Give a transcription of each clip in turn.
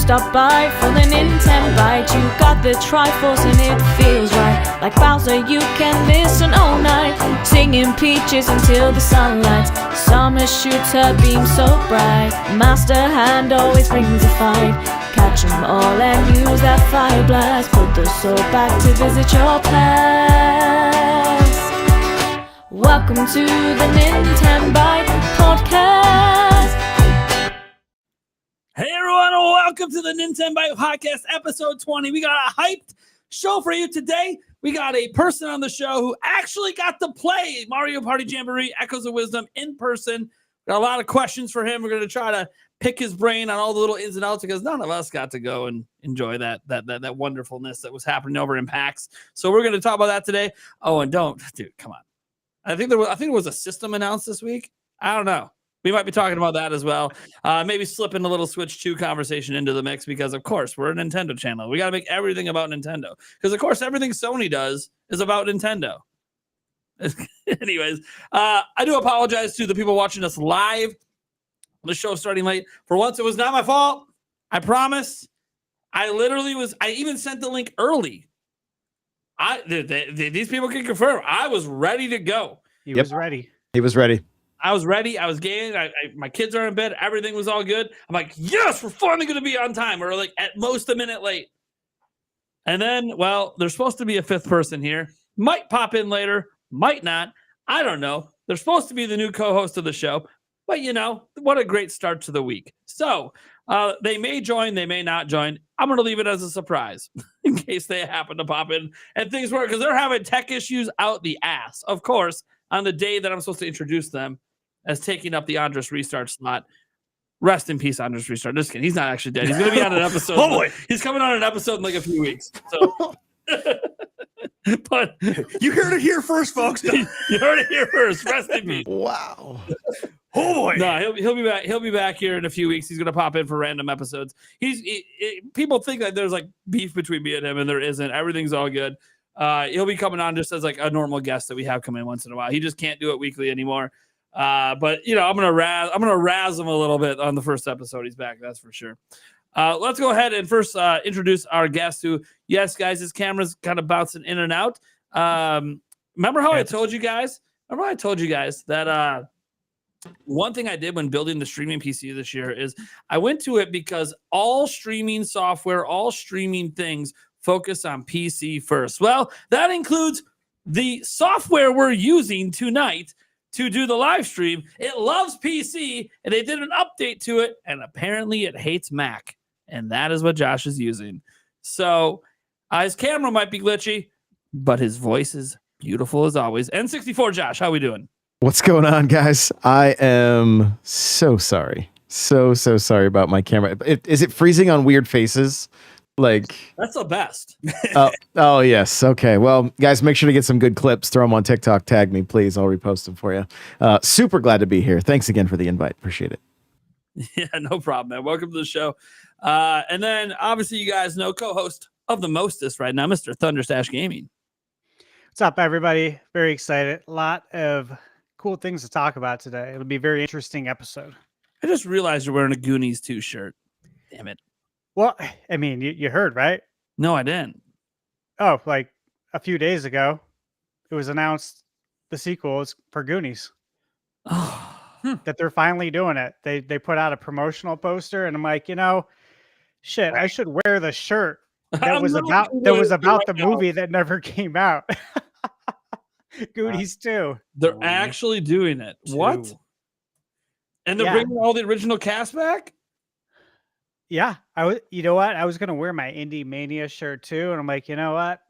stop by for the Nintenbyte. You got the Triforce and it feels right. Like Bowser, you can listen all night, singing peaches until the sunlight. Summer shoots her beam so bright. Master Hand always brings a fight. Catch 'em all and use that fire blast. Put the soul back to visit your past. Welcome to the Nintenbyte Podcast. Hey everyone, welcome to the Nintenbyte Podcast, episode 20. We got a hyped show for you today. We got a person on the show who actually got to play Mario Party Jamboree Echoes of Wisdom in person. Got a lot of questions for him. We're going to try to pick his brain on all the little ins and outs because none of us got to go and enjoy that wonderfulness that was happening over in PAX. So we're going to talk about that today. Oh, and dude, come on. I think there was a system announced this week. I don't know. We might be talking about that as well. Maybe slipping a little Switch 2 conversation into the mix because, of course, we're a Nintendo channel. We got to make everything about Nintendo because, of course, everything Sony does is about Nintendo. Anyways, I do apologize to the people watching us live. The show starting late. For once, it was not my fault. I promise. I even sent the link early. These people can confirm. I was ready to go. He was ready. I was ready. I was game. My kids are in bed. Everything was all good. I'm like, yes, we're finally going to be on time. We're like at most a minute late. And then, well, there's supposed to be a fifth person here. Might pop in later. Might not. I don't know. They're supposed to be the new co-host of the show. But, what a great start to the week. So they may join. They may not join. I'm going to leave it as a surprise in case they happen to pop in and things work because they're having tech issues out the ass. Of course, on the day that I'm supposed to introduce them as taking up the Andres Restart slot. Rest in peace, Andres Restart. Just kidding. He's not actually dead. He's going to be on an episode. Oh, boy. He's coming on an episode in like a few weeks. So, but You heard it here first, folks. you heard it here first. Rest in peace. Wow. Oh boy. No, he'll be back. He'll be back here in a few weeks. He's going to pop in for random episodes. People think that there's like beef between me and him, and there isn't. Everything's all good. He'll be coming on just as like a normal guest that we have come in once in a while. He just can't do it weekly anymore. But I'm gonna razz him a little bit on the first episode. He's back, that's for sure. Let's go ahead and first introduce our guest. Who, yes, guys, his camera's kind of bouncing in and out. Remember how I told you guys? That one thing I did when building the streaming PC this year is I went to it because all streaming software, all streaming things focus on PC first. Well, that includes the software we're using tonight to do the live stream. It loves PC, and they did an update to it, and apparently it hates Mac, and that is what Josh is using. So his camera might be glitchy, but his voice is beautiful as always. N64 Josh, how we doing? What's going on, guys? I am so sorry. So sorry about my camera. Is it freezing on weird faces? Like, that's the best. oh, yes. Okay. Well, guys, make sure to get some good clips. Throw them on TikTok. Tag me, please. I'll repost them for you. Super glad to be here. Thanks again for the invite. Appreciate it. Yeah, no problem, man. Welcome to the show. And then, obviously, you guys know co-host of the Mostest right now, Mr. Thunderstash Gaming. What's up, everybody? Very excited. A lot of cool things to talk about today. It'll be a very interesting episode. I just realized you're wearing a Goonies 2 shirt. Damn it. Well, I mean, you heard, right? No, I didn't. Oh, like a few days ago, it was announced the sequel is for Goonies. Oh, that they're finally doing it. They put out a promotional poster, and I'm like, shit, I should wear the shirt that was about the movie that never came out. Goonies 2. They're actually doing it. What? And they're bringing all the original cast back? Yeah, you know what? I was gonna wear my Indie Mania shirt too, and I'm like, you know what?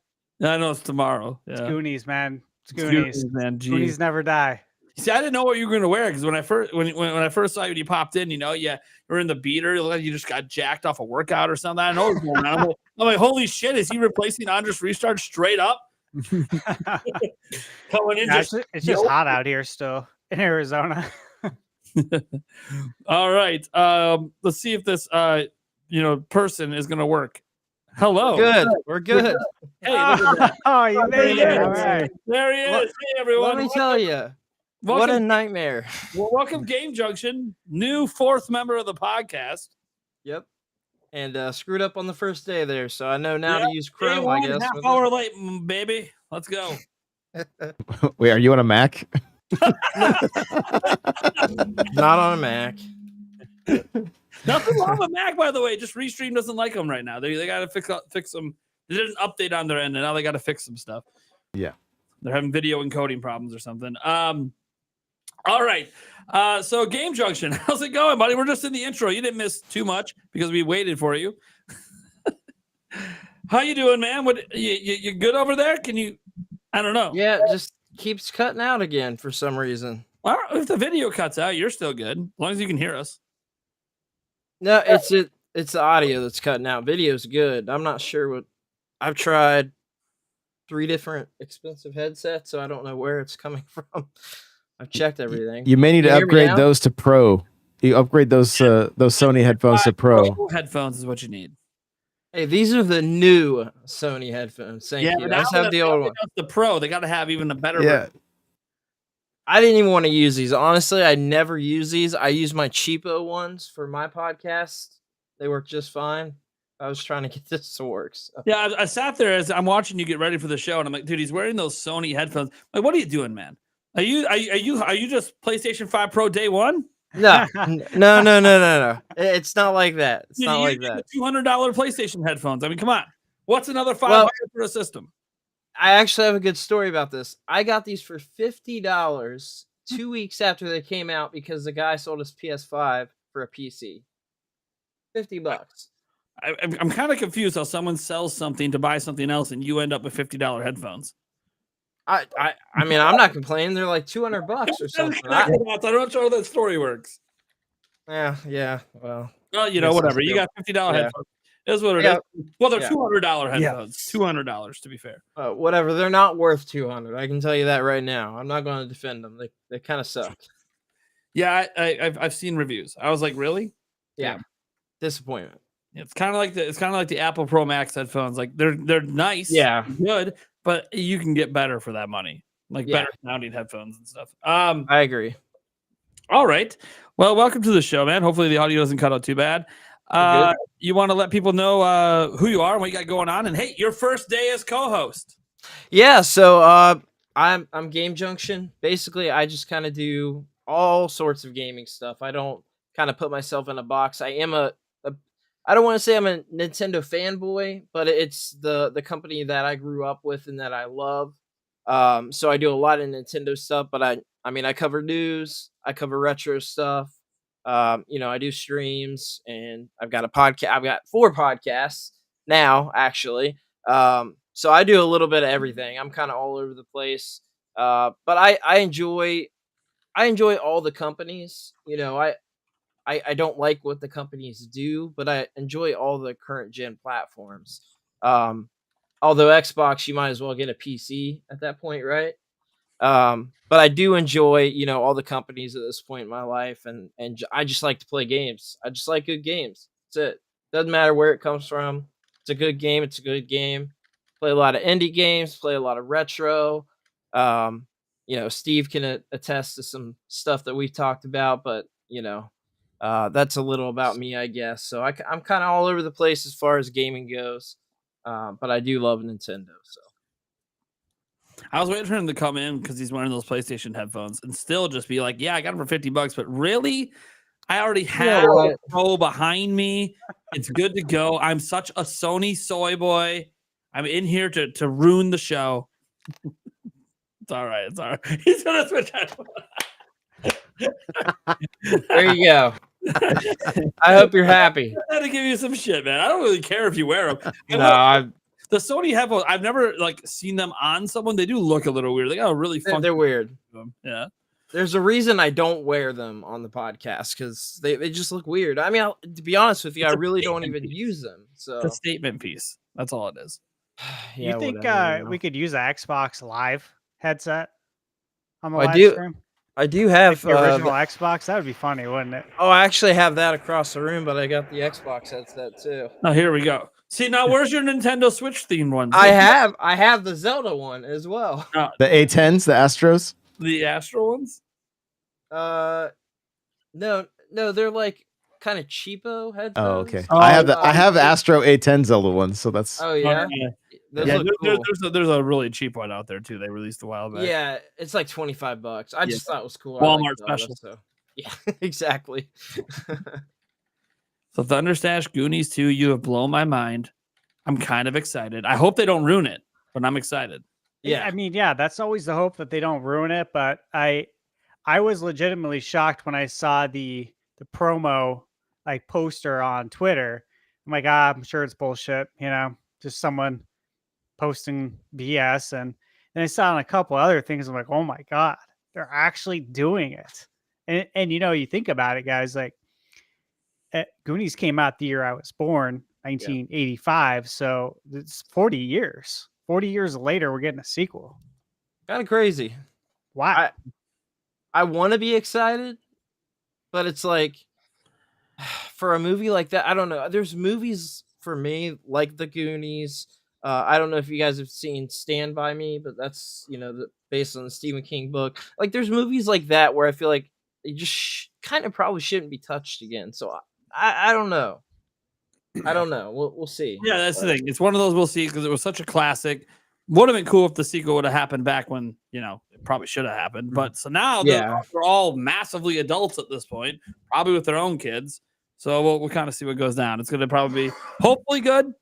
I know it's tomorrow. Yeah. It's Goonies, man. It's Goonies, man. Jeez. Goonies never die. See, I didn't know what you were gonna wear because when I first saw you when you popped in, you're in the beater. You look like you just got jacked off a workout or something. I know what's going on. I'm like, holy shit! Is he replacing Andres Restart straight up? Coming in, it's just hot out here still in Arizona. All right. Let's see if this person is gonna work. Hello. We're good. Hey, look at that. Oh, you made it. All right. There he is. Hey, everyone. Let me tell you. What a nightmare. Well, welcome Game Junction, new fourth member of the podcast. Yep. and screwed up on the first day there. So I know now to use Chrome. Day I one, guess. half with hour late, baby. Let's go. Wait, are you on a Mac? Not on a Mac. Nothing wrong with Mac, by the way. Just Restream doesn't like them right now. They got to fix them. They did an update on their end, and now they got to fix some stuff. Yeah, they're having video encoding problems or something. All right. So Game Junction, how's it going, buddy? We're just in the intro. You didn't miss too much because we waited for you. How you doing, man? What you good over there? Can you? I don't know. Yeah, it just keeps cutting out again for some reason. Well, if the video cuts out, you're still good as long as you can hear us. No, it's the audio that's cutting out. Video's good. I'm not sure what. I've tried 3 different expensive headsets, so I don't know where it's coming from. I've checked everything. you may need to Can you hear me upgrade now? those to Pro. You upgrade those Sony headphones to Pro. Headphones is what you need. Hey, these are the new Sony headphones. Thank you. I just have the old one. The Pro, they got to have even a better. Yeah. I didn't even want to use these. Honestly, I never use these. I use my cheapo ones for my podcast. They work just fine. I was trying to get this to work. So. Yeah, I sat there as I'm watching you get ready for the show, and I'm like, dude, he's wearing those Sony headphones. Like, what are you doing, man? Are you just PlayStation 5 Pro day one? No. It's not like that. It's not like that. $200 PlayStation headphones. I mean, come on. What's another $500 for a system? I actually have a good story about this. I got these for $50 2 weeks after they came out because the guy sold his PS5 for a PC. $50. I'm kind of confused how someone sells something to buy something else and you end up with $50 headphones. I mean, I'm not complaining. They're like $200 or something. I'm not sure how that story works. Yeah. Well, you know, whatever. You got $50 headphones. That's what it is. Well, they're $200 headphones. $200 to be fair. Whatever. They're not worth $200. I can tell you that right now. I'm not going to defend them. They kind of suck. Yeah, I've seen reviews. I was like, really? Yeah. Disappointment. It's kind of like the Apple Pro Max headphones. Like they're nice, good, but you can get better for that money, like better sounding headphones and stuff. I agree. All right. Well, welcome to the show, man. Hopefully the audio doesn't cut out too bad. You want to let people know who you are and what you got going on, and hey, your first day as co-host. Yeah. So I'm Game Junction. Basically, I just kind of do all sorts of gaming stuff. I don't kind of put myself in a box. I am I don't want to say I'm a Nintendo fanboy, but it's the company that I grew up with and that I love. So I do a lot of Nintendo stuff, but I mean, I cover news, I cover retro stuff. I do streams, and I've got a podcast. I've got 4 podcasts now, actually. So I do a little bit of everything. I'm kind of all over the place. But I enjoy all the companies. I don't like what the companies do, but I enjoy all the current gen platforms. Although Xbox, you might as well get a PC at that point, right? But I do enjoy, all the companies at this point in my life, and I just like to play games. I just like good games. That's it. Doesn't matter where it comes from. It's a good game. It's a good game. Play a lot of indie games. Play a lot of retro. Steve can attest to some stuff that we've talked about, but that's a little about me, I guess. So I'm kind of all over the place as far as gaming goes, but I do love Nintendo. So I was waiting for him to come in because he's wearing those PlayStation headphones and still just be like, "Yeah, I got them for $50." But really, I already have a Pro behind me. It's good to go. I'm such a Sony soy boy. I'm in here to ruin the show. It's all right. It's all right. He's gonna switch headphones. There you go. I hope you're happy. I had to give you some shit, man. I don't really care if you wear them. The Sony headphones, I've never seen them on someone. They do look a little weird. They got a really funky. They're weird. Yeah. There's a reason I don't wear them on the podcast because they just look weird. I mean, to be honest with you, I really don't even use them. So it's a statement piece. That's all it is. You think we could use an Xbox Live headset on the live stream? I do have the original Xbox. That would be funny, wouldn't it? Oh, I actually have that across the room, but I got the Xbox headset too. Oh, here we go. See, now where's your Nintendo Switch themed one? I have the Zelda one as well. The A10s, the Astros, the Astro ones. No, they're like kind of cheapo headphones. Oh, okay. Oh, I have the uh, I have Astro A10 Zelda ones, so that's Oh yeah, those Yeah, look cool. there's a really cheap one out there too. They released a while back. Yeah, it's like $25. I Yeah. just thought it was cool. Walmart I like Zelda, special. so yeah, exactly. So Thunderstash Goonies 2, you have blown my mind. I'm kind of excited. I hope they don't ruin it, but I'm excited. Yeah, I mean, yeah, that's always the hope that they don't ruin it. But I was legitimately shocked when I saw the promo like poster on Twitter. I'm like, I'm sure it's bullshit, just someone posting BS. And then I saw on a couple other things. I'm like, oh my god, they're actually doing it. And you think about it, guys. Like, Goonies came out the year I was born, 1985. So it's 40 years. 40 years later, we're getting a sequel. kind of crazy. Wow. I want to be excited, but it's like for a movie like that, I don't know. There's movies for me like The Goonies. I don't know if you guys have seen Stand By Me, but that's based on the Stephen King book. Like, there's movies like that where I feel like they just kind of probably shouldn't be touched again. So I don't know. I don't know. We'll see. Yeah, that's the thing. It's one of those we'll see because it was such a classic. Would have been cool if the sequel would have happened back when, it probably should have happened. But so now they're all massively adults at this point, probably with their own kids. So we'll kind of see what goes down. It's going to probably be hopefully good.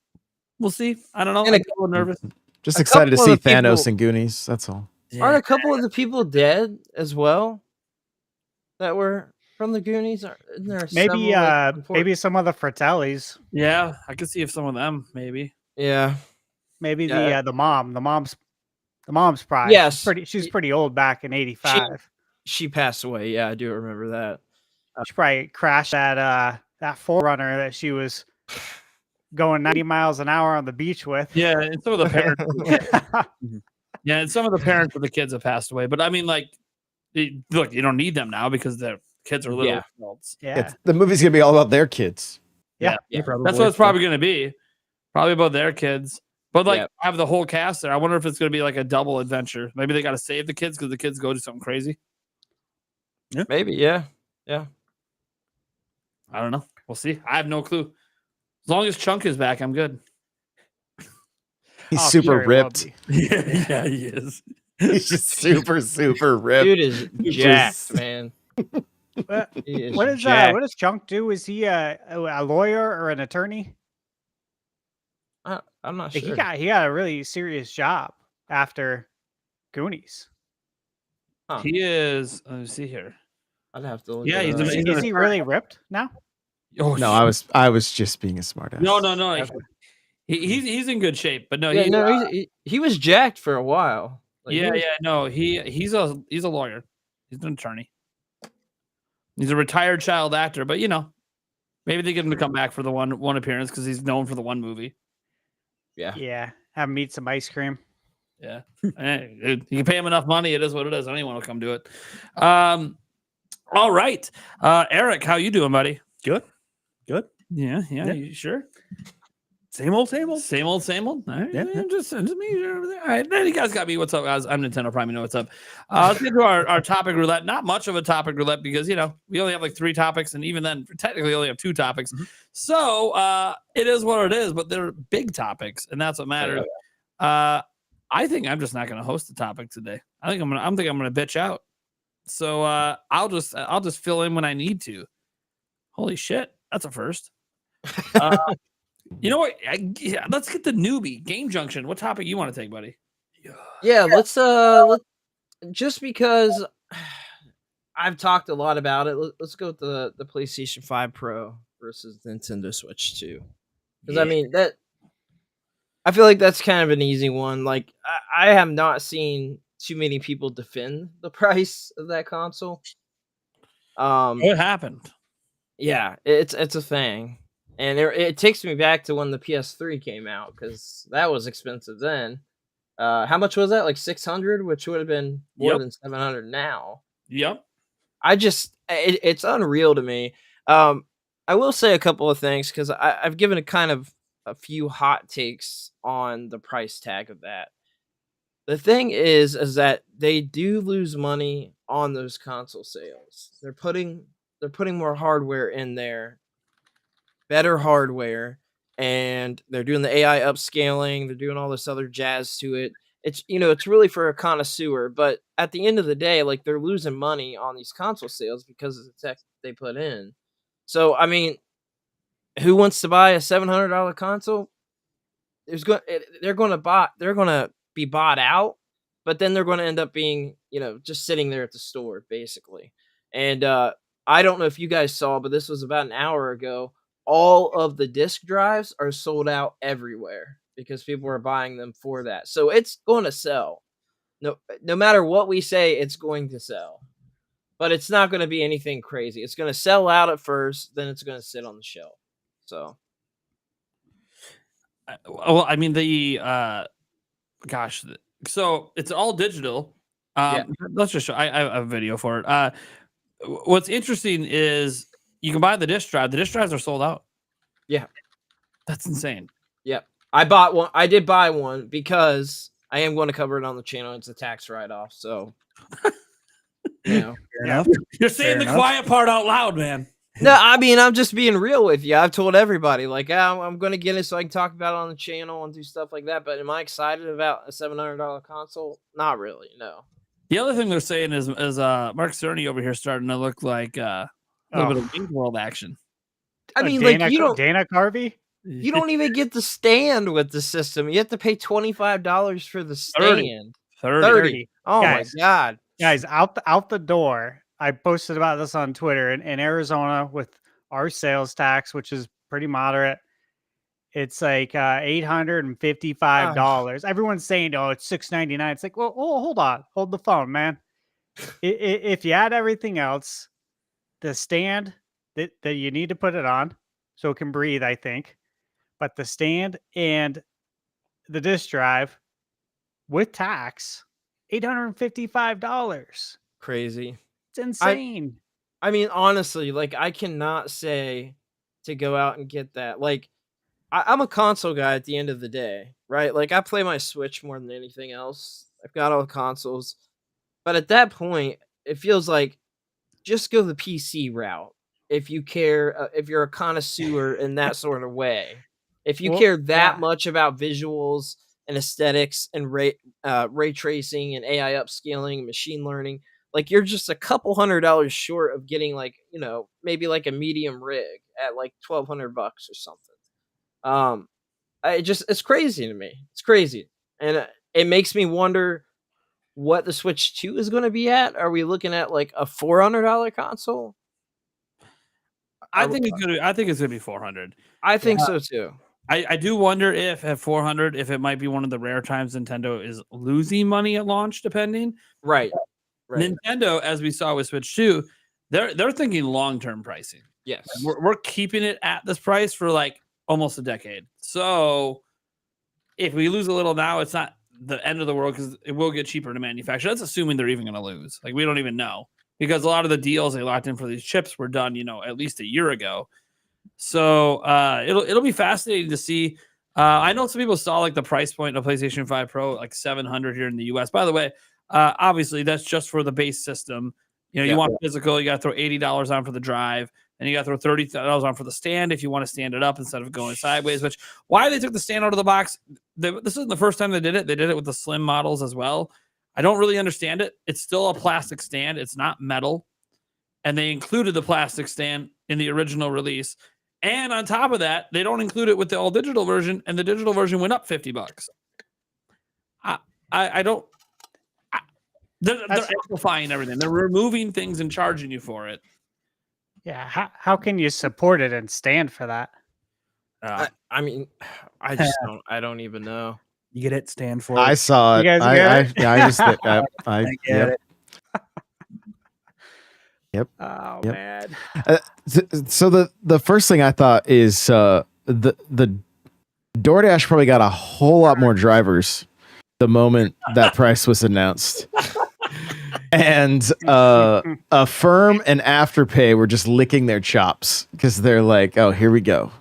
We'll see. I don't know. I'm a little nervous. just A excited to couple see of people- Thanos and Goonies. That's all. Aren't a couple of the people dead as well that were from the Goonies? Isn't there Maybe several, like, important- maybe some of the Fratellis. Yeah, I could see if some of them maybe. Yeah. Maybe Yeah. the mom's probably Yes. she's pretty old back in 85. She passed away. Yeah, I do remember that. She probably crashed that Forerunner that she was going 90 miles an hour on the beach with. Yeah, and some of the parents. Yeah, and some of the parents of the kids have passed away. But I mean, like, look, you don't need them now because their kids are little adults. Yeah. The movie's gonna be all about their kids. Yeah. Yeah. That's what it's probably going to be. Probably about their kids. But like, Yeah. have the whole cast there. I wonder if it's going to be like a double adventure. Maybe they got to save the kids because the kids go do something crazy. Maybe. Yeah. Yeah. I don't know. We'll see. I have no clue. As long as Chunk is back, I'm good. He's Oh, super very well ripped. be. Yeah, he is. He's just super ripped. Dude is jacked, man. What He is what is jacked. what does Chunk do? Is he a lawyer or an attorney? I'm not Like, sure. he got a really serious job after Goonies. He is. Let me see here. I'd have to look. Yeah, it he's up. an- Is, he's is an he really ripped now? Oh, No, I was just being a smartass. No. Okay. He's in good shape, but no, Yeah, he, no, he was jacked for a while. Like, he was- no, he's a lawyer. He's an attorney. He's a retired child actor, but maybe they get him to come back for the one appearance because he's known for the one movie. Yeah. Yeah. Have him eat some ice cream. Yeah, Hey, dude, you can pay him enough money. It is what it is. Anyone will come do it. All right, Eric, how you doing, buddy? Good. Yeah. Yeah. You sure? Same old. Same old. All right, Yeah. just me over there. All right, then you guys got me. What's up, guys? I'm Nintendo Prime. You know what's up. Let's get to our topic roulette. Not much of a topic roulette because we only have like 3 topics, and even then, technically, only have 2 topics. Mhm. So it is what it is. But they're big topics, and that's what matters. I think I'm just not going to host the topic today. I think I'm gonna bitch out. So I'll just fill in when I need to. Holy shit, that's a first. You know what? Let's get the newbie Game Junction. What topic you want to take, buddy? Yeah, let's just because I've talked a lot about it, let's go with the PlayStation 5 Pro versus Nintendo Switch 2. Because I mean I feel like that's kind of an easy one. Like I have not seen too many people defend the price of that console. What happened? Yeah, it's a thing. And it takes me back to when the PS3 came out because that was expensive then. How much was that? Like 600, which would have been more than 700 now. Yep. It's unreal to me. I will say a couple of things because I've given a few hot takes on the price tag of that. The thing is that they do lose money on those console sales. They're putting more hardware in there better hardware, and they're doing the AI upscaling. They're doing all this other jazz to it. It's it's really for a connoisseur, but at the end of the day, like they're losing money on these console sales because of the tech they put in. So I mean, who wants to buy a $700 console? They're going to be bought out, but then they're going to end up being just sitting there at the store basically. And I don't know if you guys saw, but this was about an hour ago. All of the disk drives are sold out everywhere because people are buying them for that. So it's going to sell. No matter what we say, it's going to sell. But it's not going to be anything crazy. It's going to sell out at first, then it's going to sit on the shelf. So well, I mean so it's all digital. Let's just show. I have a video for it. What's interesting is you can buy the disk drive. The disk drives are sold out. Yeah, that's insane. Yep, I bought one. I did buy one because I am going to cover it on the channel. It's a tax write-off, so Fair enough. You're saying the quiet part out loud, man. No, I mean, I'm just being real with you. I've told everybody, like, I'm going to get it so I can talk about it on the channel and do stuff like that. But am I excited about a $700 console? Not really, no. The other thing they're saying is Mark Cerny over here starting to look like a little bit of Wayne's World action. I mean, Dana, like, you don't... Dana Carvey? You don't even get the stand with the system. You have to pay $25 for the stand. 30. Oh, guys, my God. Guys, out the door. I posted about this on Twitter. In Arizona, with our sales tax, which is pretty moderate, it's like $855. Everyone's saying, "Oh, it's $699." It's like, well, hold on, hold the phone, man. If you add everything else, the stand that you need to put it on so it can breathe, I think, but the stand and the disk drive with tax, $855. Crazy. It's insane. I mean, honestly, like, I cannot say to go out and get that. Like, I'm a console guy at the end of the day, right? Like, I play my Switch more than anything else. I've got all the consoles. But at that point, it feels like just go the PC route. If you care, if you're a connoisseur in that sort of way. If you care that much about visuals and aesthetics and ray tracing and AI upscaling and machine learning, like, you're just a couple $100 short of getting, like, maybe like a medium rig at like $1,200 or something. It's crazy to me. It's crazy. And it makes me wonder what the Switch 2 is going to be at. Are we looking at like a $400 console? I think it's gonna be 400. I think so too. I do wonder if at 400, if it might be one of the rare times Nintendo is losing money at launch, depending. Right. Nintendo, as we saw with Switch 2, they're thinking long-term pricing. Yes. We're keeping it at this price for like almost a decade. So if we lose a little now, it's not the end of the world because it will get cheaper to manufacture. That's assuming they're even going to lose. Like, we don't even know because a lot of the deals they locked in for these chips were done, at least a year ago. So it'll be fascinating to see. I know some people saw like the price point of PlayStation 5 Pro, like $700 here in the US. By the way, obviously that's just for the base system. You want physical, you got to throw $80 on for the drive, and you got to throw $30 on for the stand if you want to stand it up instead of going sideways. Which why they took the stand out of the box? This isn't the first time they did it. They did it with the slim models as well. I don't really understand it. It's still a plastic stand. It's not metal, and they included the plastic stand in the original release. And on top of that, they don't include it with the all digital version, and the digital version went up $50. I don't. They're amplifying everything. They're removing things and charging you for it. Yeah, how can you support it and stand for that? I mean, I just don't. I don't even know. You get it, stand for it. I saw it. You guys get it? I just I get it. Yep. Oh yep. man. So the first thing I thought is the DoorDash probably got a whole lot more drivers the moment that price was announced. And Affirm and Afterpay were just licking their chops because they're like, oh, here we go,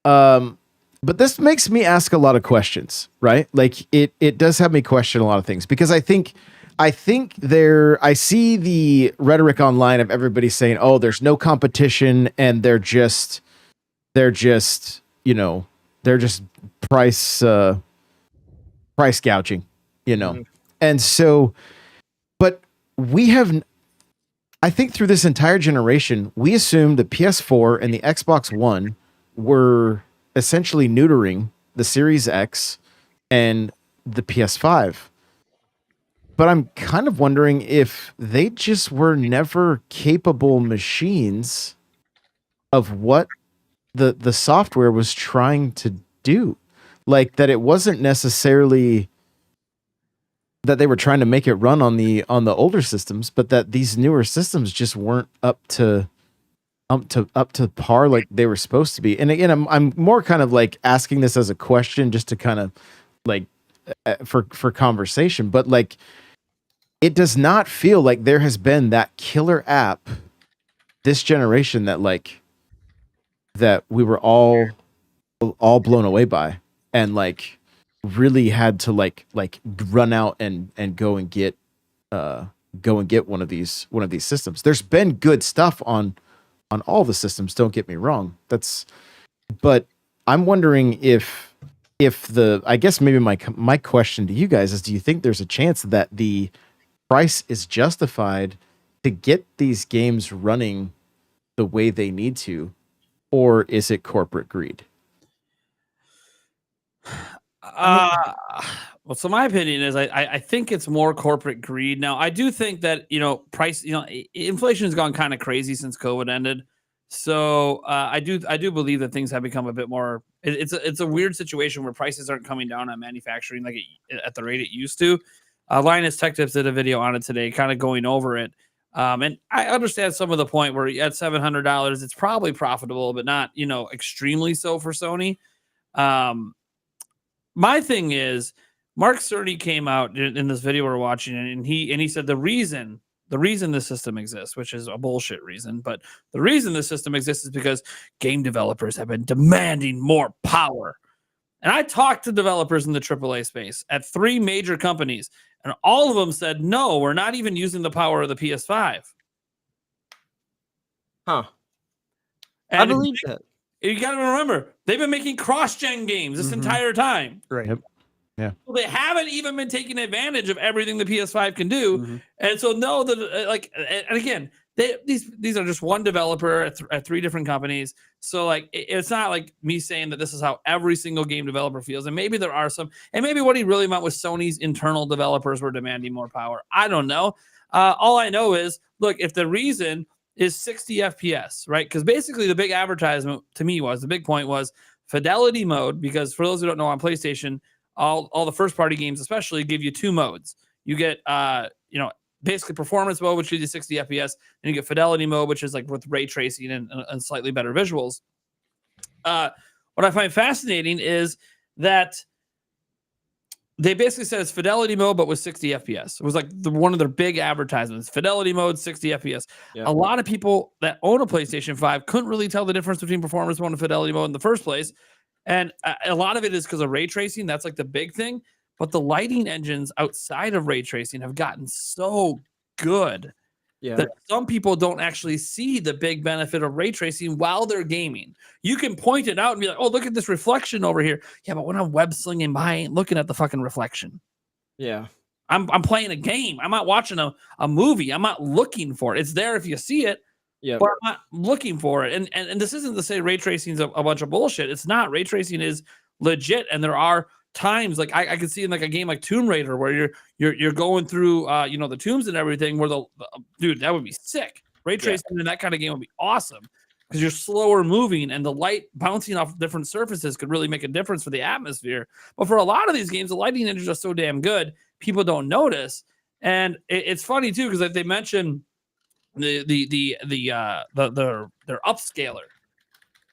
But this makes me ask a lot of questions, right? Like it does have me question a lot of things because I think I think I see the rhetoric online of everybody saying, "Oh, there's no competition, and they're just, you know, they're just price gouging, you know." Mhm. And so, but I think through this entire generation, we assumed the PS4 and the Xbox One were essentially neutering the Series X and the PS5. But I'm kind of wondering if they just were never capable machines of what the software was trying to do. Like that it wasn't necessarily that they were trying to make it run on the older systems, but that these newer systems just weren't up to par like they were supposed to be. And again, I'm more kind of like asking this as a question just to kind of like for conversation, but like it does not feel like there has been that killer app this generation that we were all blown away by and like really had to like run out and go and get one of these systems. There's been good stuff on all the systems, don't get me wrong. But I'm wondering if I guess maybe my question to you guys is, do you think there's a chance that the price is justified to get these games running the way they need to, or is it corporate greed? Well, so my opinion is I think it's more corporate greed. Now, I do think that, price, inflation has gone kind of crazy since COVID ended. So I do believe that things have become a bit more. It's a weird situation where prices aren't coming down on manufacturing like at the rate it used to. Linus Tech Tips did a video on it today, kind of going over it. And I understand some of the point where at $700, it's probably profitable, but not, extremely so for Sony. My thing is, Mark Cerny came out in this video we're watching, and he said the reason the system exists, which is a bullshit reason, but the reason the system exists is because game developers have been demanding more power. And I talked to developers in the AAA space at 3 major companies, and all of them said, no, we're not even using the power of the PS5. Huh. And I believe that. You got to remember, they've been making cross-gen games this entire time. Right. Yep. Yeah. So they haven't even been taking advantage of everything the PS5 can do. And so know that, and again, these are just one developer at 3 different companies. So like, it's not like me saying that this is how every single game developer feels. And maybe there are some, and maybe what he really meant was Sony's internal developers were demanding more power. I don't know. All I know is, look, if the reason is 60 FPS, right? Because basically the big advertisement to me the big point was fidelity mode, because for those who don't know, on PlayStation, all the first party games especially give you 2 modes. You get basically performance mode, which gives you 60 FPS, and you get fidelity mode, which is like with ray tracing and slightly better visuals. What I find fascinating is that they basically said it's fidelity mode, but with 60 FPS. It was like one of their big advertisements. Fidelity mode, 60 FPS. Yeah. A lot of people that own a PlayStation 5 couldn't really tell the difference between performance mode and fidelity mode in the first place. And a lot of it is because of ray tracing. That's like the big thing. But the lighting engines outside of ray tracing have gotten so good that some people don't actually see the big benefit of ray tracing while they're gaming. You can point it out and be like, oh, look at this reflection over here. Yeah, but when I'm web slinging by, I ain't looking at the fucking reflection. Yeah. I'm playing a game. I'm not watching a movie. I'm not looking for it. It's there if you see it. Yeah, but I'm not looking for it. And this isn't to say ray tracing is a bunch of bullshit. It's not. Ray tracing is legit, and there are times like I can see in like a game like Tomb Raider where you're going through the tombs and everything where dude, that would be sick. Ray tracing in that kind of game would be awesome because you're slower moving and the light bouncing off different surfaces could really make a difference for the atmosphere. But for a lot of these games, the lighting engines are so damn good, people don't notice. And it's funny too because like they mentioned their upscaler.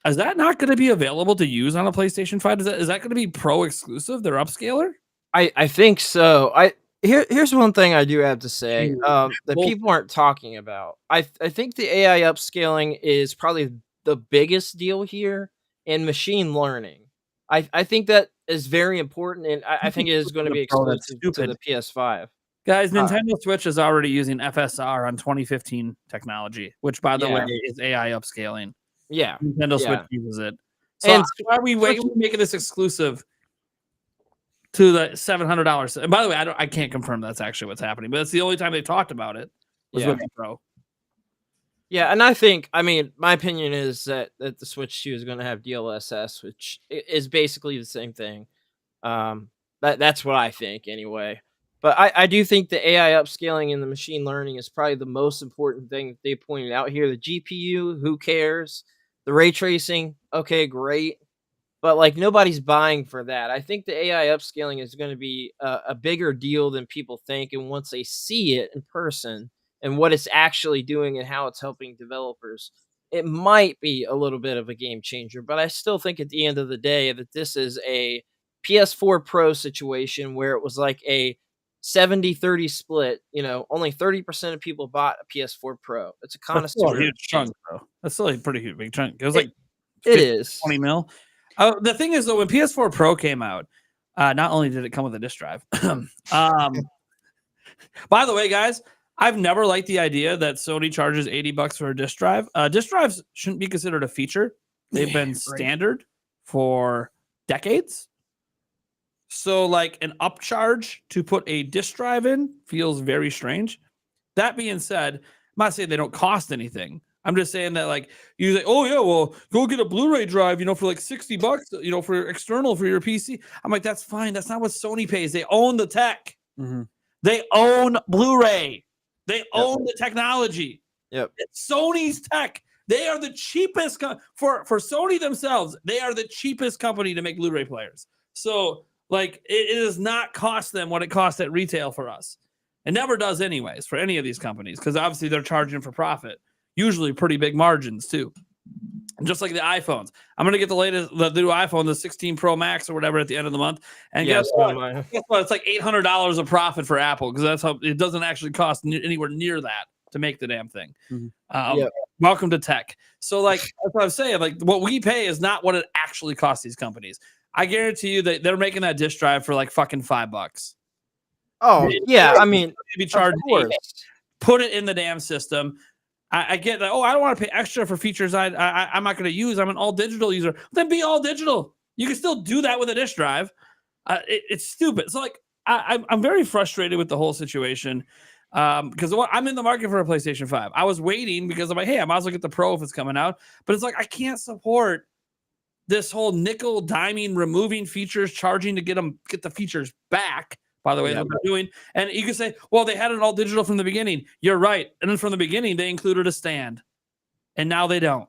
Is that not going to be available to use on a PlayStation 5? Is that going to be pro exclusive, their upscaler? I think so. Here's one thing I do have to say that people aren't talking about. I think the AI upscaling is probably the biggest deal here in machine learning. I think that is very important, and I think it is going to be exclusive to the PS5. Guys, Nintendo Switch is already using FSR on 2015 technology, which, by the way, is AI upscaling. Yeah. Nintendo Switch uses it. So And why are we making this exclusive to the $700? And by the way, I can't confirm that's actually what's happening, but it's the only time they talked about it was with the Pro. Yeah, and I think, my opinion is that the Switch 2 is going to have DLSS, which is basically the same thing. That's what I think anyway. But I do think the AI upscaling and the machine learning is probably the most important thing that they pointed out here. The GPU, who cares? The ray tracing, okay, great. But like nobody's buying for that. I think the AI upscaling is going to be a bigger deal than people think. And once they see it in person and what it's actually doing and how it's helping developers, it might be a little bit of a game changer. But I still think at the end of the day that this is a PS4 Pro situation where it was like a 70-30 split. Only 30% of people bought a PS4 Pro. It's a connoisseur. Huge chunk, bro. That's still a pretty huge big chunk. It was like it is 20 mil. The thing is, though, when PS4 Pro came out, not only did it come with a disc drive. By the way, guys, I've never liked the idea that Sony charges $80 for a disc drive. Disc drives shouldn't be considered a feature. They've been standard for decades. So, like, an upcharge to put a disc drive in feels very strange. That being said, I'm not saying they don't cost anything. I'm just saying that, like, you say, oh yeah, well, go get a Blu-ray drive, for like $60, for external for your PC. I'm like, that's fine. That's not what Sony pays. They own the tech. Mm-hmm. They own Blu-ray. They own the technology. Yep. It's Sony's tech. They are the cheapest for Sony themselves. They are the cheapest company to make Blu-ray players. So, like, it does not cost them what it costs at retail for us. It never does, anyways, for any of these companies, because obviously they're charging for profit. Usually pretty big margins too. And just like the iPhones, I'm going to get the new iPhone, the 16 Pro Max or whatever at the end of the month. And guess what? It's like $800 of profit for Apple, because that's how it doesn't actually cost anywhere near that to make the damn thing. Mm-hmm. Welcome to tech. So, like, that's what I'm saying. Like, what we pay is not what it actually costs these companies. I guarantee you that they're making that disk drive for like fucking $5. Oh yeah, be charged. Put it in the damn system. I get that. Oh, I don't want to pay extra for features I'm not going to use. I'm an all digital user. Then be all digital. You can still do that with a disk drive. It's stupid. So, like, I'm very frustrated with the whole situation because I'm in the market for a PlayStation 5. I was waiting because I'm like, hey, I might as well get the Pro if it's coming out. But it's like, I can't support this whole nickel diming, removing features, charging to get the features back. By the way, that they're doing. And you can say, well, they had it all digital from the beginning. You're right. And then from the beginning, they included a stand. And now they don't.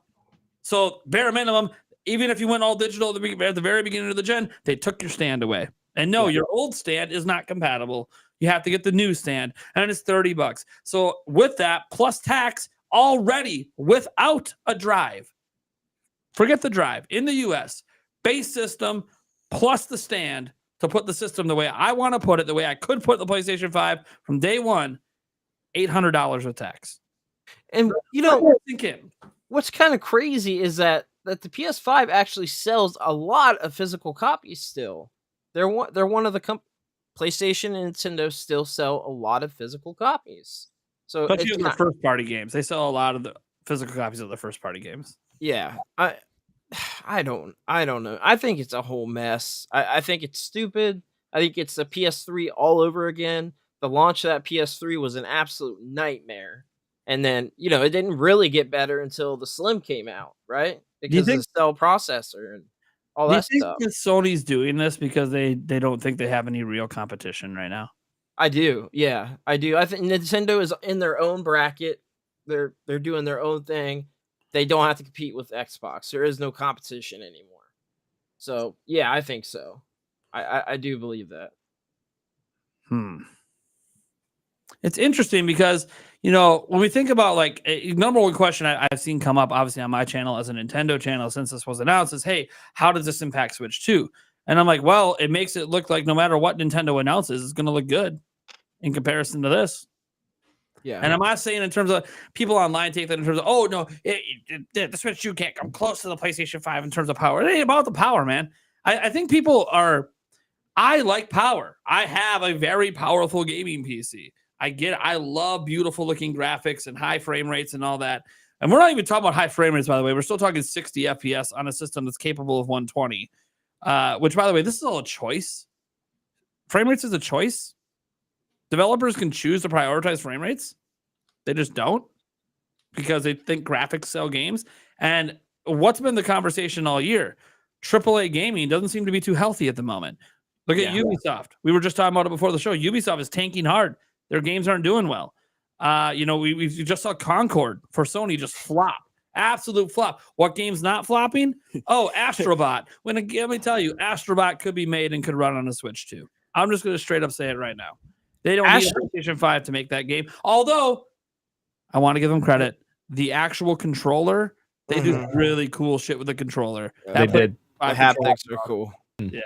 So bare minimum, even if you went all digital at the very beginning of the gen, they took your stand away. And no, your old stand is not compatible. You have to get the new stand. And it's $30. So with that, plus tax, already without a drive. Forget the drive. In the US, base system plus the stand, to put the system the way I want to put it, the way I could put the PlayStation 5 from day one, $800 with tax. And what's kind of crazy is that the PS5 actually sells a lot of physical copies still. They're one of the PlayStation and Nintendo still sell a lot of physical copies. So but you have first party games. They sell a lot of the physical copies of the first party games. Yeah. I don't know. I think it's a whole mess. I think it's stupid. I think it's the PS3 all over again. The launch of that PS3 was an absolute nightmare. And then, it didn't really get better until the Slim came out, right? Because of the cell processor and all that stuff. Do you think Sony's doing this because they don't think they have any real competition right now? I do. Yeah, I do. I think Nintendo is in their own bracket. They're doing their own thing. They don't have to compete with Xbox. There is no competition anymore. So, yeah, I think so. I do believe that. It's interesting because, when we think about, like, a number one question I've seen come up, obviously, on my channel as a Nintendo channel since this was announced is, hey, how does this impact Switch 2? And I'm like, well, it makes it look like no matter what Nintendo announces, it's going to look good in comparison to this. Yeah. And I'm not saying in terms of people online take that in terms of, oh, no, the Switch 2 can't come close to the PlayStation 5 in terms of power. It ain't about the power, man. I think people are I like power. I have a very powerful gaming PC. I get it. I love beautiful looking graphics and high frame rates and all that. And we're not even talking about high frame rates, by the way. We're still talking 60 FPS on a system that's capable of 120. Which, by the way, this is all a choice. Frame rates is a choice. Developers can choose to prioritize frame rates. They just don't because they think graphics sell games. And what's been the conversation all year? AAA gaming doesn't seem to be too healthy at the moment. Look at Ubisoft. We were just talking about it before the show. Ubisoft is tanking hard. Their games aren't doing well. We just saw Concord for Sony just flop. Absolute flop. What game's not flopping? Oh, Astrobot. Let me tell you, Astrobot could be made and could run on a Switch too. I'm just going to straight up say it right now. They don't need a PlayStation 5 to make that game. Although, I want to give them credit. The actual controller, they do really cool shit with the controller. They did. The haptics are cool. Yeah.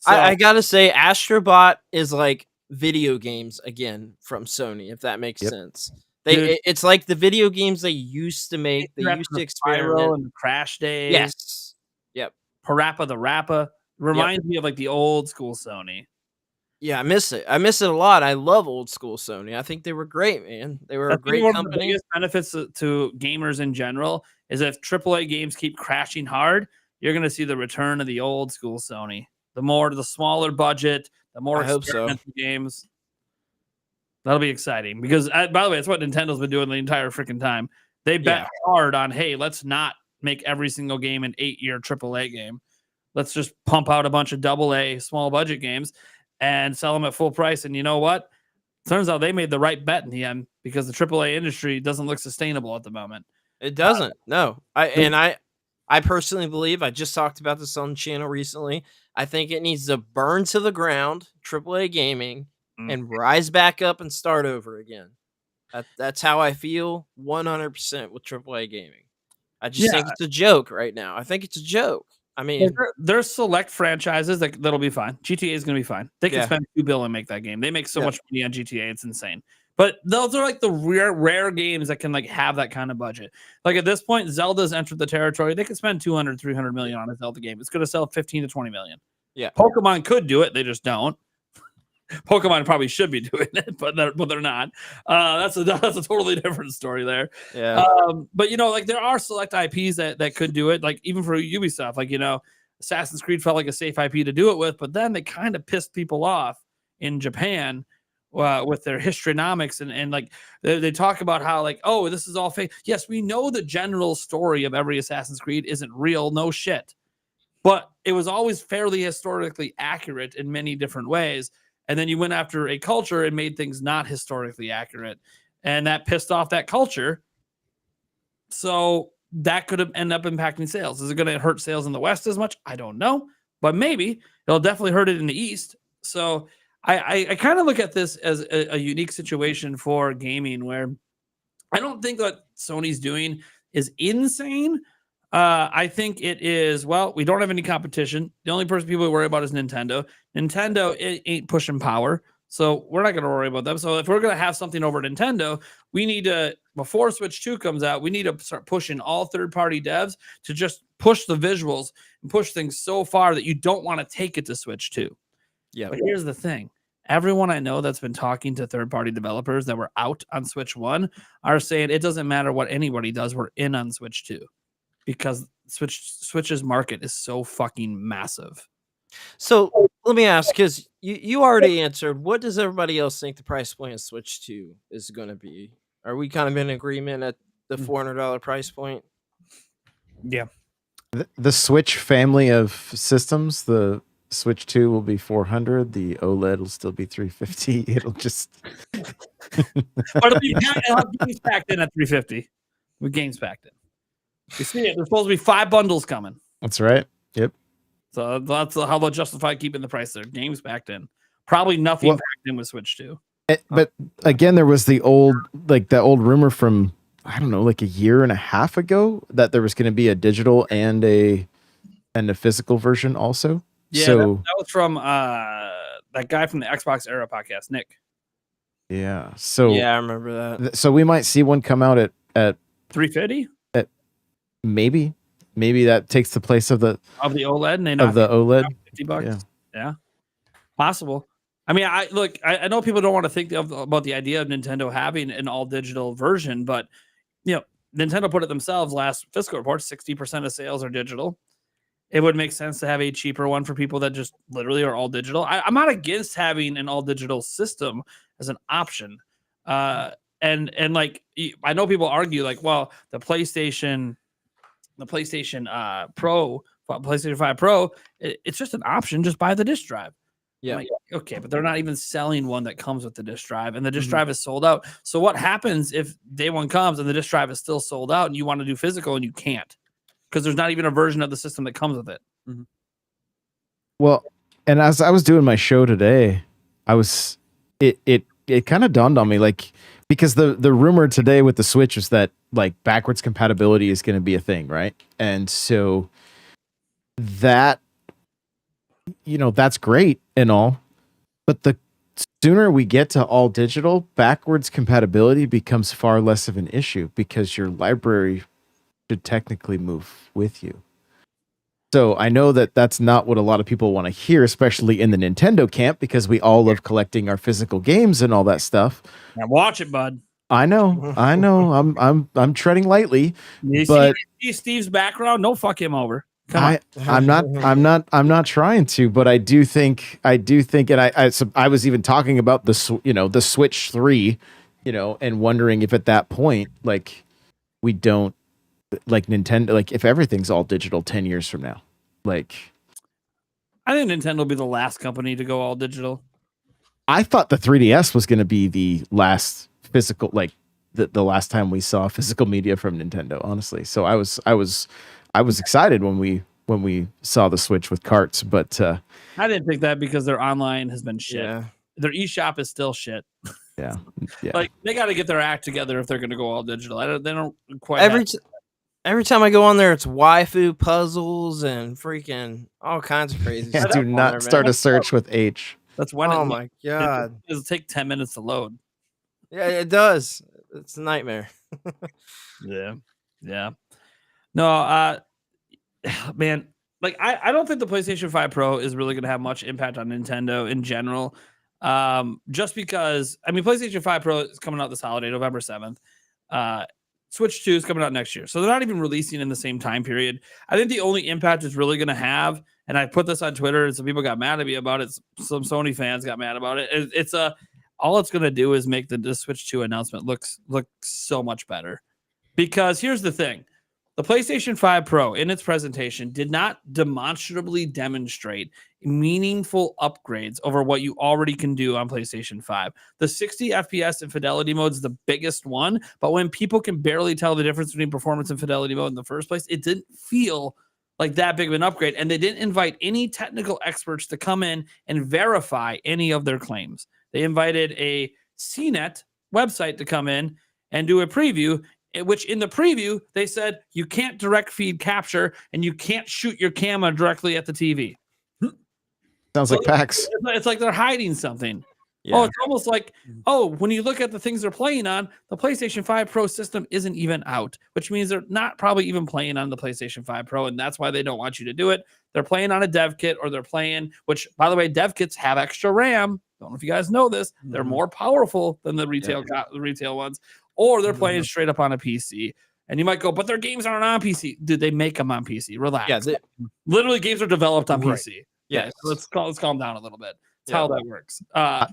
So, I gotta say, Astrobot is like video games again from Sony, if that makes sense. It's like the video games they used to make. They used to experiment and the Crash Days. Yes. Yep. Parappa the Rappa reminds me of like the old school Sony. Yeah, I miss it. I miss it a lot. I love old school Sony. I think they were great, man. They were a great one company. Of the biggest benefits to gamers in general is if AAA games keep crashing hard, you're going to see the return of the old school Sony. The smaller budget, the more experimental games. That'll be exciting because, by the way, it's what Nintendo's been doing the entire freaking time. They bet hard on, hey, let's not make every single game an 8-year AAA game. Let's just pump out a bunch of AA small budget games and sell them at full price. And you know what? Turns out they made the right bet in the end because the AAA industry doesn't look sustainable at the moment. It doesn't. No. I personally believe, I just talked about this on the channel recently, I think it needs to burn to the ground, AAA gaming, and rise back up and start over again. That's how I feel 100% with AAA gaming. I just think it's a joke right now. I think it's a joke. I mean, there's select franchises that'll be fine. GTA is going to be fine. They can spend $2 billion and make that game. They make so much money on GTA, it's insane. But those are like the rare games that can like have that kind of budget. Like at this point, Zelda's entered the territory. They could spend $200-300 million on a Zelda game. It's going to sell 15 to 20 million. Yeah, Pokemon could do it. They just don't. Pokemon probably should be doing it, but they're not. That's a totally different story there. Yeah. But like there are select IPs that could do it. Like even for Ubisoft, like Assassin's Creed felt like a safe IP to do it with, but then they kind of pissed people off in Japan with their historynomics and like they talk about how like, oh, this is all fake. Yes, we know the general story of every Assassin's Creed isn't real, no shit, but it was always fairly historically accurate in many different ways. And then you went after a culture and made things not historically accurate. And that pissed off that culture. So that could have ended up impacting sales. Is it going to hurt sales in the West as much? I don't know. But maybe it'll definitely hurt it in the East. So I kind of look at this as a unique situation for gaming where I don't think what Sony's doing is insane. I think it is, we don't have any competition. The only person people worry about is Nintendo. Nintendo ain't pushing power, so we're not going to worry about them. So if we're going to have something over Nintendo, we need to, before Switch 2 comes out, we need to start pushing all third-party devs to just push the visuals and push things so far that you don't want to take it to Switch 2. Yeah. But here's the thing. Everyone I know that's been talking to third-party developers that were out on Switch 1 are saying it doesn't matter what anybody does, we're in on Switch 2. Because Switch's market is so fucking massive. So let me ask, because you already answered, what does everybody else think the price point of Switch 2 is going to be? Are we kind of in agreement at the $400 price point? Yeah. The Switch family of systems, the Switch 2 will be $400. The OLED will still be $350. It'll just... But it'll have games packed in at $350. With games packed in. You see it. There's supposed to be 5 bundles coming. That's right. Yep. So that's how they'll justify keeping the price there. Games packed in. Probably nothing packed in with Switch 2. But again, there was the old rumor from, I don't know, like a year and a half ago that there was going to be a digital and a physical version also. Yeah, so, that was from that guy from the Xbox Era podcast, Nick. Yeah. So yeah, I remember that. So we might see one come out at $350. Maybe that takes the place of the OLED, and of the OLED. $50. Yeah. Possible. I mean, I know people don't want to think about the idea of Nintendo having an all digital version, but Nintendo put it themselves last fiscal report. 60% of sales are digital. It would make sense to have a cheaper one for people that just literally are all digital. I'm not against having an all digital system as an option. And like I know people argue like, well, the PlayStation Pro, PlayStation 5 Pro, it's just an option. Just buy the disc drive. Yeah. Like, okay, but they're not even selling one that comes with the disc drive, and the disc drive is sold out. So what happens if day one comes and the disc drive is still sold out, and you want to do physical and you can't because there's not even a version of the system that comes with it? Well, and as I was doing my show today, it kind of dawned on me, like, because the rumor today with the Switch is that like backwards compatibility is going to be a thing, right? And so that, that's great and all, but the sooner we get to all digital, backwards compatibility becomes far less of an issue because your library should technically move with you. So I know that that's not what a lot of people want to hear, especially in the Nintendo camp, because we all love collecting our physical games and all that stuff. Now watch it, bud. I know. I'm treading lightly, You but see Steve's background? No, fuck him over. I'm not trying to, but I do think, and I was even talking about the Switch 3, and wondering if at that point, like, we don't, like Nintendo, like if everything's all digital 10 years from now, like, I think Nintendo will be the last company to go all digital. I thought the 3DS was going to be the last physical, like the last time we saw physical media from Nintendo, honestly. So I was excited when we saw the Switch with carts, but I didn't think that because their online has been shit. Yeah. Their eShop is still shit. yeah. Like they got to get their act together if they're going to go all digital. They don't quite. Every time I go on there, it's waifu puzzles and freaking all kinds of crazy stuff. Do not start a search with H. That's when. Oh my god! It'll take 10 minutes to load. Yeah, it does. It's a nightmare. Yeah. No, man. Like I don't think the PlayStation 5 Pro is really going to have much impact on Nintendo in general. Just because PlayStation 5 Pro is coming out this holiday, November 7th. Switch 2 is coming out next year. So they're not even releasing in the same time period. I think the only impact it's really going to have, and I put this on Twitter and some people got mad at me about it. Some Sony fans got mad about it. All it's going to do is make the Switch 2 announcement look so much better. Because here's the thing. The PlayStation 5 Pro in its presentation did not demonstrably demonstrate meaningful upgrades over what you already can do on PlayStation 5. The 60 FPS and fidelity mode is the biggest one, but when people can barely tell the difference between performance and fidelity mode in the first place, it didn't feel like that big of an upgrade, and they didn't invite any technical experts to come in and verify any of their claims. They invited a CNET website to come in and do a preview, which in the preview, they said you can't direct feed capture and you can't shoot your camera directly at the TV. Sounds like PAX. It's like they're hiding something. Yeah. Oh, it's almost like, when you look at the things they're playing on, the PlayStation 5 Pro system isn't even out, which means they're not probably even playing on the PlayStation 5 Pro, and that's why they don't want you to do it. They're playing on a dev kit, or they're playing, which, by the way, dev kits have extra RAM. Don't know if you guys know this. They're more powerful than the retail ones, or they're playing straight up on a PC. And you might go, but their games aren't on PC. Dude, they make them on PC. Relax. Yeah, literally, games are developed on PC. Yeah, so let's calm down a little bit. That's how that works. I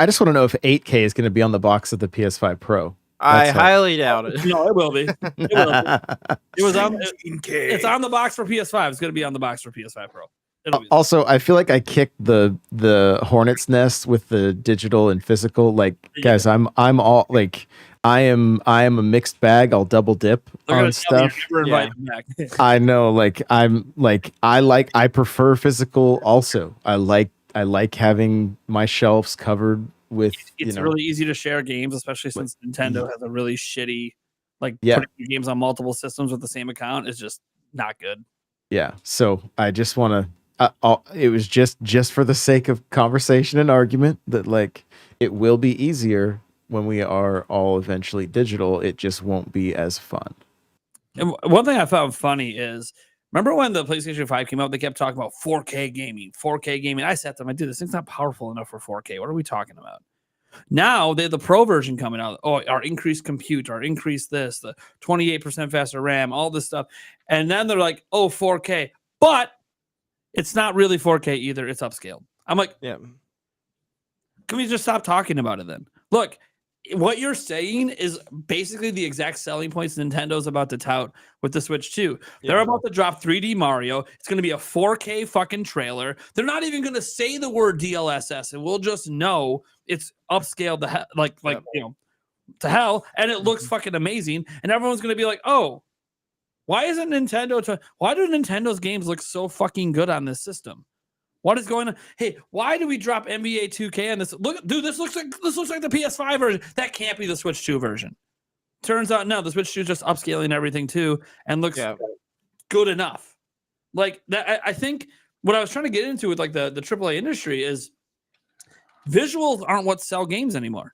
just want to know if 8K is going to be on the box of the PS5 Pro. I highly doubt it. No, it will be. It was on. It's on the box for PS5. It's going to be on the box for PS5 Pro. Also, I feel like I kicked the hornet's nest with the digital and physical. Like, guys, I'm all like, I am a mixed bag. I'll double dip on stuff. I know, like, I prefer physical. Also, I like having my shelves covered with. It's really easy to share games, especially since Nintendo has a really shitty, putting your games on multiple systems with the same account is just not good. Yeah, so I just want to. It was just for the sake of conversation and argument that, like, it will be easier when we are all eventually digital. It just won't be as fun. And one thing I found funny is Remember when the PlayStation 5 came out, they kept talking about 4K gaming, 4K gaming. I sat them, I do this thing's not powerful enough for 4K. What are we talking about? Now they have the Pro version coming out. Oh, our increased compute, our increased this, the 28% faster RAM, all this stuff. And then they're like, oh, 4K. But it's not really 4K either. It's upscaled. I'm like, Yeah. Can we just stop talking about it then? Look, what you're saying is basically the exact selling points Nintendo's about to tout with the Switch 2. They're about to drop 3D Mario. It's going to be a 4K fucking trailer. They're not even going to say the word DLSS, and we'll just know it's upscaled to to hell, and it looks fucking amazing. And everyone's going to be like, "Oh, why isn't Nintendo? Why do Nintendo's games look so fucking good on this system? What is going on? Hey, why do we drop NBA 2K on this? Look, dude, this looks like the PS5 version. That can't be the Switch 2 version. Turns out, no, the Switch 2 is just upscaling everything too and looks good enough. Like that, I think what I was trying to get into with like the AAA industry is visuals aren't what sell games anymore.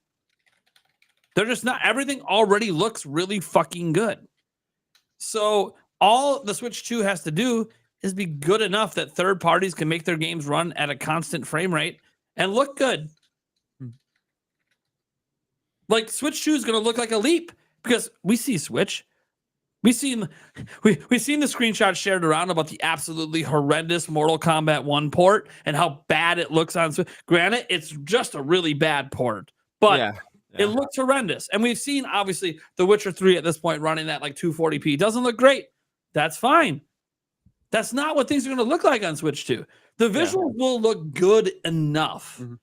They're just not. Everything already looks really fucking good. So all the Switch 2 has to do is be good enough that third parties can make their games run at a constant frame rate and look good. Like Switch 2 is going to look like a leap because we see Switch. We've seen the screenshot shared around about the absolutely horrendous Mortal Kombat 1 port and how bad it looks on Switch. Granted, it's just a really bad port, but it looks horrendous. And we've seen, obviously, The Witcher 3 at this point running at like 240p. Doesn't look great. That's fine. That's not what things are going to look like on Switch 2. The visuals will look good enough. Mm-hmm.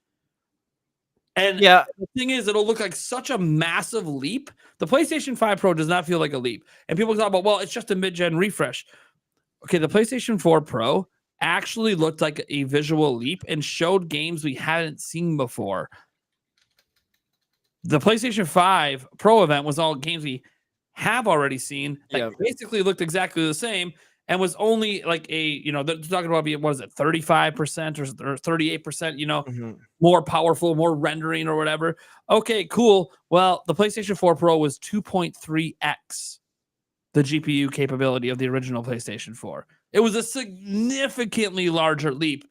And the thing is, it'll look like such a massive leap. The PlayStation 5 Pro does not feel like a leap. And people talk about, well, it's just a mid-gen refresh. Okay, the PlayStation 4 Pro actually looked like a visual leap and showed games we hadn't seen before. The PlayStation 5 Pro event was all games we have already seen that basically looked exactly the same. And was only like they're talking about what is it, 35% or 38%, more powerful, more rendering or whatever. Okay, cool. Well, the PlayStation 4 Pro was 2.3x the GPU capability of the original PlayStation 4. It was a significantly larger leap.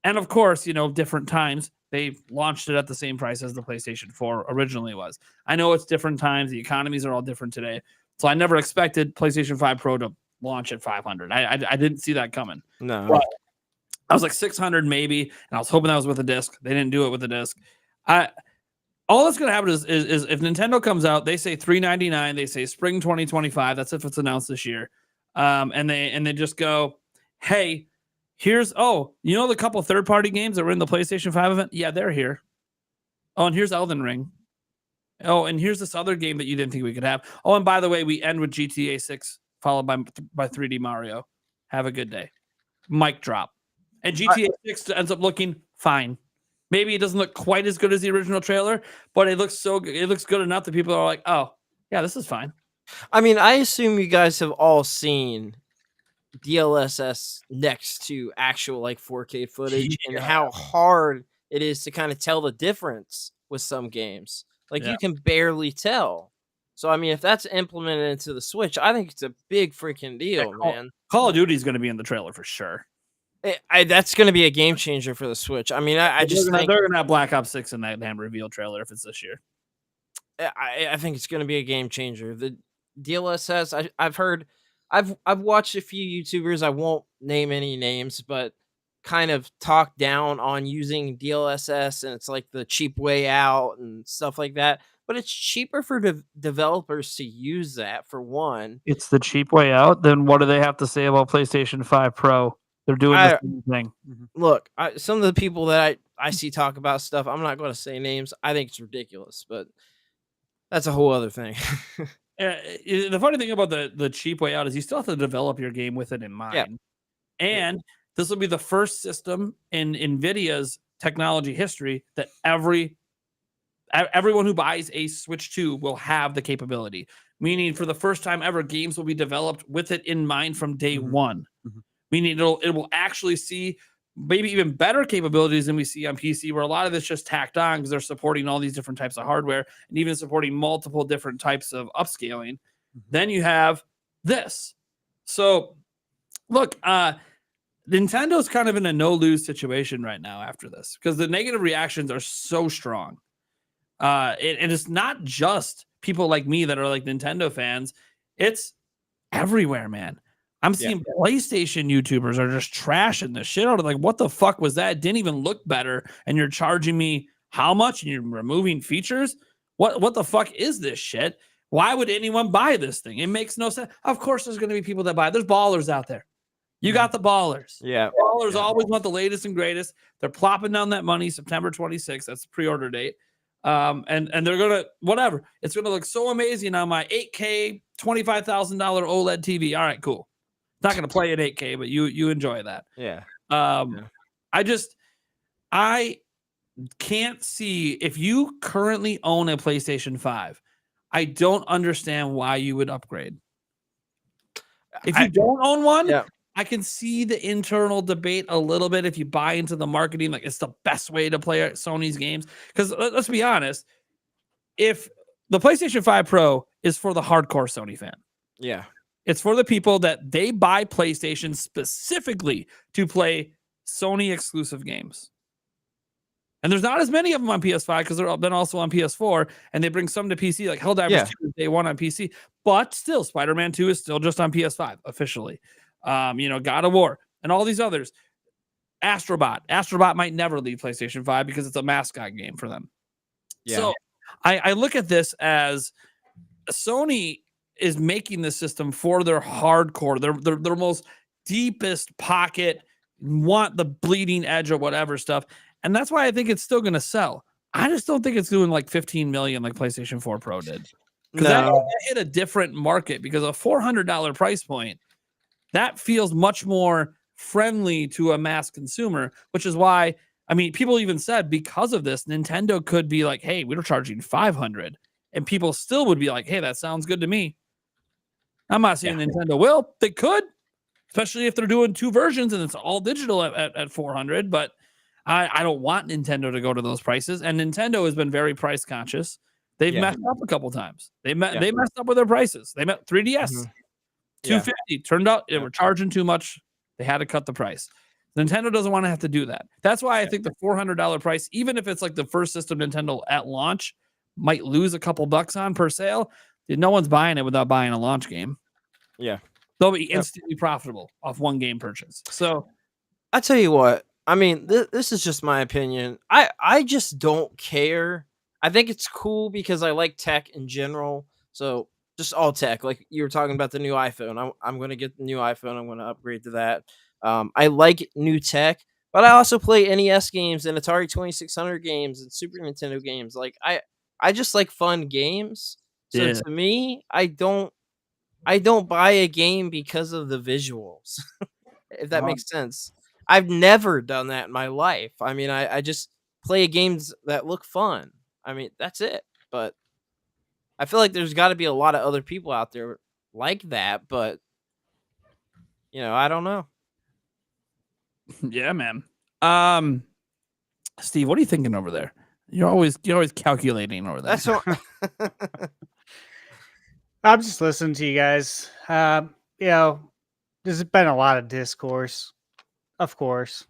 And of course, different times, they launched it at the same price as the PlayStation 4 originally was. I know it's different times. The economies are all different today. So I never expected PlayStation 5 Pro to launch at 500. I didn't see that coming. No. But I was like 600 maybe, and I was hoping that was with a disc. They didn't do it with a disc. All that's going to happen is if Nintendo comes out, they say $399, they say spring 2025. That's if it's announced this year. And they just go, hey, here's the couple third-party games that were in the PlayStation 5 event? Yeah, they're here. Oh, and here's Elden Ring. Oh, and here's this other game that you didn't think we could have. Oh, and by the way, we end with GTA 6 followed by 3D Mario. Have a good day. Mic drop. And GTA 6 ends up looking fine. Maybe it doesn't look quite as good as the original trailer, but it looks so good. It looks good enough that people are like, oh, yeah, this is fine. I mean, I assume you guys have all seen DLSS next to actual 4K footage and how hard it is to kind of tell the difference with some games. You can barely tell. So, I mean, if that's implemented into the Switch, I think it's a big freaking deal, man. Call of Duty is going to be in the trailer for sure. That's going to be a game changer for the Switch. I mean, I just think they're going to have Black Ops 6 in that damn reveal trailer if it's this year. I think it's going to be a game changer. The DLSS, I've watched a few YouTubers. I won't name any names, but kind of talk down on using DLSS, and it's like the cheap way out and stuff like that. But it's cheaper for developers to use that, for one. It's the cheap way out. Then what do they have to say about PlayStation 5 Pro? They're doing the same thing. Look, some of the people that I see talk about stuff, I'm not going to say names. I think it's ridiculous, but that's a whole other thing. The funny thing about the cheap way out is you still have to develop your game with it in mind. Yeah. And this will be the first system in NVIDIA's technology history that everyone who buys a Switch 2 will have the capability, meaning for the first time ever, games will be developed with it in mind from day one. Mm-hmm. Meaning it will actually see maybe even better capabilities than we see on PC, where a lot of it's just tacked on because they're supporting all these different types of hardware and even supporting multiple different types of upscaling. Mm-hmm. Then you have this. So Look, Nintendo's kind of in a no-lose situation right now after this because the negative reactions are so strong. And it's not just people like me that are like Nintendo fans. It's everywhere, man. I'm seeing PlayStation YouTubers are just trashing the shit out of like, what the fuck was that? It didn't even look better. And you're charging me how much? And you're removing features? What the fuck is this shit? Why would anyone buy this thing? It makes no sense. Of course, there's going to be people that buy it. There's ballers out there. You got the ballers. Yeah. Ballers always want the latest and greatest. They're plopping down that money September 26th. That's the pre-order date. And they're going to, whatever. It's going to look so amazing on my 8K, $25,000 OLED TV. All right, cool. It's not going to play at 8K, but you enjoy that. Yeah. I can't see if you currently own a PlayStation 5. I don't understand why you would upgrade. If you don't own one, I can see the internal debate a little bit if you buy into the marketing, like it's the best way to play Sony's games. Because let's be honest, if the PlayStation 5 Pro is for the hardcore Sony fan. Yeah. It's for the people that they buy PlayStation specifically to play Sony exclusive games. And there's not as many of them on PS5 because they're been also on PS4, and they bring some to PC, like Helldivers 2 is day one on PC. But still, Spider-Man 2 is still just on PS5 officially. God of War and all these others. Astrobot might never leave PlayStation 5 because it's a mascot game for them. Yeah. So I look at this as Sony is making this system for their hardcore, their most deepest pocket, want the bleeding edge or whatever stuff. And that's why I think it's still going to sell. I just don't think it's doing like 15 million like PlayStation 4 Pro did. Because that hit a different market because a $400 price point, that feels much more friendly to a mass consumer, which is why, I mean, people even said because of this, Nintendo could be like, hey, we're charging 500. And people still would be like, hey, that sounds good to me. I'm not saying Nintendo will. They could, especially if they're doing two versions and it's all digital at 400. But I don't want Nintendo to go to those prices. And Nintendo has been very price conscious. They've messed up a couple times. They messed up with their prices. They met 3DS, $250. Turned out they were charging too much. They had to cut the price. Nintendo doesn't want to have to do that. That's why I think the $400 price, even if it's like the first system Nintendo at launch, might lose a couple bucks on per sale. No one's buying it without buying a launch game. Yeah. They'll be instantly profitable off one game purchase. So I tell you what, I mean, this is just my opinion. I just don't care. I think it's cool because I like tech in general. So just all tech. Like you were talking about the new iPhone. I'm going to get the new iPhone. I'm going to upgrade to that. I like new tech, but I also play NES games and Atari 2600 games and Super Nintendo games. Like I just like fun games. So to me, I don't buy a game because of the visuals. If that makes sense. I've never done that in my life. I mean, I just play games that look fun. I mean, that's it. But I feel like there's got to be a lot of other people out there like that, but I don't know. Yeah, man. Steve, what are you thinking over there? You're always calculating over there. That's what I'm just listening to you guys. There's been a lot of discourse, of course,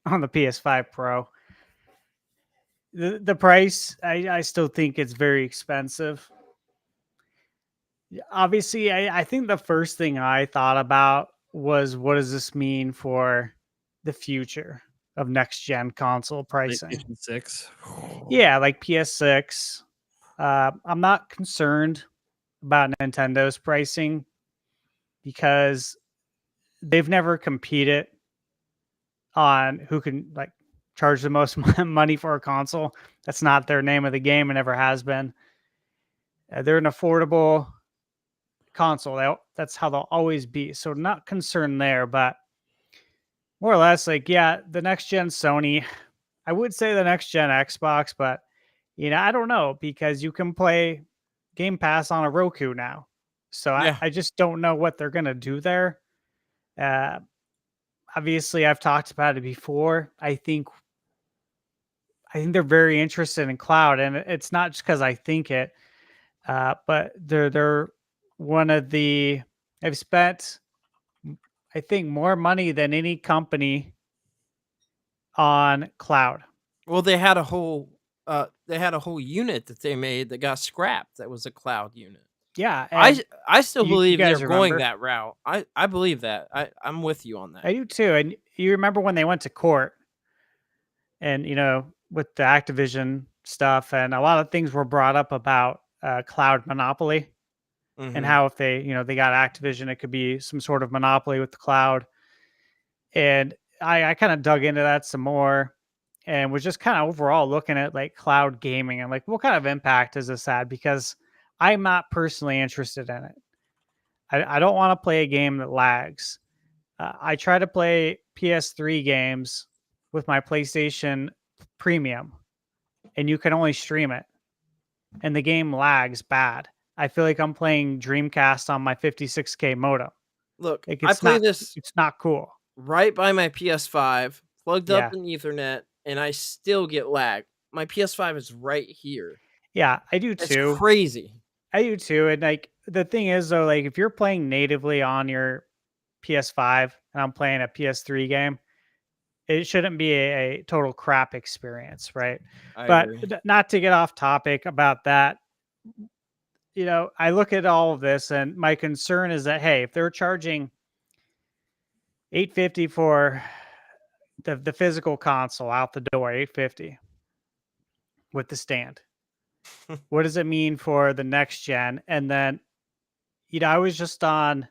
on the PS5 Pro. The price, I still think it's very expensive. Obviously, I think the first thing I thought about was, what does this mean for the future of next-gen console pricing? PlayStation 6. Yeah, like PS6. I'm not concerned about Nintendo's pricing because they've never competed on who can charge the most money for a console. That's not their name of the game. It never has been. They're an affordable console. That's how they'll always be. So not concerned there, but more or less the next gen Sony, I would say the next gen Xbox, but I don't know because you can play Game Pass on a Roku now. So I just don't know what they're going to do there. Obviously I've talked about it before. I think they're very interested in cloud, and it's not just because I think it, but they're one of the. I've spent, I think, more money than any company on cloud. Well, they had a whole unit that they made that got scrapped. That was a cloud unit. Yeah, and I still you believe they're guys going remember? that route. I believe that. I'm with you on that. I do too. And you remember when they went to court and, with the Activision stuff, and a lot of things were brought up about cloud monopoly and Mhm. how if they got Activision, it could be some sort of monopoly with the cloud. And I kind of dug into that some more and was just kind of overall looking at like cloud gaming and like what kind of impact is this had, because I'm not personally interested in it. I don't want to play a game that lags. I try to play PS3 games with my PlayStation Premium, and you can only stream it, and the game lags bad. I feel like I'm playing Dreamcast on my 56K modem. Look, Like I play this it's not cool. right by my PS5, plugged Yeah. up in Ethernet, and I still get lag. My PS5 is right here. Yeah, I do It's too. crazy. I do too. And like the thing is though, like if you're playing natively on your PS5 and I'm playing a PS3 game, it shouldn't be a total crap experience, right? I But agree. not to get off topic about that, I look at all of this and my concern is that, hey, if they're charging $850 for the physical console out the door, $850 with the stand, what does it mean for the next gen? And then, I was just on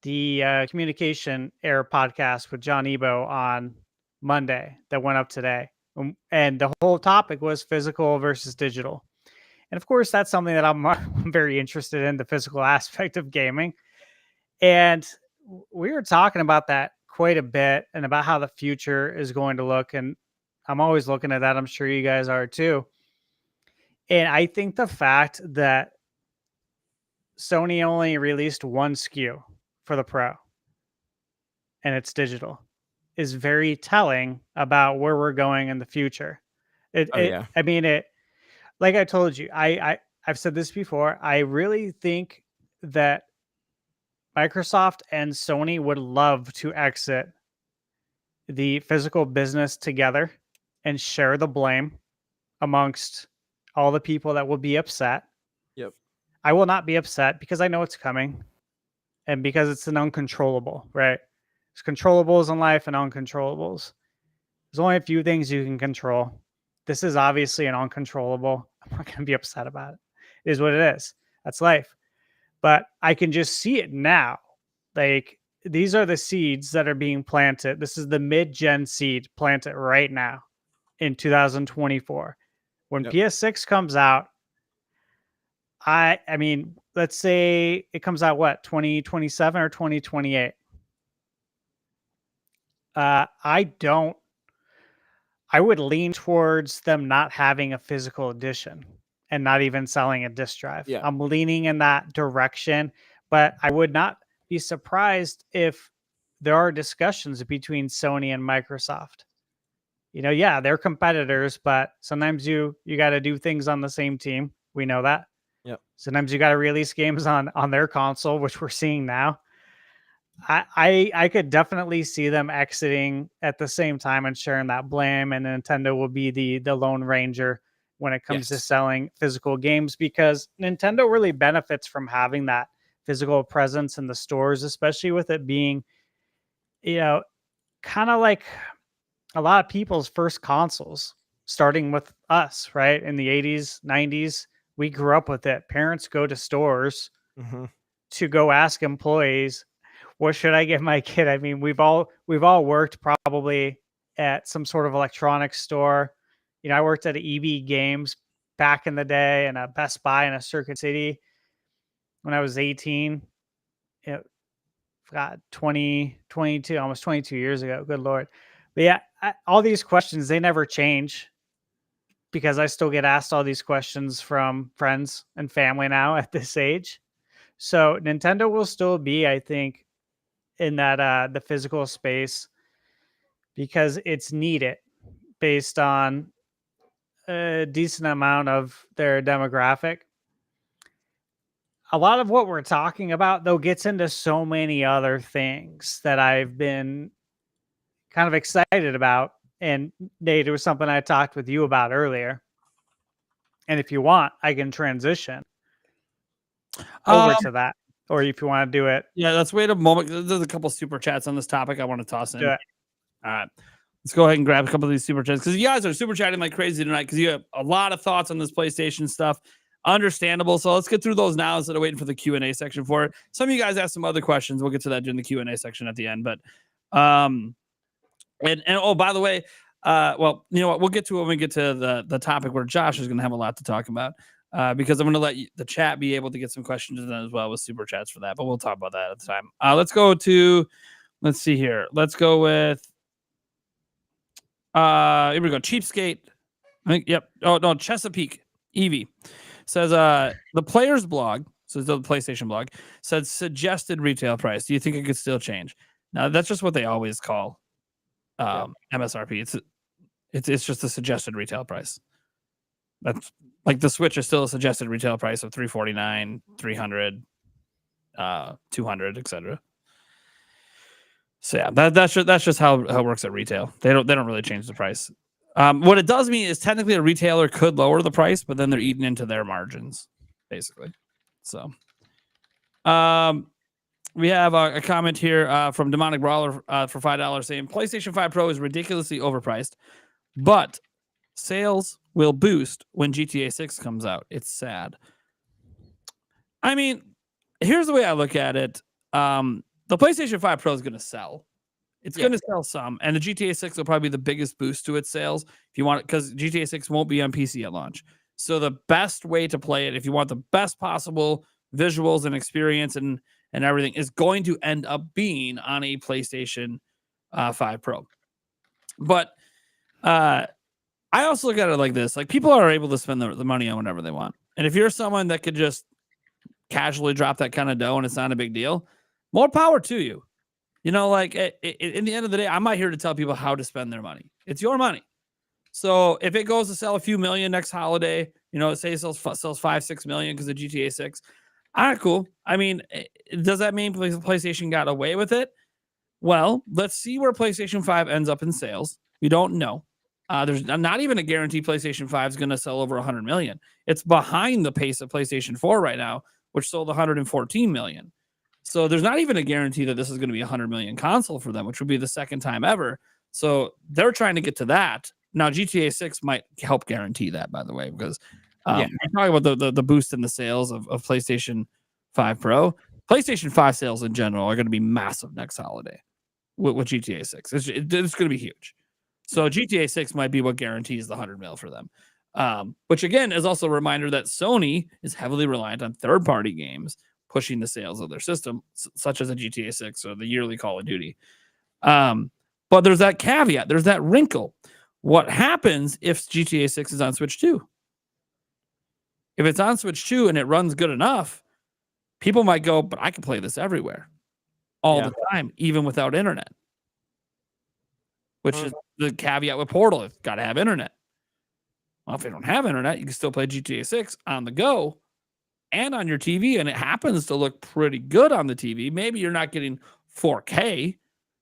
the Communication Air podcast with John Ebo on Monday that went up today. And the whole topic was physical versus digital. And of course, that's something that I'm very interested in, the physical aspect of gaming. And we were talking about that quite a bit and about how the future is going to look. And I'm always looking at that. I'm sure you guys are too. And I think the fact that Sony only released one SKU for the Pro and it's digital is very telling about where we're going in the future. Oh, yeah. I mean, like I told you, I've said this before. I really think that Microsoft and Sony would love to exit the physical business together and share the blame amongst all the people that will be upset. Yep. I will not be upset because I know it's coming and because it's an uncontrollable, right? There's controllables in life and uncontrollables. There's only a few things you can control. This is obviously an uncontrollable. I'm not going to be upset about it. It is what it is. That's life. But I can just see it now. Like, these are the seeds that are being planted. This is the mid-gen seed planted right now in 2024. When Yep. PS6 comes out, I mean, let's say it comes out, 2027 or 2028? I would lean towards them not having a physical edition and not even selling a disc drive. Yeah. I'm leaning in that direction, but I would not be surprised if there are discussions between Sony and Microsoft. Yeah, they're competitors, but sometimes you got to do things on the same team. We know that. Yep. Sometimes you got to release games on their console, which we're seeing now. I could definitely see them exiting at the same time and sharing that blame, and Nintendo will be the Lone Ranger when it comes to Yes. selling physical games, because Nintendo really benefits from having that physical presence in the stores, especially with it being, kind of like a lot of people's first consoles, starting with us, right? In the 80s, 90s, we grew up with it. Parents go to stores Mhm. to go ask employees, what should I give my kid? I mean, we've all worked probably at some sort of electronics store. I worked at EB Games back in the day and a Best Buy in a Circuit City when I was 18. God, 22, almost 22 years ago. Good Lord. But yeah, all these questions, they never change because I still get asked all these questions from friends and family now at this age. So Nintendo will still be, I think, in that the physical space because it's needed based on a decent amount of their demographic. a lot of what we're talking about, though, gets into so many other things that I've been kind of excited about. And Nate, it was something I talked with you about earlier. And if you want, I can transition over to that. Or if you want to do it, Yeah, let's wait a moment. There's a couple super chats on this topic I want to toss in. do it. All right. Let's go ahead and grab a couple of these super chats because you guys are super chatting like crazy tonight because you have a lot of thoughts on this PlayStation stuff. Understandable. So let's get through those now instead of waiting for the Q&A section for it. Some of you guys asked some other questions. We'll get to that during the Q&A section at the end. But and oh, by the way, well, you know what? We'll get to it when we get to the topic where Josh is going to have a lot to talk about. Because I'm going to let the chat be able to get some questions in as well with super chats for that. But we'll talk about that at the time. Let's see here. Let's go with here we go. Cheapskate. I think, yep. Oh no, Chesapeake Evie says the players blog, so the PlayStation blog, said suggested retail price. Do you think it could still change? Now that's just what they always call MSRP. It's just a suggested retail price. That's like the Switch is still a suggested retail price of $349, $300, $200, etc. So yeah, that's just how it works at retail. They don't really change the price. What it does mean is technically a retailer could lower the price, but then they're eating into their margins, basically. So, we have a comment here from Demonic Brawler for $5 saying PlayStation 5 Pro is ridiculously overpriced, but sales will boost when GTA 6 comes out. It's sad. I mean, here's the way I look at it. The PlayStation 5 Pro is going to sell. It's going to sell some, and the GTA 6 will probably be the biggest boost to its sales if you want it, because GTA 6 won't be on PC at launch. So the best way to play it, if you want the best possible visuals and experience and everything, is going to end up being on a PlayStation 5 Pro. But I also look at it like this: like people are able to spend the money on whatever they want, and if you're someone that could just casually drop that kind of dough and it's not a big deal, more power to you. You know, like in the end of the day, I'm not here to tell people how to spend their money. It's your money. So if it goes to sell a few million next holiday, you know, say it sells 5-6 million because of GTA 6. All right, cool. I mean, does that mean PlayStation got away with it? Well, let's see where PlayStation 5 ends up in sales. We don't know. There's not even a guarantee PlayStation 5 is going to sell over 100 million. It's behind the pace of PlayStation 4 right now, which sold 114 million. So there's not even a guarantee that this is going to be a 100 million console for them, which would be the second time ever. So they're trying to get to that. Now, GTA 6 might help guarantee that, by the way, because I'm talking about the boost in the sales of PlayStation 5 Pro. PlayStation 5 sales in general are going to be massive next holiday with GTA 6. It's going to be huge. So GTA 6 might be what guarantees the 100 mil for them. Which, again, is also a reminder that Sony is heavily reliant on third-party games pushing the sales of their system, such as a GTA 6 or the yearly Call of Duty. But there's that caveat. There's that wrinkle. What happens if GTA 6 is on Switch 2? If it's on Switch 2 and it runs good enough, people might go, but I can play this everywhere all the time, even without internet. Which is the caveat with Portal. It's got to have internet. Well, if you don't have internet, you can still play GTA 6 on the go and on your TV, and it happens to look pretty good on the TV. Maybe you're not getting 4K.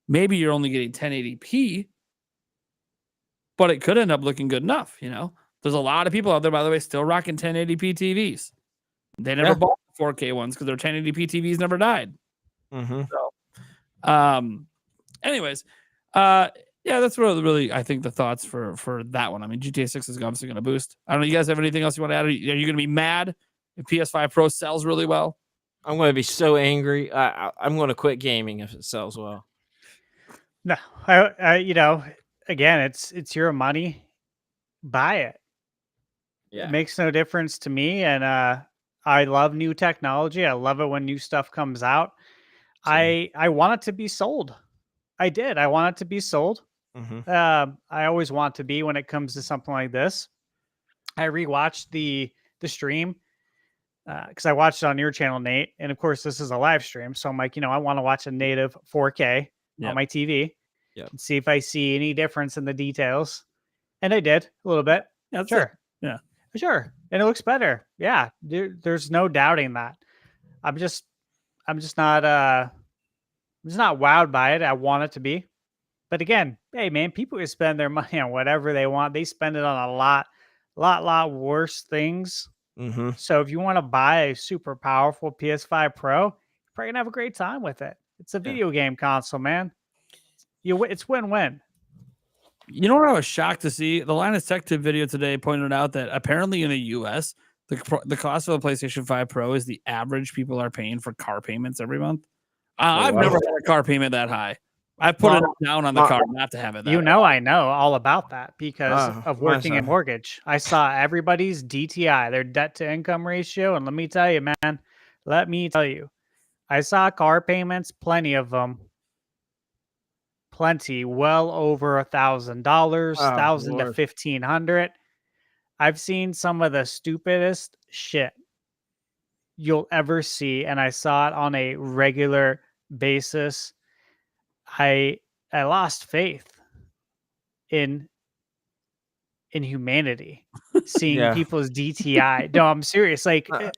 Maybe you're only getting 1080p, but it could end up looking good enough, you know? There's a lot of people out there, by the way, still rocking 1080p TVs. They never bought the 4K ones because their 1080p TVs never died. Mm-hmm. So, anyways, yeah, that's really, I think, the thoughts for that one. I mean, GTA 6 is obviously going to boost. I don't know. You guys have anything else you want to add? Are you going to be mad if PS5 Pro sells really well? I'm going to be so angry. I'm going to quit gaming if it sells well. No, I you know, again, it's your money. Buy it. Yeah. It makes no difference to me. And I love new technology. I love it when new stuff comes out. I want it to be sold. I did. I want it to be sold. Mm-hmm. I always want to be when it comes to something like this. I rewatched the stream because I watched it on your channel, Nate. And of course, this is a live stream. So I'm like, you know, I want to watch a native 4K on my TV and see if I see any difference in the details. And I did a little bit. Yeah, sure. Yeah. Sure. And it looks better. Yeah. There's no doubting that. I'm just not wowed by it. I want it to be. But again, hey man, people can spend their money on whatever they want. They spend it on a lot worse things. Mm-hmm. So if you want to buy a super powerful PS5 Pro, you're probably gonna have a great time with it. It's a video game console, man. It's win-win. You know what I was shocked to see? The Linus Tech Tip video today pointed out that apparently in the US, the cost of a PlayStation 5 Pro is the average people are paying for car payments every month. I've wow. never had a car payment that high. I put it down on the car not to have it that high. I know all about that because of mine's working in not. mortgage. I saw everybody's DTI, their debt to income ratio, and let me tell you, man, I saw car payments, plenty of them. Plenty, well over $1,000, $1,000 to Lord. $1,500. I've seen some of the stupidest shit you'll ever see, and I saw it on a regular basis. I lost faith in humanity, seeing Yeah. people's DTI. No, I'm serious. Like the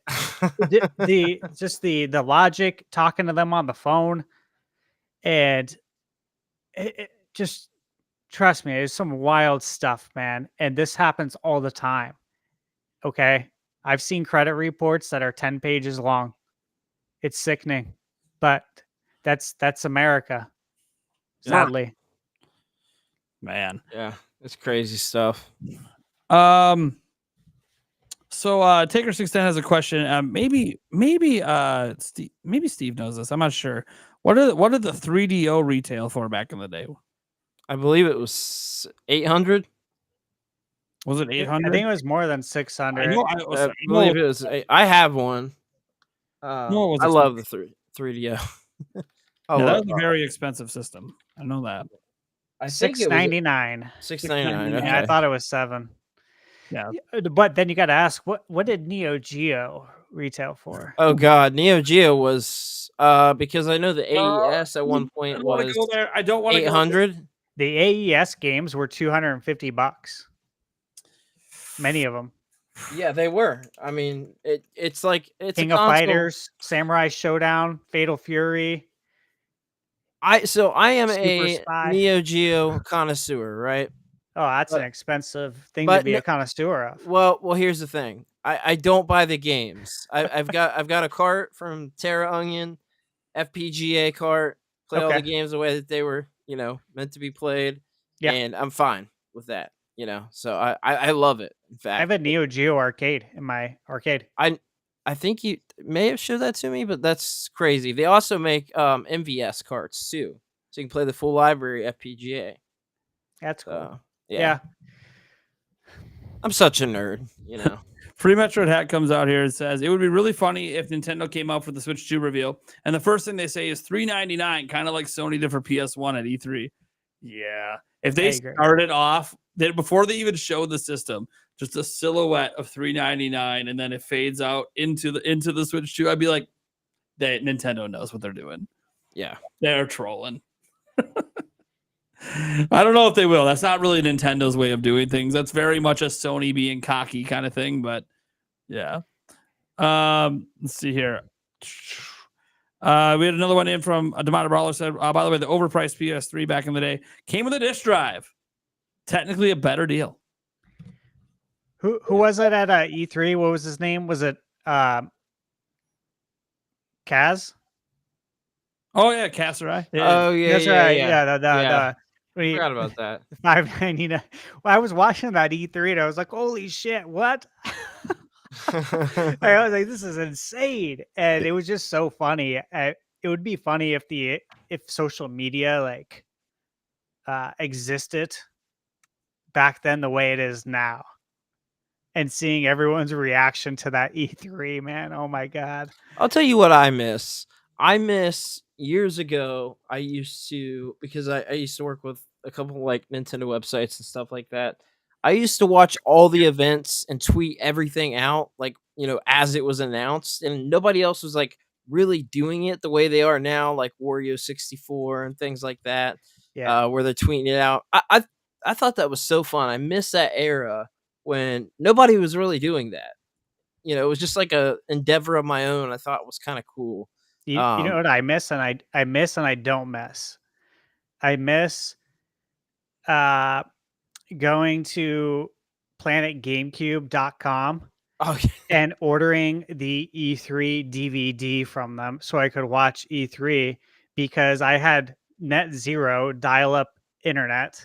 logic, talking to them on the phone, and it just trust me, there's some wild stuff, man. And this happens all the time. Okay. I've seen credit reports that are 10 pages long. It's sickening. But that's America. Sadly. Man. Yeah, it's crazy stuff. So Taker 610 has a question. Maybe Steve knows this. I'm not sure. What did the 3DO retail for back in the day? I believe it was 800. Was it I 800? think it was more than 600. I believe it was. I have one. No, it was I love the 3DO. Yeah, that was a very expensive system. I know that. I think it was $699. $699. Yeah, I Okay. thought it was $7. Yeah. But then you got to ask, what did Neo Geo retail for? Oh God, Neo Geo was because I know the AES at one point I don't want was to go there. I don't want to go there. 800. The AES games were $250. Many of them. Yeah, they were. I mean, it's like it's King a of console. Fighters, Samurai Showdown, Fatal Fury. I am Super a Spy. Neo Geo connoisseur, right? Oh, that's But- an expensive thing but to be no- a connoisseur of. Well, here's the thing. I don't buy the games. I've got a cart from Terra Onion, FPGA cart. Play all the Okay. games the way that they were, meant to be played. Yeah. And I'm fine with that. So I love it. In I have fact, a Neo Geo arcade in my arcade. I think you may have showed that to me, but that's crazy. They also make MVS carts too, so you can play the full library FPGA. That's cool. So Yeah. I'm such a nerd. Free Metroid Hat comes out here and says it would be really funny if Nintendo came out for the Switch 2 reveal, and the first thing they say is $399, kind of like Sony did for PS1 at E3. Yeah, if they started off before they even showed the system, just a silhouette of $399, and then it fades out into the Switch 2, I'd be like, Nintendo knows what they're doing. Yeah, they're trolling. I don't know if they will. That's not really Nintendo's way of doing things. That's very much a Sony being cocky kind of thing. But yeah. Let's see here. We had another one in from Demata Brawler said, by the way, the overpriced PS3 back in the day came with a disk drive. Technically a better deal. Who was it at E3? What was his name? Was it Kaz? Oh yeah, Kasserai. Oh yeah, that's yeah, right. Yeah. I forgot about that. $5.99. Well, I was watching that E3 and I was like, "Holy shit, what?" I was like, "This is insane," and it was just so funny. It would be funny if social media existed back then the way it is now, and seeing everyone's reaction to that E3, man. Oh my god! I'll tell you what I miss. Years ago, I used to, because I used to work with a couple Nintendo websites and stuff like that. I used to watch all the events and tweet everything out, as it was announced, and nobody else was really doing it the way they are now, like Wario 64 and things like that. Yeah, where they're tweeting it out. I thought that was so fun. I miss that era when nobody was really doing that. it was just like a endeavor of my own. I thought was kind of cool. You know what I miss, and I miss and I don't miss. I miss going to planetgamecube.com Oh yeah. and ordering the E3 DVD from them so I could watch E3 because I had net zero dial-up internet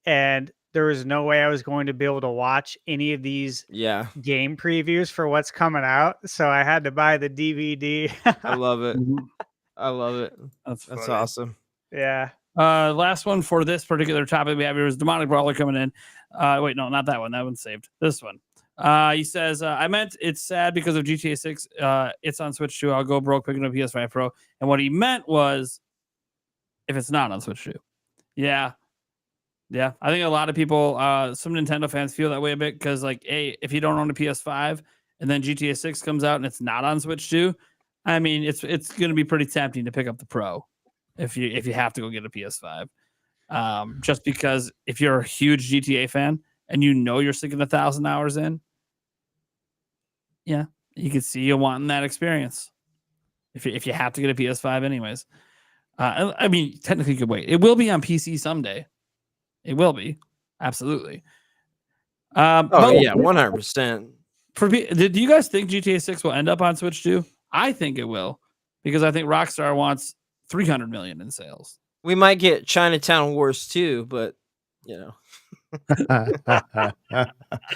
and there was no way I was going to be able to watch any of these Yeah, game previews for what's coming out. So I had to buy the DVD. I love it. Mhm. I love it. That's That's funny. awesome. Yeah. Last one for this particular topic we have here is Demonic Brawler coming in. Wait, no, not that one. That one's saved. This one. He says, I meant it's sad because of GTA 6. It's on Switch 2. I'll go broke picking up PS5 Pro. And what he meant was if it's not on Switch 2. Yeah. Yeah. I think a lot of people, some Nintendo fans feel that way a bit because, like, hey, if you don't own a PS5 and then GTA 6 comes out and it's not on Switch 2, I mean, it's going to be pretty tempting to pick up the Pro if you have to go get a PS5. Just because if you're a huge GTA fan and you know you're sinking 1,000 hours in, yeah, you can see you wanting that experience. If you have to get a PS5 anyways. I mean, technically you could wait. It will be on PC someday. It will be. Absolutely. Oh yeah, 100%. Do you guys think GTA 6 will end up on Switch 2? I think it will because I think Rockstar wants 300 million in sales. We might get Chinatown Wars 2, but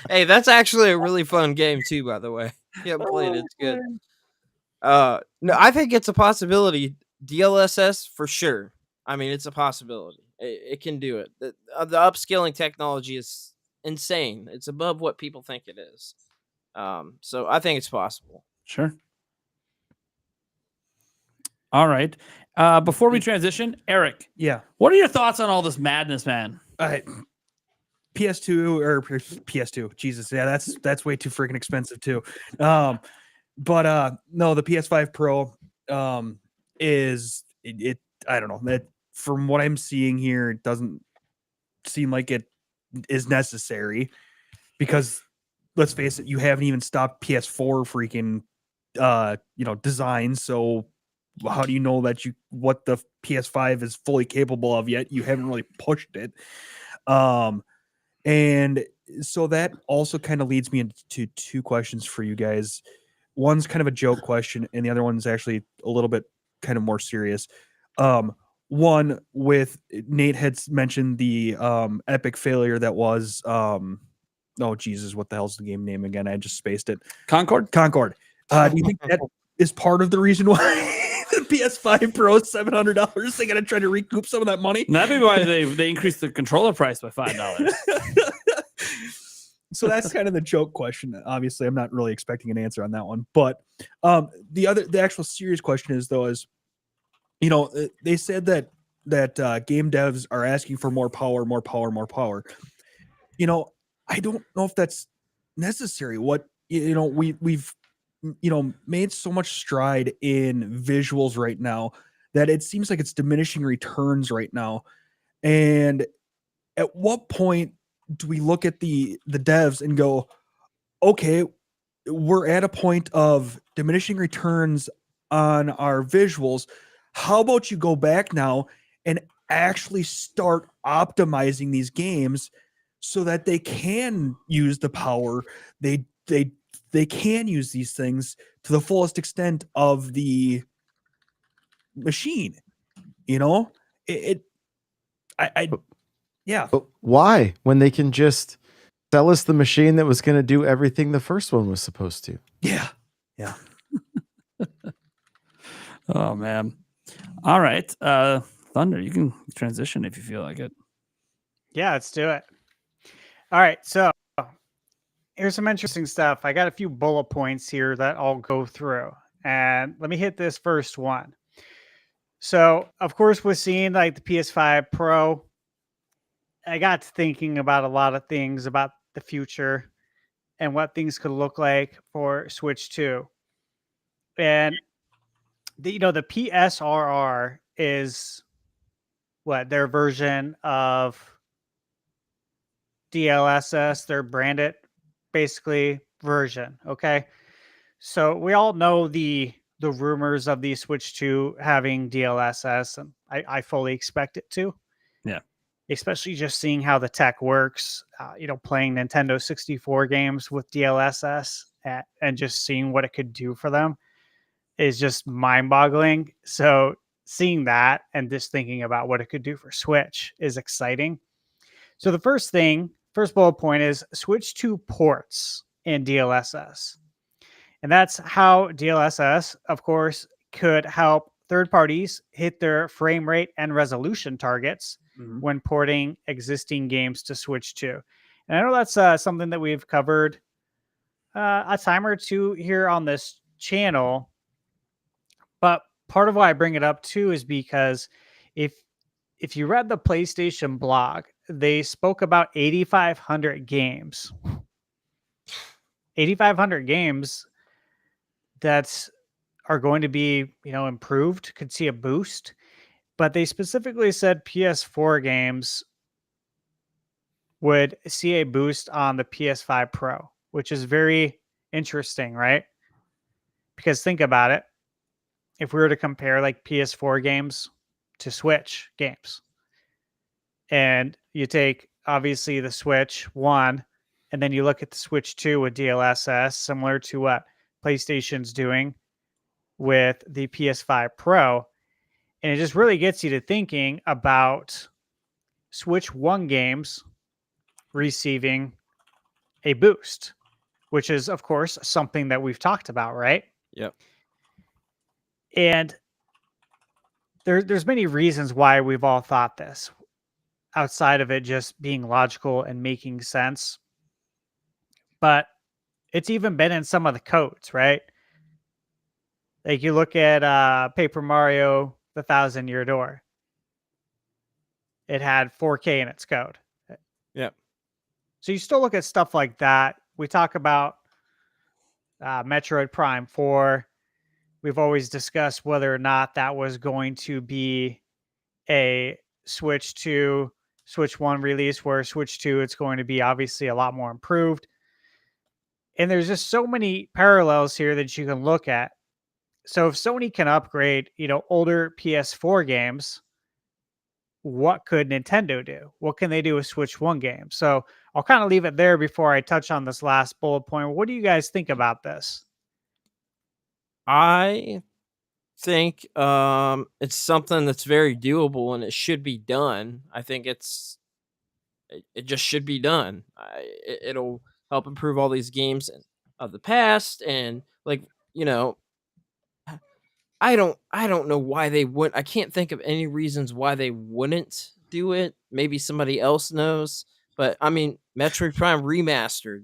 hey, that's actually a really fun game too, by the way. Yeah, played it. It's good. No, I think it's a possibility. DLSS for sure. I mean, it's a possibility. It can do it. The upscaling technology is insane. It's above what people think it is. So I think it's possible. Sure. All right. Before we transition, Eric, Yeah. what are your thoughts on all this madness, man? PS2 or PS2. Jesus, yeah, that's way too freaking expensive too. But no, the PS5 Pro is it I don't know. That from what I'm seeing here, it doesn't seem like it is necessary because let's face it, you haven't even stopped PS4 freaking design, so how do you know that what the PS5 is fully capable of yet? You haven't really pushed it. And so that also kind of leads me into two questions for you guys. One's kind of a joke question, and the other one's actually a little bit kind of more serious. One with Nate had mentioned the epic failure that was oh Jesus, what the hell's the game name again? I just spaced it. Concord? Concord. Do you think that is part of the reason why the PS5 Pro is $700? They got to try to recoup some of that money. That'd be why they increased the controller price by $5. So that's kind of the joke question. Obviously, I'm not really expecting an answer on that one. But the actual serious question is they said that game devs are asking for more power. I don't know if that's necessary. We've made so much stride in visuals right now that it seems like it's diminishing returns right now. And at what point do we look at the devs and go, okay, we're at a point of diminishing returns on our visuals. How about you go back now and actually start optimizing these games so that they can use the power, they can use these things to the fullest extent of the machine. Yeah. But why? When they can just sell us the machine that was going to do everything the first one was supposed to. Yeah. Oh man. All right. Thunder, you can transition if you feel like it. Yeah, let's do it. All right, so here's some interesting stuff. I got a few bullet points here that I'll go through. And let me hit this first one. So, of course, we're seeing like the PS5 Pro. I got to thinking about a lot of things about the future and what things could look like for Switch 2. And the PSRR is what their version of DLSS. They're branded basically version. Okay, so we all know the rumors of the Switch 2 having DLSS, and I fully expect it to. Yeah. Especially just seeing how the tech works. Playing Nintendo 64 games with DLSS and just seeing what it could do for them is just mind-boggling. So seeing that and just thinking about what it could do for Switch is exciting. So the first bullet point is Switch 2 ports and DLSS. And that's how DLSS, of course, could help third parties hit their frame rate and resolution targets when porting existing games to Switch 2. And I know that's something that we've covered a time or two here on this channel. But part of why I bring it up too is because if you read the PlayStation blog, they spoke about 8,500 games. 8,500 games that are going to be, improved, could see a boost. But they specifically said PS4 games would see a boost on the PS5 Pro, which is very interesting, right? Because think about it. If we were to compare like PS4 games to Switch games, and you take obviously the Switch 1, and then you look at the Switch 2 with DLSS, similar to what PlayStation's doing with the PS5 Pro, and it just really gets you to thinking about Switch 1 games receiving a boost, which is, of course, something that we've talked about, right? Yep. And there's many reasons why we've all thought this, outside of it just being logical and making sense. But it's even been in some of the codes, right? Like you look at Paper Mario, The Thousand Year Door. It had 4K in its code. Yep. So you still look at stuff like that. We talk about Metroid Prime 4. We've always discussed whether or not that was going to be a Switch 2, Switch 1 release, where Switch 2, it's going to be obviously a lot more improved. And there's just so many parallels here that you can look at. So if Sony can upgrade, older PS4 games, what could Nintendo do? What can they do with Switch 1 games? So I'll kind of leave it there before I touch on this last bullet point. What do you guys think about this? I think it's something that's very doable and it should be done. I think it just should be done. It'll help improve all these games of the past, and I don't know why they wouldn't. I can't think of any reasons why they wouldn't do it. Maybe somebody else knows, but I mean, Metroid Prime Remastered.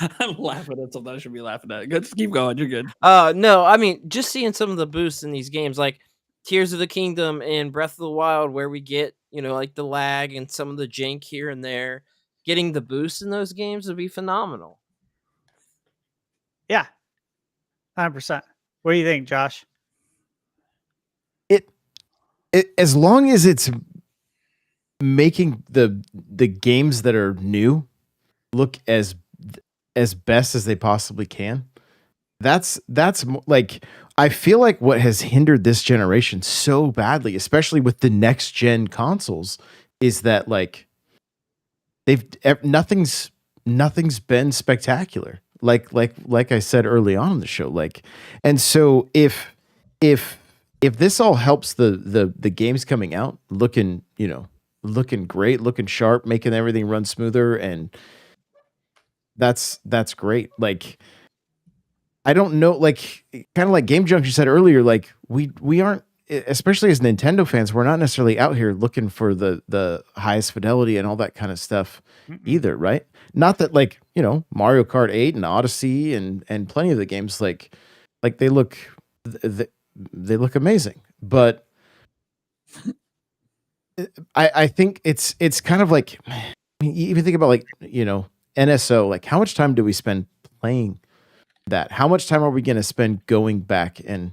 I'm laughing at something I should be laughing at. Just keep going. You're good. No, I mean, just seeing some of the boosts in these games, like Tears of the Kingdom and Breath of the Wild, where we get, like the lag and some of the jank here and there, getting the boost in those games would be phenomenal. Yeah, 100%. What do you think, Josh? It as long as it's making the games that are new look as best as they possibly can. That's like, I feel like what has hindered this generation so badly, especially with the next gen consoles, is that like nothing's been spectacular. Like I said early on in the show, and so if this all helps the games coming out looking great, looking sharp, making everything run smoother, and that's great. Like, I don't know, like, kind of like Game Junction said earlier, like we aren't, especially as Nintendo fans, we're not necessarily out here looking for the highest fidelity and all that kind of stuff either, right? Not that, like, Mario Kart 8 and Odyssey and plenty of the games, like they look amazing, but I think it's kind of like, I mean, you even think about, like, NSO, like, how much time do we spend playing that? How much time are we going to spend going back and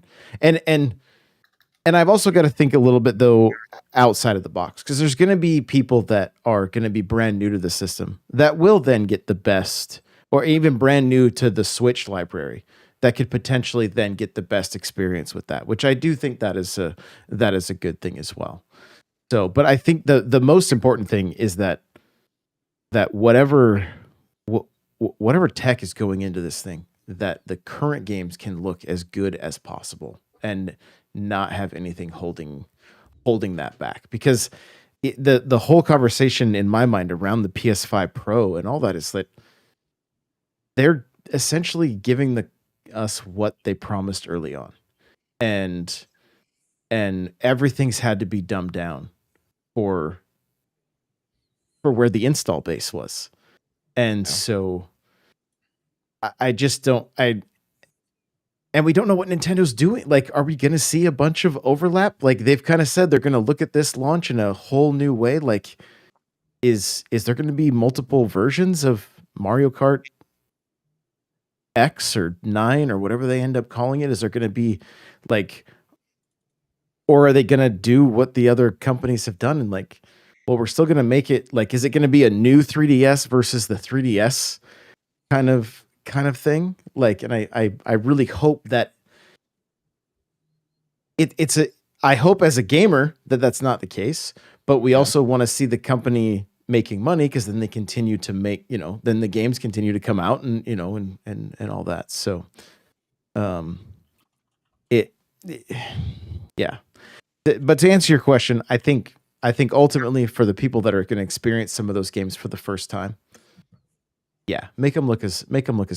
and I've also got to think a little bit though outside of the box, because there's going to be people that are going to be brand new to the system that will then get the best, or even brand new to the Switch library that could potentially then get the best experience with that, which I do think that is a good thing as well. So, but I think the most important thing is that whatever tech is going into this thing, that the current games can look as good as possible and not have anything holding that back, because the whole conversation in my mind around the PS5 Pro and all that is that they're essentially giving us what they promised early on, and everything's had to be dumbed down for where the install base was. And so I just don't, and we don't know what Nintendo's doing. Like, are we going to see a bunch of overlap? Like, they've kind of said they're going to look at this launch in a whole new way. Like, is there going to be multiple versions of Mario Kart X or 9 or whatever they end up calling it? Is there going to be like, or are they going to do what the other companies have done and like, well, we're still going to make it like, is it going to be a new 3DS versus the 3DS kind of thing? Like, and I really hope that I hope as a gamer that that's not the case, but we also want to see the company making money, because then they continue to make, then the games continue to come out and, and all that. So, yeah. But to answer your question, I think ultimately for the people that are going to experience some of those games for the first time, yeah, make them look as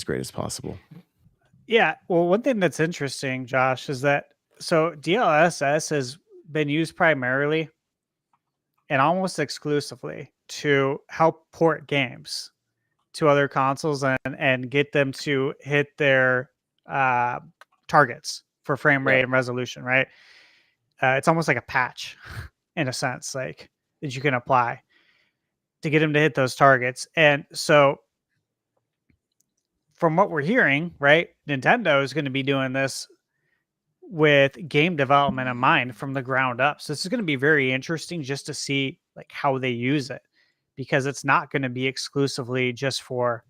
great as possible. Yeah. Well, one thing that's interesting, Josh, is that so DLSS has been used primarily and almost exclusively to help port games to other consoles and get them to hit their targets for frame rate and resolution, right? It's almost like a patch in a sense, like that you can apply to get them to hit those targets. And so from what we're hearing, right, Nintendo is going to be doing this with game development in mind from the ground up. So this is going to be very interesting just to see like how they use it, because it's not going to be exclusively just for,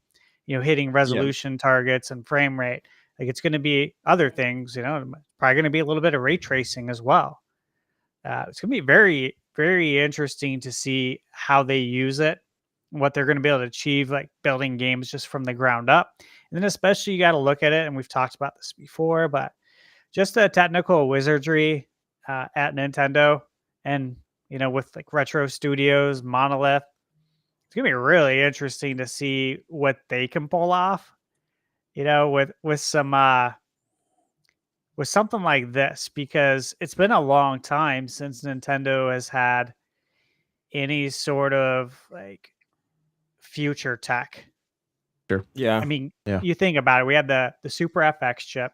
hitting resolution targets and frame rate. Like it's going to be other things, probably going to be a little bit of ray tracing as well. It's going to be very, very interesting to see how they use it, what they're going to be able to achieve, like building games just from the ground up. And then especially you got to look at it, and we've talked about this before, but just the technical wizardry at Nintendo and, with like Retro Studios, Monolith, it's going to be really interesting to see what they can pull off, with some, with something like this, because it's been a long time since Nintendo has had any sort of like future tech. Sure. Yeah. I mean, Yeah. you think about it. We had the Super FX chip,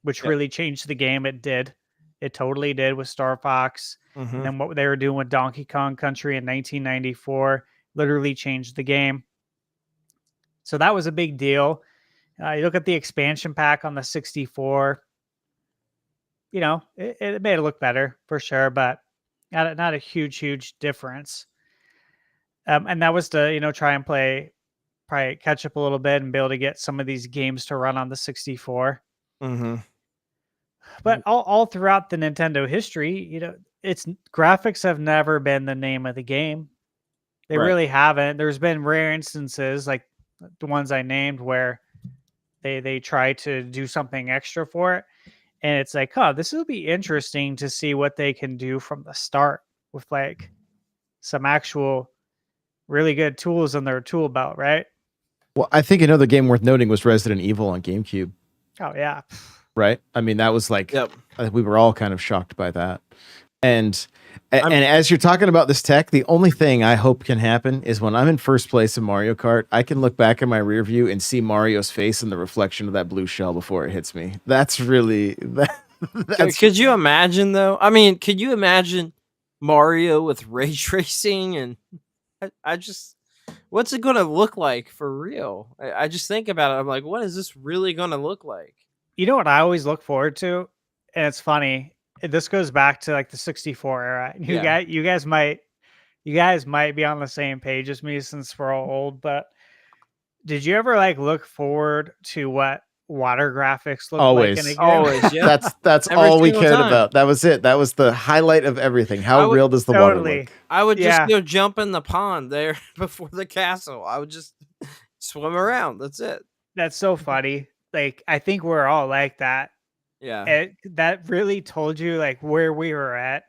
which really changed the game. It did. It totally did with Star Fox. Mhm. And what they were doing with Donkey Kong Country in 1994 literally changed the game. So that was a big deal. You look at the expansion pack on the 64, it made it look better for sure, but not a huge difference. And that was to, try and probably catch up a little bit and be able to get some of these games to run on the 64. Mhm. But all throughout the Nintendo history, its graphics have never been the name of the game. They Right. really haven't. There's been rare instances like the ones I named where they try to do something extra for it. And it's like, this will be interesting to see what they can do from the start with like some actual really good tools in their tool belt, right? Well, I think another game worth noting was Resident Evil on GameCube, Oh yeah. right? I mean, that was like, Yep. I think we were all kind of shocked by that. And as you're talking about this tech, the only thing I hope can happen is when I'm in first place in Mario Kart, I can look back in my rear view and see Mario's face in the reflection of that blue shell before it hits me. That's really that's Could you imagine though? I mean, could you imagine Mario with ray tracing? And I just, what's it gonna look like for real? I just think about it. I'm like, what is this really gonna look like? You know what I always look forward to? And it's funny. this goes back to like the 64 era. Yeah. You guys might be on the same page as me since we're all old, but did you ever like look forward to what water graphics look like in a Always. game? Always, yeah. That's Every all we single cared time. about. That was it. That was the highlight of everything. I How would- real does the water Totally. look? I would Yeah. just go jump in the pond there before the castle. I would just swim around. That's it. That's so funny. Like I think we're all like that. Yeah. That really told you like where we were at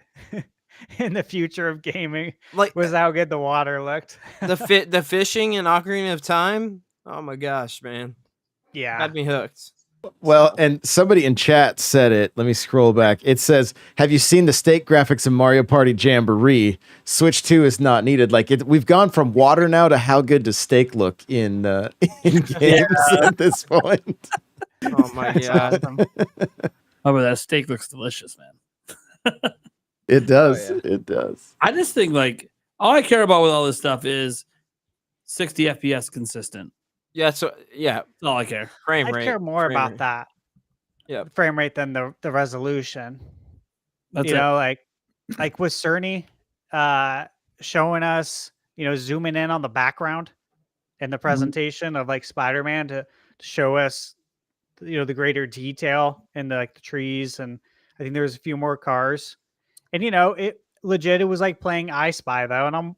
in the future of gaming Like was how good the water looked. the fishing in Ocarina of Time. Oh my gosh, man. Yeah. Had me hooked. Well, and somebody in chat said it. Let me scroll back. It says, "Have you seen the state graphics in Mario Party Jamboree? Switch 2 is not needed." Like we've gone from water now to how good does steak look in games at this point. Oh my That's god. awesome. Oh, but that steak looks delicious, man. It does. Oh, It does. I just think like all I care about with all this stuff is 60 FPS consistent. Yeah, so yeah, That's all I care. frame I rate. care more frame about rate. that. Yeah. Frame rate than the resolution. That's you it. know, like with Cerny showing us, zooming in on the background in the presentation of like Spider-Man to show us the greater detail in the like the trees, and I think there's a few more cars. And it legit, it was like playing I Spy though, and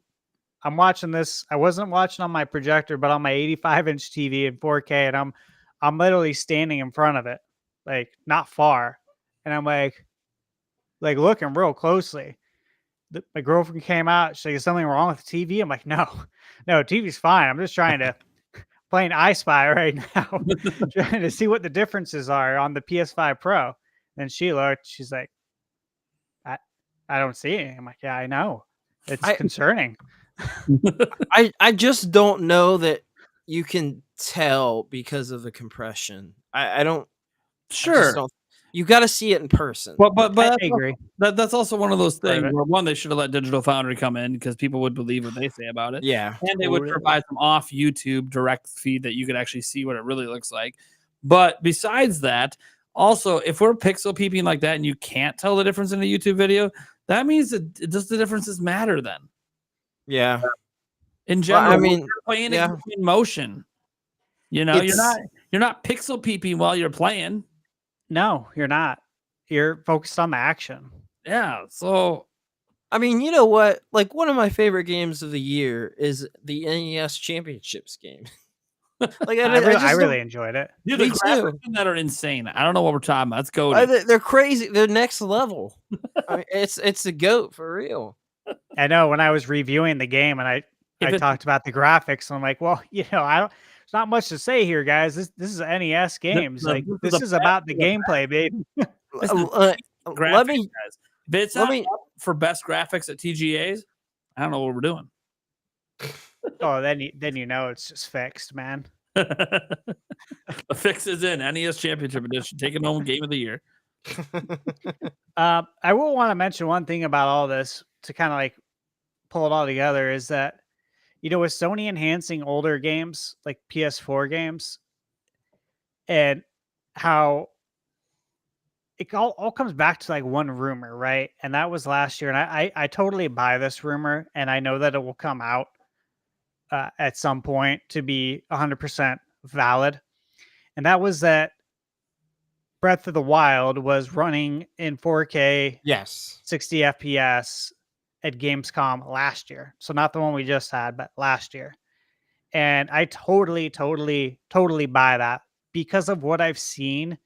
I'm watching this. I wasn't watching on my projector, but on my 85-inch TV in 4K, and I'm literally standing in front of it, like not far, and I'm like looking real closely. My girlfriend came out. She's like, "Is something wrong with the TV?" I'm like, "No, TV's fine. I'm just trying to playing I Spy right now, trying to see what the differences are on the PS5 Pro." And she looked. She's like, "I don't see anything." I'm like, "Yeah, I know. It's concerning." I just don't know that you can tell because of the compression. I don't. I just Sure. don't- you got to see it in person. But I that's, agree. that's also one of those Part of things it. where one, they should have let Digital Foundry come in because people would believe what they say about it. Yeah. And they would totally. provide some off YouTube direct feed that you could actually see what it really looks like. But besides that, also, if we're pixel peeping like that and you can't tell the difference in a YouTube video, that means that does the differences matter then? Yeah. In general, I mean, you're playing yeah. it in motion. You're It's- not pixel peeping while you're playing. No, you're not. You're focused on the action. Yeah. So I mean, you know what? Like one of my favorite games of the year is the NES Championships game. Like I just really enjoyed it. dude, the Me graphics too. in that are insane. I don't know what we're talking about. Let's go. they're crazy. They're next level. I mean, it's a goat for real. I know when I was reviewing the game and I If it- talked about the graphics, and I'm like, well, I don't. There's not much to say here, guys. This is an NES games. the- Like this is this the is about the best of gameplay, baby. Let graphics, me guys. If it's let not me- up for best graphics at TGAs, I don't know what we're doing. Oh, then you know it's just fixed, man. The fix is in NES Championship Edition, taking home Game of the Year. I will want to mention one thing about all this to kind of like pull it all together is that with Sony enhancing older games like PS4 games and how it all comes back to like one rumor, right? And that was last year, and I totally buy this rumor, and I know that it will come out at some point to be 100% valid, and that was that Breath of the Wild was running in 4K yes. 60 FPS at Gamescom last year. So not the one we just had, but last year. And I totally buy that because of what I've seen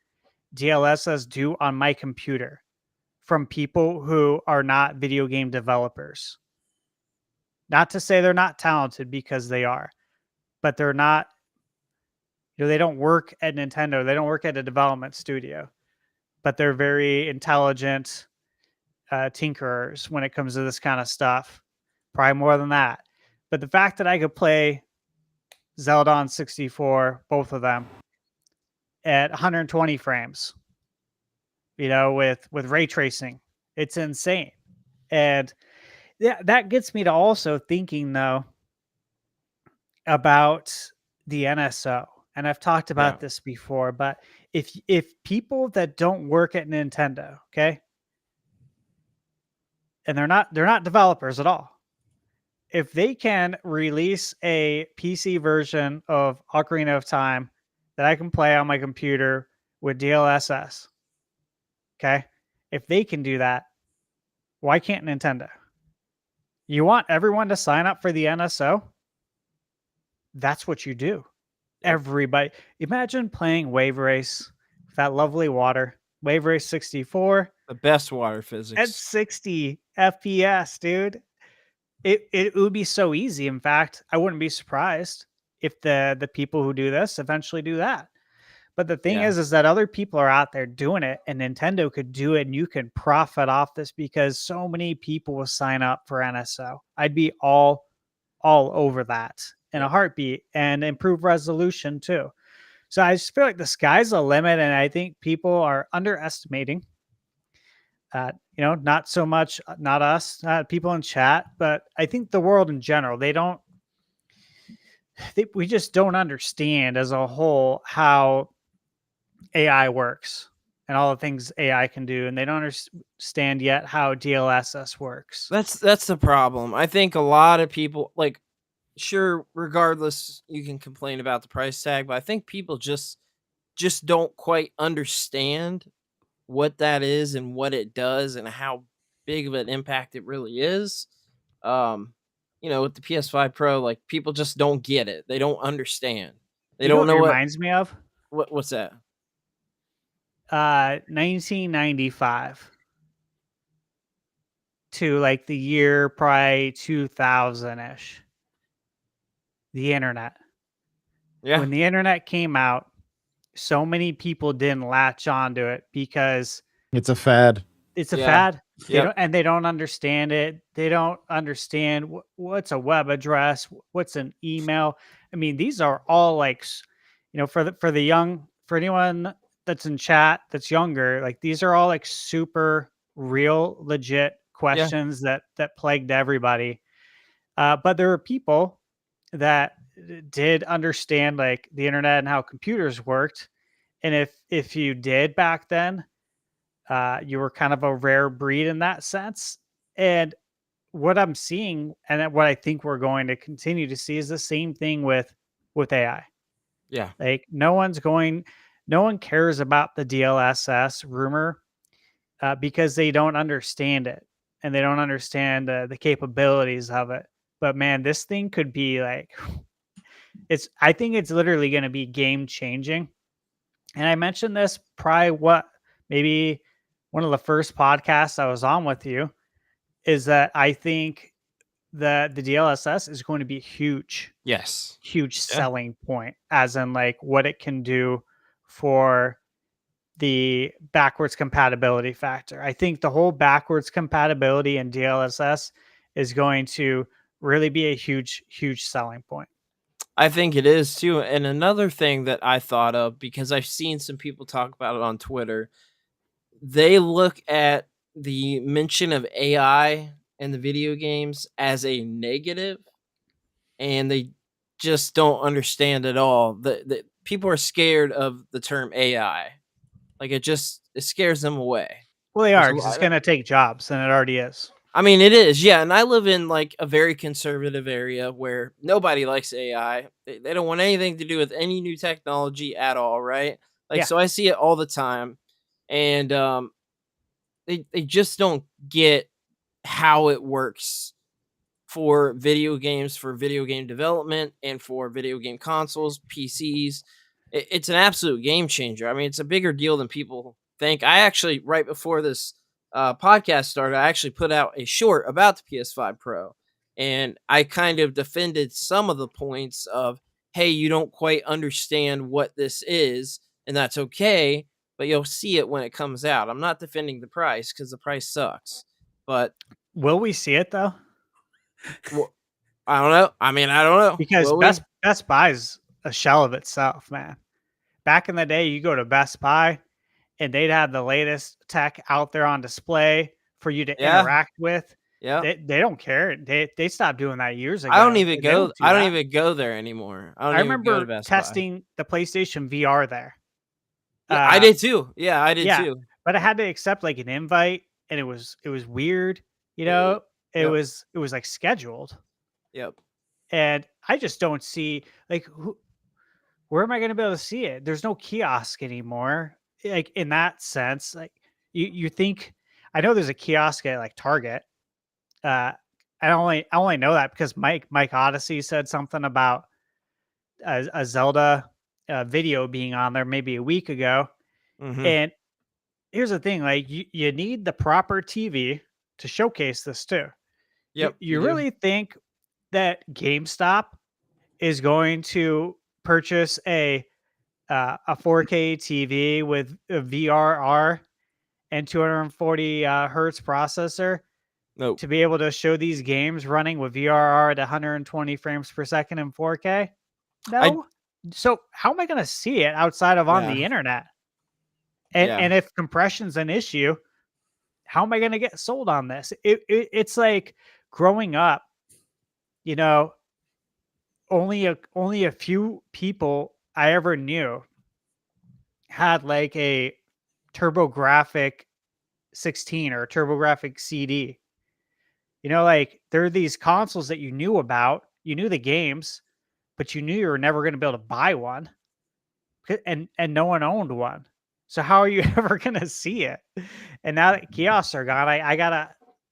DLSS do on my computer from people who are not video game developers. Not to say they're not talented, because they are, but they're not, they don't work at Nintendo. They don't work at a development studio, but they're very intelligent tinkerers when it comes to this kind of stuff. Probably more than that. But the fact that I could play Zelda on 64, both of them, at 120 frames, with ray tracing, it's insane. And yeah, that gets me to also thinking though about the NSO. And I've talked about this before, but if people that don't work at Nintendo, okay, and they're not developers at all. If they can release a PC version of Ocarina of Time that I can play on my computer with DLSS, okay? If they can do that, why can't Nintendo? You want everyone to sign up for the NSO? That's what you do. Everybody. Imagine playing Wave Race with that lovely water. Wave Race 64 The best water at physics. 60 FPS, dude. It would be so easy. In fact, I wouldn't be surprised if the people who do this eventually do that. But the thing Yeah. is that other people are out there doing it, and Nintendo could do it, and you can profit off this because so many people will sign up for NSO. I'd be all over that in a heartbeat, and improve resolution too. So I just feel like the sky's the limit, and I think people are underestimating. Not so much, not us, not people in chat, but I think the world in general. We just don't understand as a whole how AI works and all the things AI can do, and they don't understand yet how DLSS works. That's the problem. I think a lot of people, like, sure, regardless, you can complain about the price tag, but I think people just don't quite understand what that is and what it does and how big of an impact it really is. With the PS5 Pro, like, people just don't get it. They don't understand. They You know don't know what it what reminds me of? what's that? 1995 to like the year probably 2000-ish. The internet. Yeah. When the internet came out, so many people didn't latch onto it because It's a fad. it's a Yeah. fad. Yep. They don't understand it. They don't understand what's a web address, what's an email. I mean, these are all like, for the young, for anyone that's in chat that's younger, like these are all like super real, legit questions that plagued everybody. But there were people that did understand like the internet and how computers worked. And if you did back then, you were kind of a rare breed in that sense. And what I'm seeing and what I think we're going to continue to see is the same thing with AI. Yeah. Like no one cares about the DLSS rumor because they don't understand it and they don't understand the capabilities of it. But man, this thing could be like, I think it's literally going to be game changing. And I mentioned this probably maybe one of the first podcasts I was on with you, is that I think that the DLSS is going to be huge Yes. selling point, as in like what it can do for the backwards compatibility factor. I think the whole backwards compatibility in DLSS is going to really be a huge selling point. I think it is too. And another thing that I thought of, because I've seen some people talk about it on Twitter, they look at the mention of AI in the video games as a negative, and they just don't understand at all. The people are scared of the term AI. Like it scares them away. Well, they There's are, a because it's lot- going to take jobs, and it already is. I mean, it is, yeah. And I live in like a very conservative area where nobody likes AI. They don't want anything to do with any new technology at all, right? Like, Yeah. so I see it all the time, and they just don't get how it works for video games, for video game development, and for video game consoles, PCs. It's an absolute game changer. I mean, it's a bigger deal than people think. I actually, right before this podcast started, I actually put out a short about the PS5 Pro, and I kind of defended some of the points of, hey, you don't quite understand what this is, and that's okay, but you'll see it when it comes out. I'm not defending the price because the price sucks, but Will we see it though? well, I don't know. I mean, I don't know. Because Will we? Best Buy's a shell of itself, man. Back in the day, you go to Best Buy and they'd have the latest tech out there on display for you to Yeah. interact with. Yeah. They don't care. They stopped doing that years ago. I don't even They go. do I don't that. even go there anymore. I don't I even go to remember Best Buy. testing the PlayStation VR there. Yeah, I did too. Yeah, I did yeah. too. But I had to accept like an invite, and it was weird. You know, it Yep. was like scheduled, Yep. and I just don't see like where am I going to be able to see it? There's no kiosk anymore. Like in that sense, like you think I know there's a kiosk at like Target. I only know that because Mike Odyssey said something about a Zelda video being on there maybe a week ago. Mhm. And here's the thing: like you need the proper TV to showcase this too. Yep. You do. really think that GameStop is going to purchase a 4K TV with a VRR and 240 hertz processor Nope. to be able to show these games running with VRR at 120 frames per second in 4K? No. So how am I going to see it outside of on Yeah. the internet? And Yeah. and if compression's an issue, how am I going to get sold on this? It's like growing up, you know, only a few people I ever knew had like a TurboGrafx 16 or a TurboGrafx CD. You know, like there are these consoles that you knew about, you knew the games, but you knew you were never going to be able to buy one, and no one owned one. So how are you ever going to see it? And now that kiosks are gone, I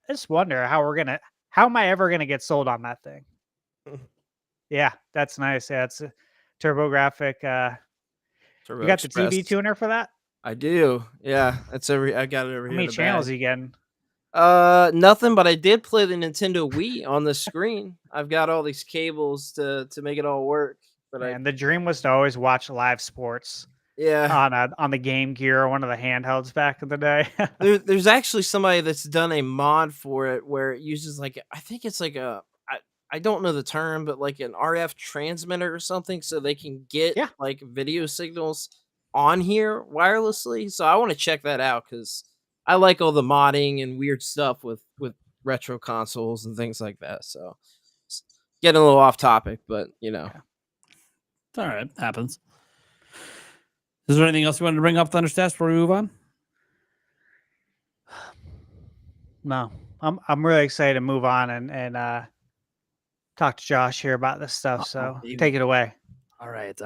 just wonder how am I ever going to get sold on that thing? Yeah, that's nice. Yeah, it's a TurboGrafx. Turbo You got the Express. TV tuner for that? I do. Yeah. I got it over How here. many in the channels bag. you getting? Nothing, but I did play the Nintendo Wii on the screen. I've got all these cables to make it all work. But And the dream was to always watch live sports yeah. on the Game Gear or one of the handhelds back in the day. There's actually somebody that's done a mod for it where it uses like I think it's like I don't know the term, but like an RF transmitter or something, so they can get Yeah. like video signals on here wirelessly. So I want to check that out because I like all the modding and weird stuff with retro consoles and things like that. So getting a little off topic, but you know. It's all right. Happens. Is there anything else you wanted to bring up, Thunderstats, before we move on? No, I'm really excited to move on and talk to Josh here about this stuff. So baby. take it away. All right.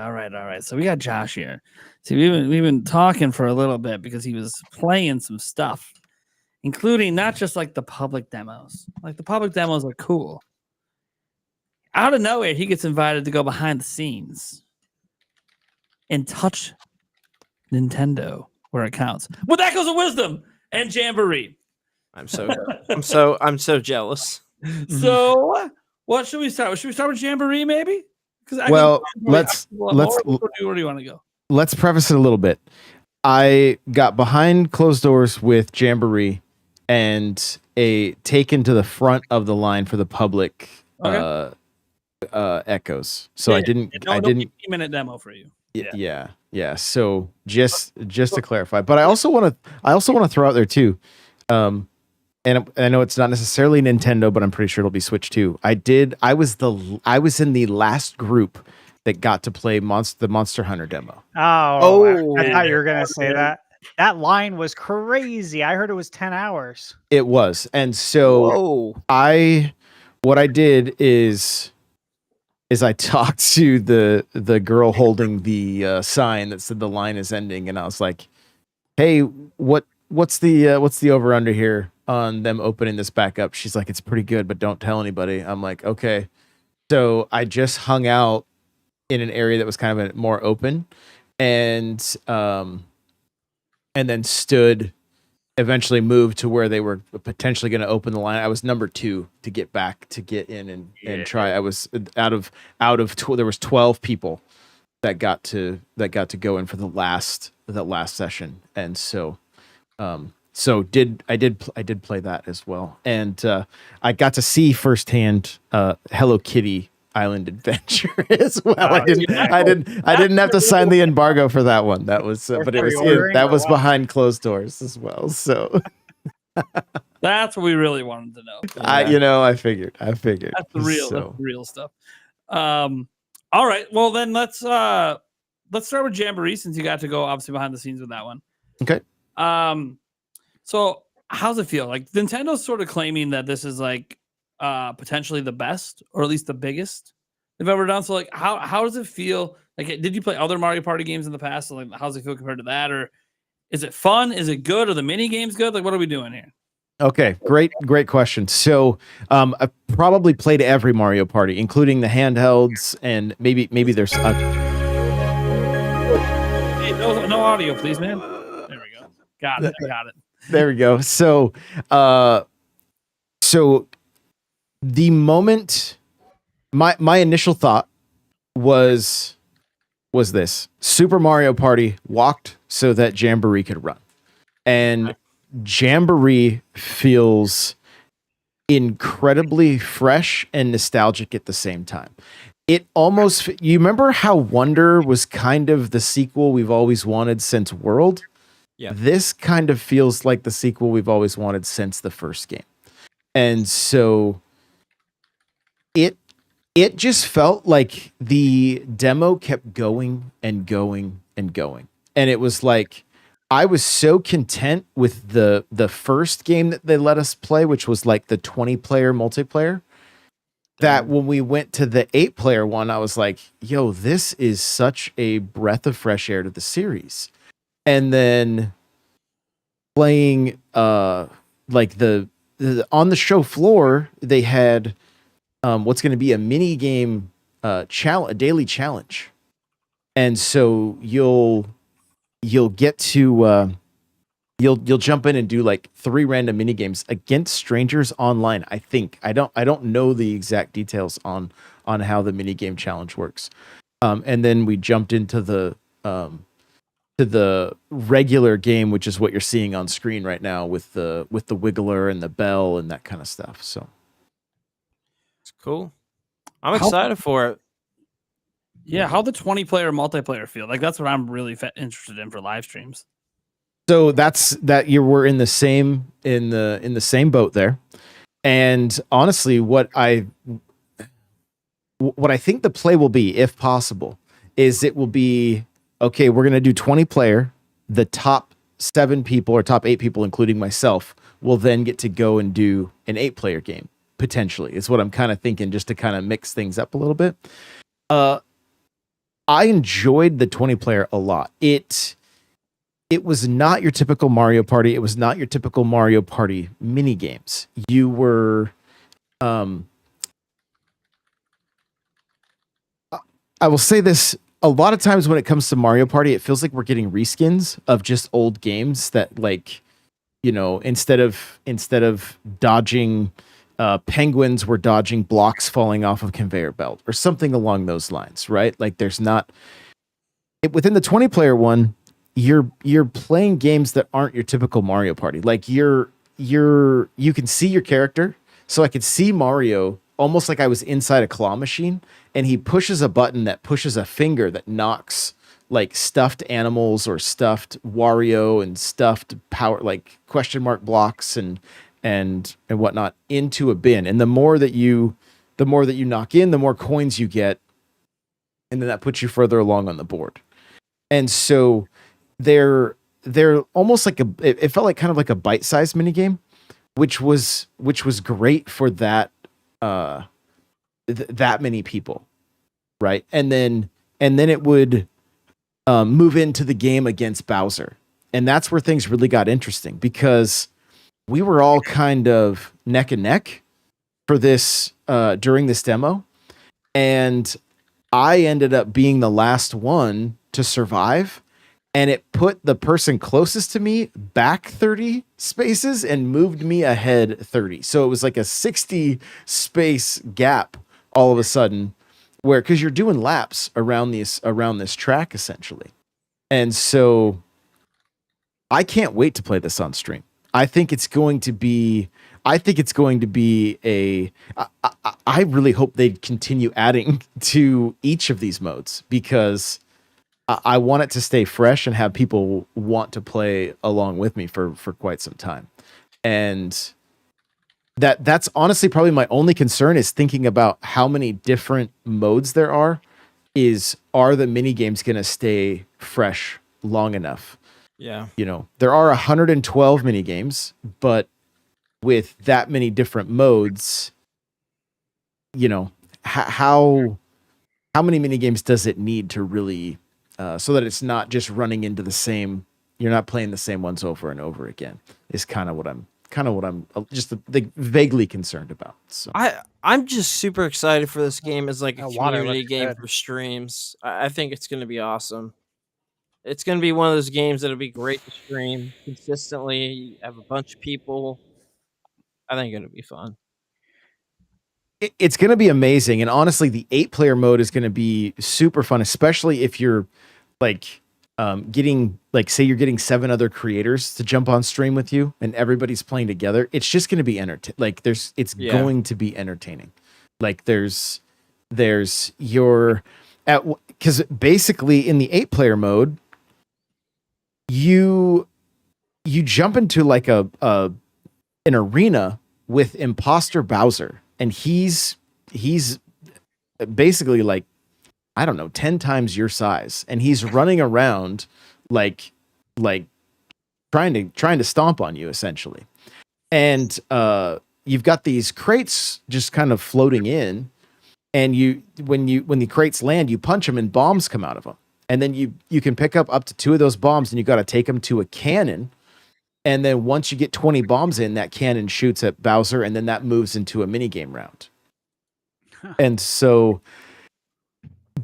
So we got Josh here. See, we've been talking for a little bit because he was playing some stuff, including not just like the public demos. Like the public demos are cool. Out of nowhere, he gets invited to go behind the scenes and touch Nintendo where it counts. With Echoes of Wisdom and Jamboree. I'm so jealous. So what should we start with? Should we start with Jamboree maybe? Well, let's where do you want to go? Let's preface it a little bit. I got behind closed doors with Jamboree and a taken to the front of the line for the public Echoes. So I didn't 15-minute demo for you. Yeah. So just to clarify, but I also want to throw out there too. And I know it's not necessarily Nintendo, but I'm pretty sure it'll be Switch too. I was in the last group that got to play the Monster Hunter demo. Oh, I thought you were gonna say that. That line was crazy. I heard it was 10 hours. It was, and so what I did is I talked to the girl holding the sign that said the line is ending, and I was like, "Hey, what's the over under here on them opening this back up?" She's like, "It's pretty good, but don't tell anybody." I'm like, "Okay." So I just hung out in an area that was kind of more open, and then eventually moved to where they were potentially going to open the line. I was number 2 to get in and try. I was out of there was 12 people that got to go in for the last session, and so I did play that as well, and I got to see firsthand Hello Kitty Island Adventure as well. I didn't have to sign the embargo for that one. That was but it was behind closed doors as well. So that's what we really wanted to know. I figured that's the real stuff. All right, well then let's start with Jamboree since you got to go obviously behind the scenes with that one. Okay. So how's it feel? Like Nintendo's sort of claiming that this is like potentially the best or at least the biggest they've ever done. So like how does it feel? Like did you play other Mario Party games in the past? So, like how's it feel compared to that? Or is it fun? Is it good? Are the mini games good? Like what are we doing here? Okay, great question. So, I've probably played every Mario Party, including the handhelds, and maybe there's. Hey, no audio, please, man. There we go. Got it. I got it. There we go. So, so the moment my initial thought was this: Super Mario Party walked so that Jamboree could run, and Jamboree feels incredibly fresh and nostalgic at the same time. It almost, you remember how Wonder was kind of the sequel we've always wanted since World? Yeah. This kind of feels like the sequel we've always wanted since the first game. And so it just felt like the demo kept going and going and going. And it was like, I was so content with the first game that they let us play, which was like the 20-player multiplayer, that when we went to the 8-player one, I was like, yo, this is such a breath of fresh air to the series. And then playing like the on the show floor, they had what's going to be a mini game challenge, a daily challenge. And so you'll get to you'll jump in and do like 3 random mini games against strangers online. I think I don't know the exact details on how the mini game challenge works. And then we jumped into the to the regular game, which is what you're seeing on screen right now with the Wiggler and the bell and that kind of stuff. So It's cool. I'm excited for it. Yeah, how the 20-player multiplayer feel? Like that's what I'm really interested in for live streams. So we're in the same boat there. And honestly, what I think the play will be, if possible, is it will be, okay, we're going to do 20 player. The top 7 people or top 8 people, including myself, will then get to go and do an 8-player game, potentially, is what I'm kind of thinking, just to kind of mix things up a little bit. I enjoyed the 20-player a lot. It was not your typical Mario Party. It was not your typical Mario Party mini games. You were, I will say this, a lot of times when it comes to Mario Party, it feels like we're getting reskins of just old games that, like, you know, instead of dodging penguins, we're dodging blocks falling off of a conveyor belt or something along those lines, right? Like there's not within the 20-player one, you're playing games that aren't your typical Mario Party. Like you can see your character. So I could see Mario almost like I was inside a claw machine, and he pushes a button that pushes a finger that knocks like stuffed animals or stuffed Wario and stuffed power, like question mark blocks and whatnot into a bin. And the more that you knock in, the more coins you get. And then that puts you further along on the board. And so they're almost like it felt like kind of like a bite-sized mini game, which was great for that that many people, right? And then it would move into the game against Bowser, and that's where things really got interesting, because we were all kind of neck and neck for this during this demo, and I ended up being the last one to survive. And it put the person closest to me back 30 spaces and moved me ahead 30. So it was like a 60 space gap all of a sudden, where, because you're doing laps around this track essentially. And so I can't wait to play this on stream. I think it's going to be I really hope they continue adding to each of these modes, because I want it to stay fresh and have people want to play along with me for quite some time. And that's honestly probably my only concern, is thinking about how many different modes there are the mini games going to stay fresh long enough? Yeah. You know, there are 112 mini games, but with that many different modes, you know, how many mini games does it need to really so that it's not just running into the same, you're not playing the same ones over and over again, is kind of what I'm just vaguely concerned about. So I'm just super excited for this game as like a Water community looks game good. for streams. I think it's going to be awesome. It's going to be one of those games that'll be great to stream consistently. You have a bunch of people. I think it'll be fun. it's going to be amazing, and honestly, the 8-player mode is going to be super fun, especially if you're like getting, like, say you're getting 7 other creators to jump on stream with you and everybody's playing together. It's just going to be it's going to be entertaining. Like there's your because basically in the 8-player mode you jump into like an arena with imposter Bowser, and he's basically like, I don't know, 10 times your size, and he's running around like trying to stomp on you essentially. And you've got these crates just kind of floating in, and when the crates land, you punch them and bombs come out of them. And then you can pick up to 2 of those bombs, and you got to take them to a cannon. And then once you get 20 bombs in, that cannon shoots at Bowser, and then that moves into a mini game round. And so,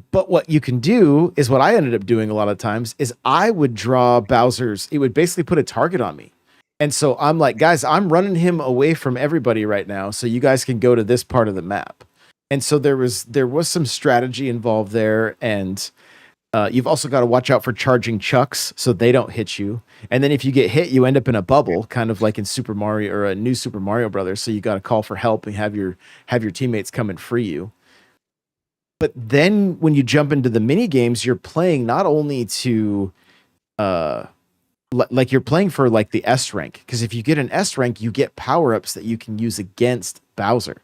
but what you can do is what I ended up doing a lot of times is I would draw Bowser's, it would basically put a target on me. And so I'm like, guys, I'm running him away from everybody right now, so you guys can go to this part of the map. And so there was some strategy involved there, and you've also got to watch out for charging chucks so they don't hit you. And then if you get hit, you end up in a bubble, kind of like in Super Mario or a new Super Mario Brothers. So you got to call for help and have your teammates come and free you. But then when you jump into the mini games, you're playing not only to like you're playing for like the S rank, because if you get an S rank, you get power-ups that you can use against Bowser.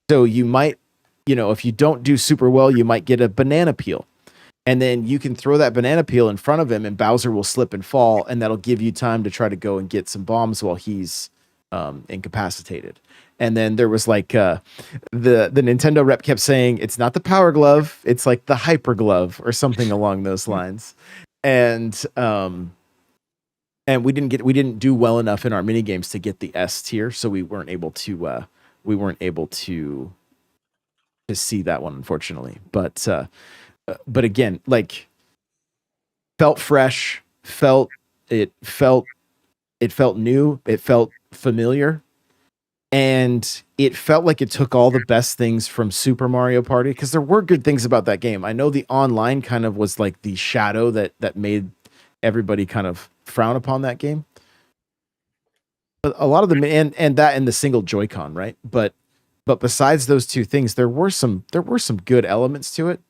So you might, if you don't do super well, you might get a banana peel. And then you can throw that banana peel in front of him, and Bowser will slip and fall, and that'll give you time to try to go and get some bombs while he's incapacitated. And then there was like the Nintendo rep kept saying it's not the power glove, it's like the hyper glove or something along those lines. And we didn't do well enough in our mini games to get the S tier, so we weren't able to see that one, unfortunately. But again, like, felt fresh, felt new, it felt familiar, and it felt like it took all the best things from Super Mario Party, because there were good things about that game. I know the online kind of was like the shadow that made everybody kind of frown upon that game. But a lot of them, and the single Joy-Con, right? But besides those two things, there were some good elements to it.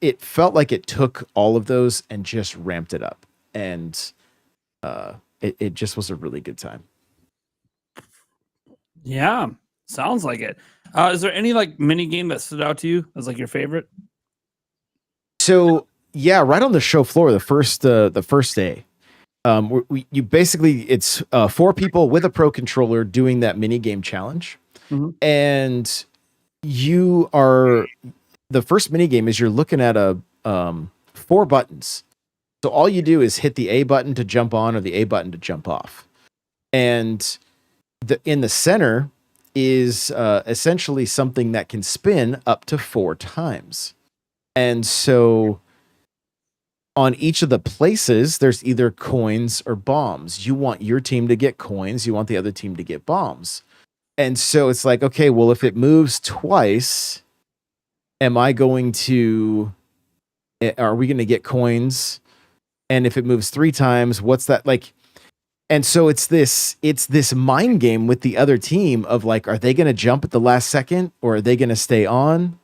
It felt like it took all of those and just ramped it up, and it just was a really good time. Yeah, sounds like it. Is there any like mini game that stood out to you as like your favorite? So yeah, right on the show floor, the first day, you basically, it's 4 people with a pro controller doing that mini game challenge, and you are. The first mini game is you're looking at 4 buttons. So all you do is hit the A button to jump on or the A button to jump off. And in the center is essentially something that can spin up to 4 times. And so on each of the places, there's either coins or bombs. You want your team to get coins. You want the other team to get bombs. And so it's like, okay, well, if it moves twice, are we going to get coins? And if it moves 3 times, what's that like? And so it's this mind game with the other team of like, are they going to jump at the last second, or are they going to stay on?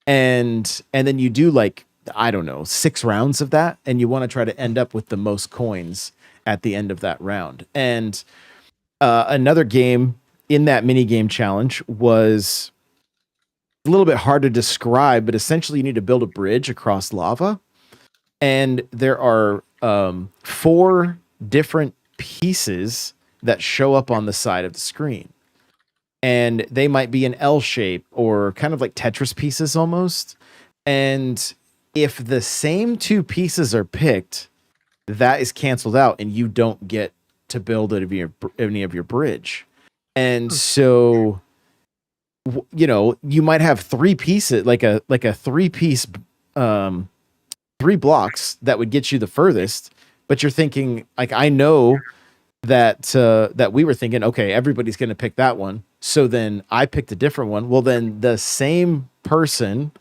And then you do like, I don't know, 6 rounds of that, and you want to try to end up with the most coins at the end of that round. And another game in that mini game challenge was a little bit hard to describe, but essentially you need to build a bridge across lava, and there are 4 different pieces that show up on the side of the screen. And they might be an L shape or kind of like Tetris pieces almost. And if the same two pieces are picked, that is canceled out and you don't get to build any of your bridge. And so, you might have three pieces, like a 3-piece, 3 blocks that would get you the furthest, but you're thinking, like, I know that we were thinking, okay, everybody's going to pick that one. So then I picked a different one. Well, then the same person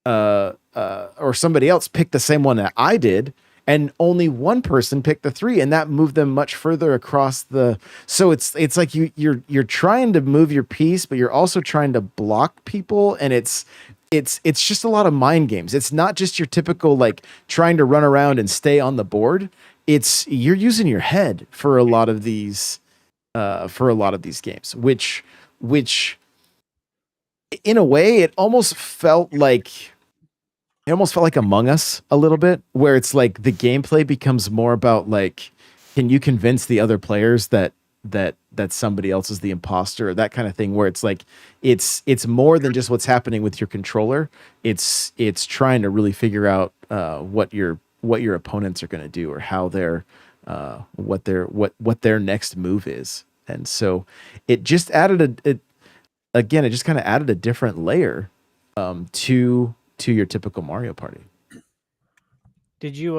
or somebody else picked the same one that I did, and only one person picked the 3, and that moved them much further across the. So it's like you're trying to move your piece, but you're also trying to block people, and it's just a lot of mind games. It's not just your typical like trying to run around and stay on the board. You're using your head for a lot of these games, which in a way it almost felt like Among Us a little bit, where it's like the gameplay becomes more about like, can you convince the other players that somebody else is the imposter, or that kind of thing, where it's like it's more than just what's happening with your controller. It's trying to really figure out what your opponents are going to do, or how what their next move is. And so it just added it just kind of added a different layer to your typical Mario Party. Did you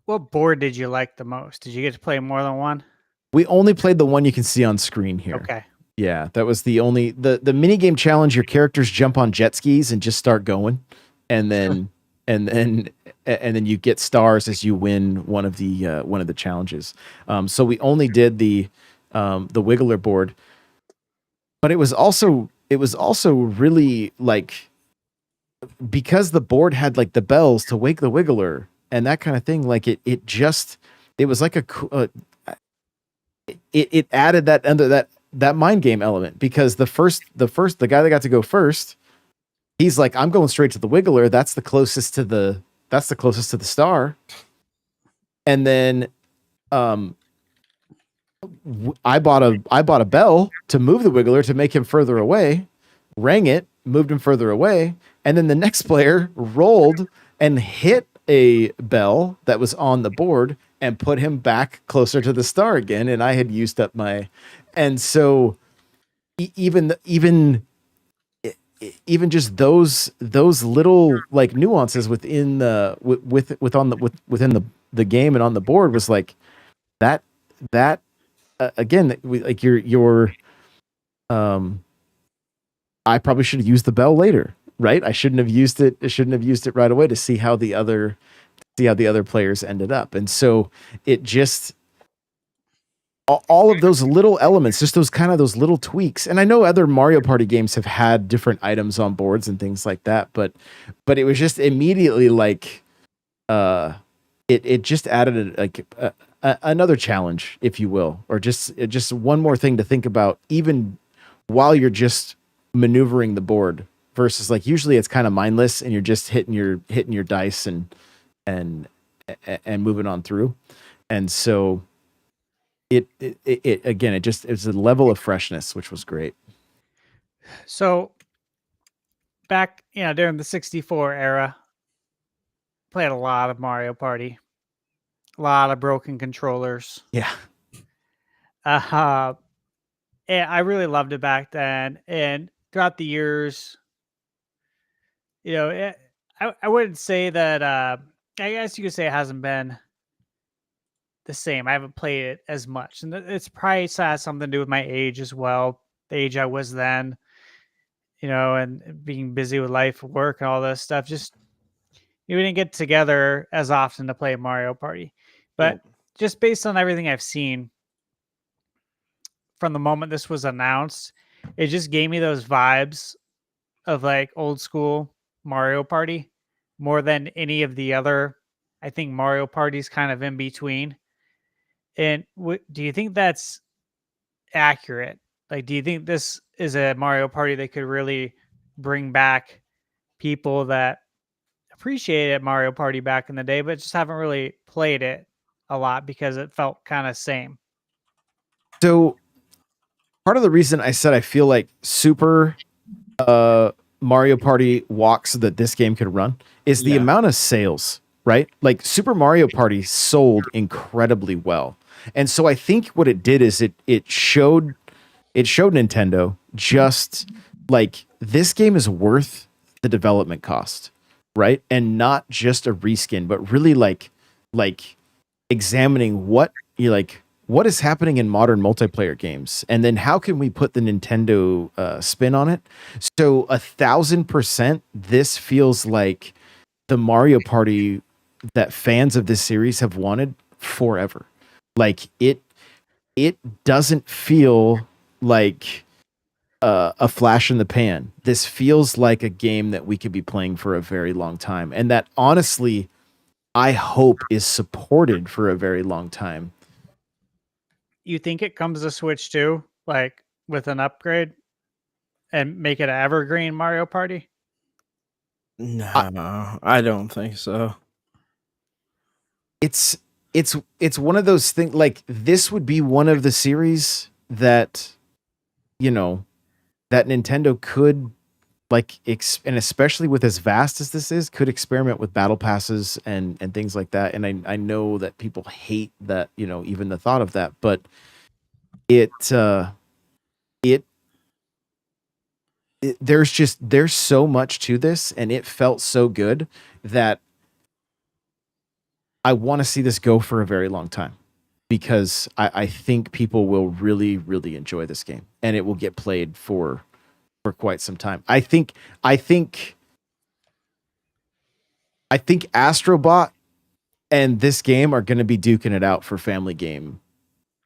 what board did you like the most? Did you get to play more than one? We only played the one you can see on screen here. Okay. Yeah, that was the only the mini game challenge. Your characters jump on jet skis and just start going, and then and then you get stars as you win one of the challenges. So we only did the Wiggler board, but it was also really like, because the board had like the bells to wake the Wiggler and that kind of thing. Like it was like it added that under that mind game element, because the guy that got to go first, he's like, I'm going straight to the Wiggler. That's the closest to the star. And then I bought a bell to move the Wiggler to make him further away, rang it, moved him further away, and then the next player rolled and hit a bell that was on the board and put him back closer to the star again, and I had used up my. And so even just those little like nuances within within the game and on the board was like that again, like your I probably should have used the bell later, right? I shouldn't have used it right away to see how the other players ended up. And so it just, all of those little elements, just those little tweaks. And I know other Mario Party games have had different items on boards and things like that, but it was just immediately like, it just added another challenge, if you will, or just one more thing to think about, even while you're just maneuvering the board, versus like usually it's kind of mindless and you're just hitting your dice and moving on through. And so it again, it's a level of freshness, which was great. So back, during the 64 era, played a lot of Mario Party, a lot of broken controllers. Yeah. And I really loved it back then. And throughout the years, I wouldn't say that, I guess you could say it hasn't been the same. I haven't played it as much. And it's probably has something to do with my age as well. The age I was then, and being busy with life, work, and all this stuff. Just, we didn't get together as often to play Mario Party. But just based on everything I've seen from the moment this was announced, it just gave me those vibes of like old school Mario Party more than any of the other, I think, Mario Parties kind of in between. And do you think that's accurate? Like, do you think this is a Mario Party that could really bring back people that appreciated Mario Party back in the day, but just haven't really played it a lot because it felt kind of same. So part of the reason I said I feel like Super Mario Party walks that this game could run is the Yeah. amount of sales, right? Like Super Mario Party sold incredibly well. And so I think what it did is it showed Nintendo just like this game is worth the development cost, right? And not just a reskin, but really like examining what is happening in modern multiplayer games, and then how can we put the Nintendo spin on it. So 1,000%, this feels like the Mario Party that fans of this series have wanted forever. Like it doesn't feel like a flash in the pan. This feels like a game that we could be playing for a very long time, and that honestly I hope is supported for a very long time. You think it comes to Switch too, like with an upgrade, and make it an evergreen Mario Party? No, I don't think so. It's one of those things. Like this would be one of the series that, you know, that Nintendo could like and especially with as vast as this is, could experiment with battle passes and things like that. And I know that people hate that, you know, even the thought of that, but there's so much to this, and it felt so good that I want to see this go for a very long time, because I think people will really, really enjoy this game, and it will get played for quite some time. I think Astrobot and this game are going to be duking it out for Family Game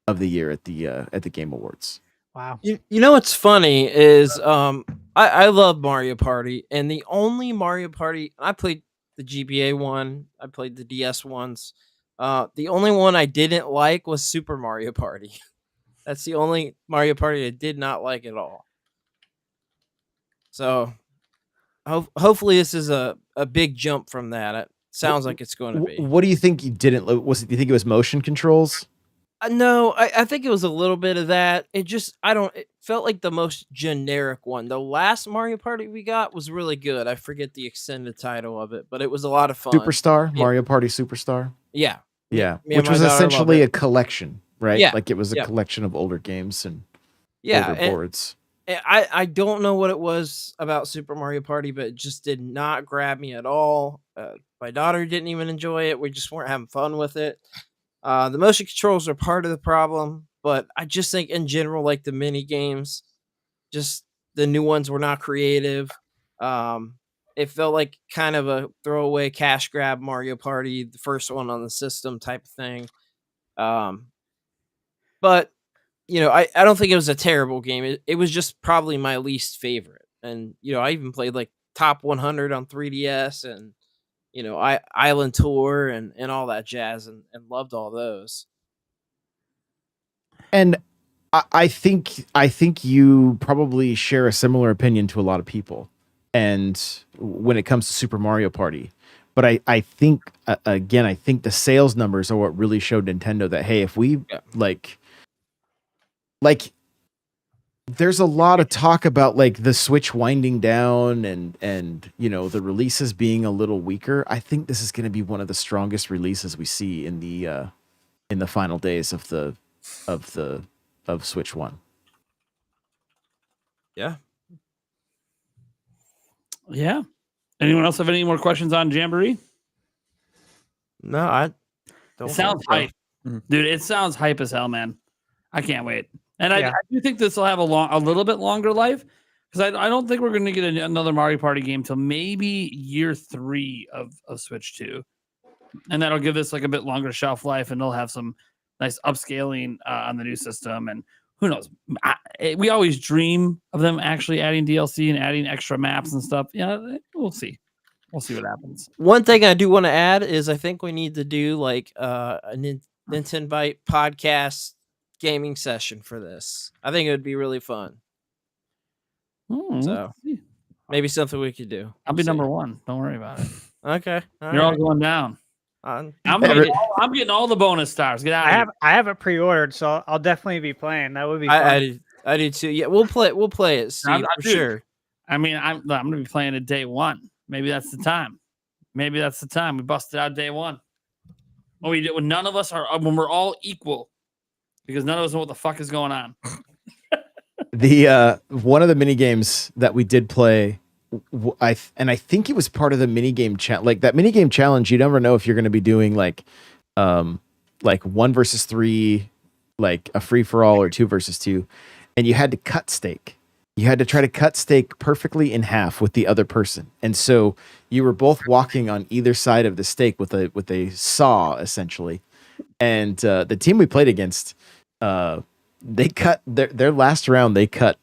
of the Year at the Game Awards. Wow. You know what's funny is I love Mario Party, and the only Mario Party I played the GBA one, I played the DS ones. The only one I didn't like was Super Mario Party. That's the only Mario Party I did not like at all. So hopefully this is a big jump from that. It sounds like it's going to be. What do you think you didn't? Do you think it was motion controls? No, I think it was a little bit of that. It felt like the most generic one. The last Mario Party we got was really good. I forget the extended title of it, but it was a lot of fun. Superstar, Mario Party Superstar. Yeah. Yeah. Me and Which my was daughter loved essentially it. a collection, right? Yeah. Like it was a Yeah. collection of older games and Yeah. older And boards. I don't know what it was about Super Mario Party, but it just did not grab me at all. My daughter didn't even enjoy it. We just weren't having fun with it. The motion controls are part of the problem, but I just think in general, like the mini games, just the new ones were not creative. It felt like kind of a throwaway cash grab Mario Party, the first one on the system type of thing. But you know, I don't think it was a terrible game. It was just probably my least favorite. And you know, I even played like Top 100 on 3DS and you know, Island Tour and all that jazz and loved all those. And I think you probably share a similar opinion to a lot of people. And when it comes to Super Mario Party, but I think again, I think the sales numbers are what really showed Nintendo that, hey, if we like there's a lot of talk about like the Switch winding down and you know the releases being a little weaker. I think this is going to be one of the strongest releases we see in the final days of Switch 1. Yeah. Yeah. Anyone else have any more questions on Jamboree? No, I don't. It sounds hype, dude. It sounds hype as hell, man. I can't wait, and I do think this will have a little bit longer life because I don't think we're going to get another Mario Party game till maybe year 3 of Switch 2, and that'll give this like a bit longer shelf life, and they'll have some nice upscaling on the new system, and who knows? We always dream of them actually adding DLC and adding extra maps and stuff. Yeah, we'll see. We'll see what happens. One thing I do want to add is I think we need to do like a Nintenbyte Podcast gaming session for this. I think it would be really fun. So maybe something we could do. I'll be number 1. Don't worry about it. Okay. You're all going down. On. I'm getting all the bonus stars. Get out of here. I have it pre-ordered, so I'll definitely be playing. That would be fun. I do too. Yeah, we'll play it, Steve, for dude, sure. I mean, I'm gonna be playing it day one. Maybe that's the time. We busted out day one. When none of us are, when we're all equal, because none of us know what the fuck is going on. The one of the mini games that we did play, I think it was part of the mini game challenge. Like that mini game challenge, you never know if you're going to be doing like 1 versus 3, like a free for all, or 2 versus 2, and you had to cut steak. You had to try to cut steak perfectly in half with the other person, and so you were both walking on either side of the steak with a saw, essentially. And the team we played against, they cut their last round. They cut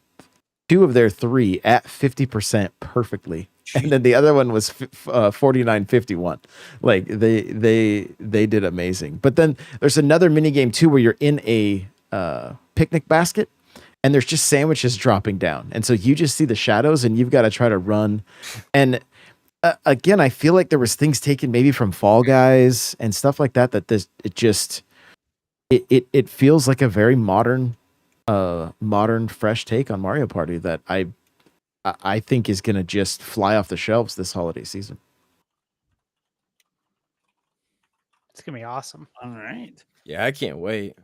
2 of their 3 at 50% perfectly, and then the other one was 49-51. Like they did amazing. But then there's another mini game too where you're in a picnic basket, and there's just sandwiches dropping down, and so you just see the shadows, and you've got to try to run. And again, I feel like there was things taken maybe from Fall Guys and stuff like that. It feels like a very modern, fresh take on Mario Party that I think is going to just fly off the shelves this holiday season. It's gonna be awesome. All right. Yeah, I can't wait.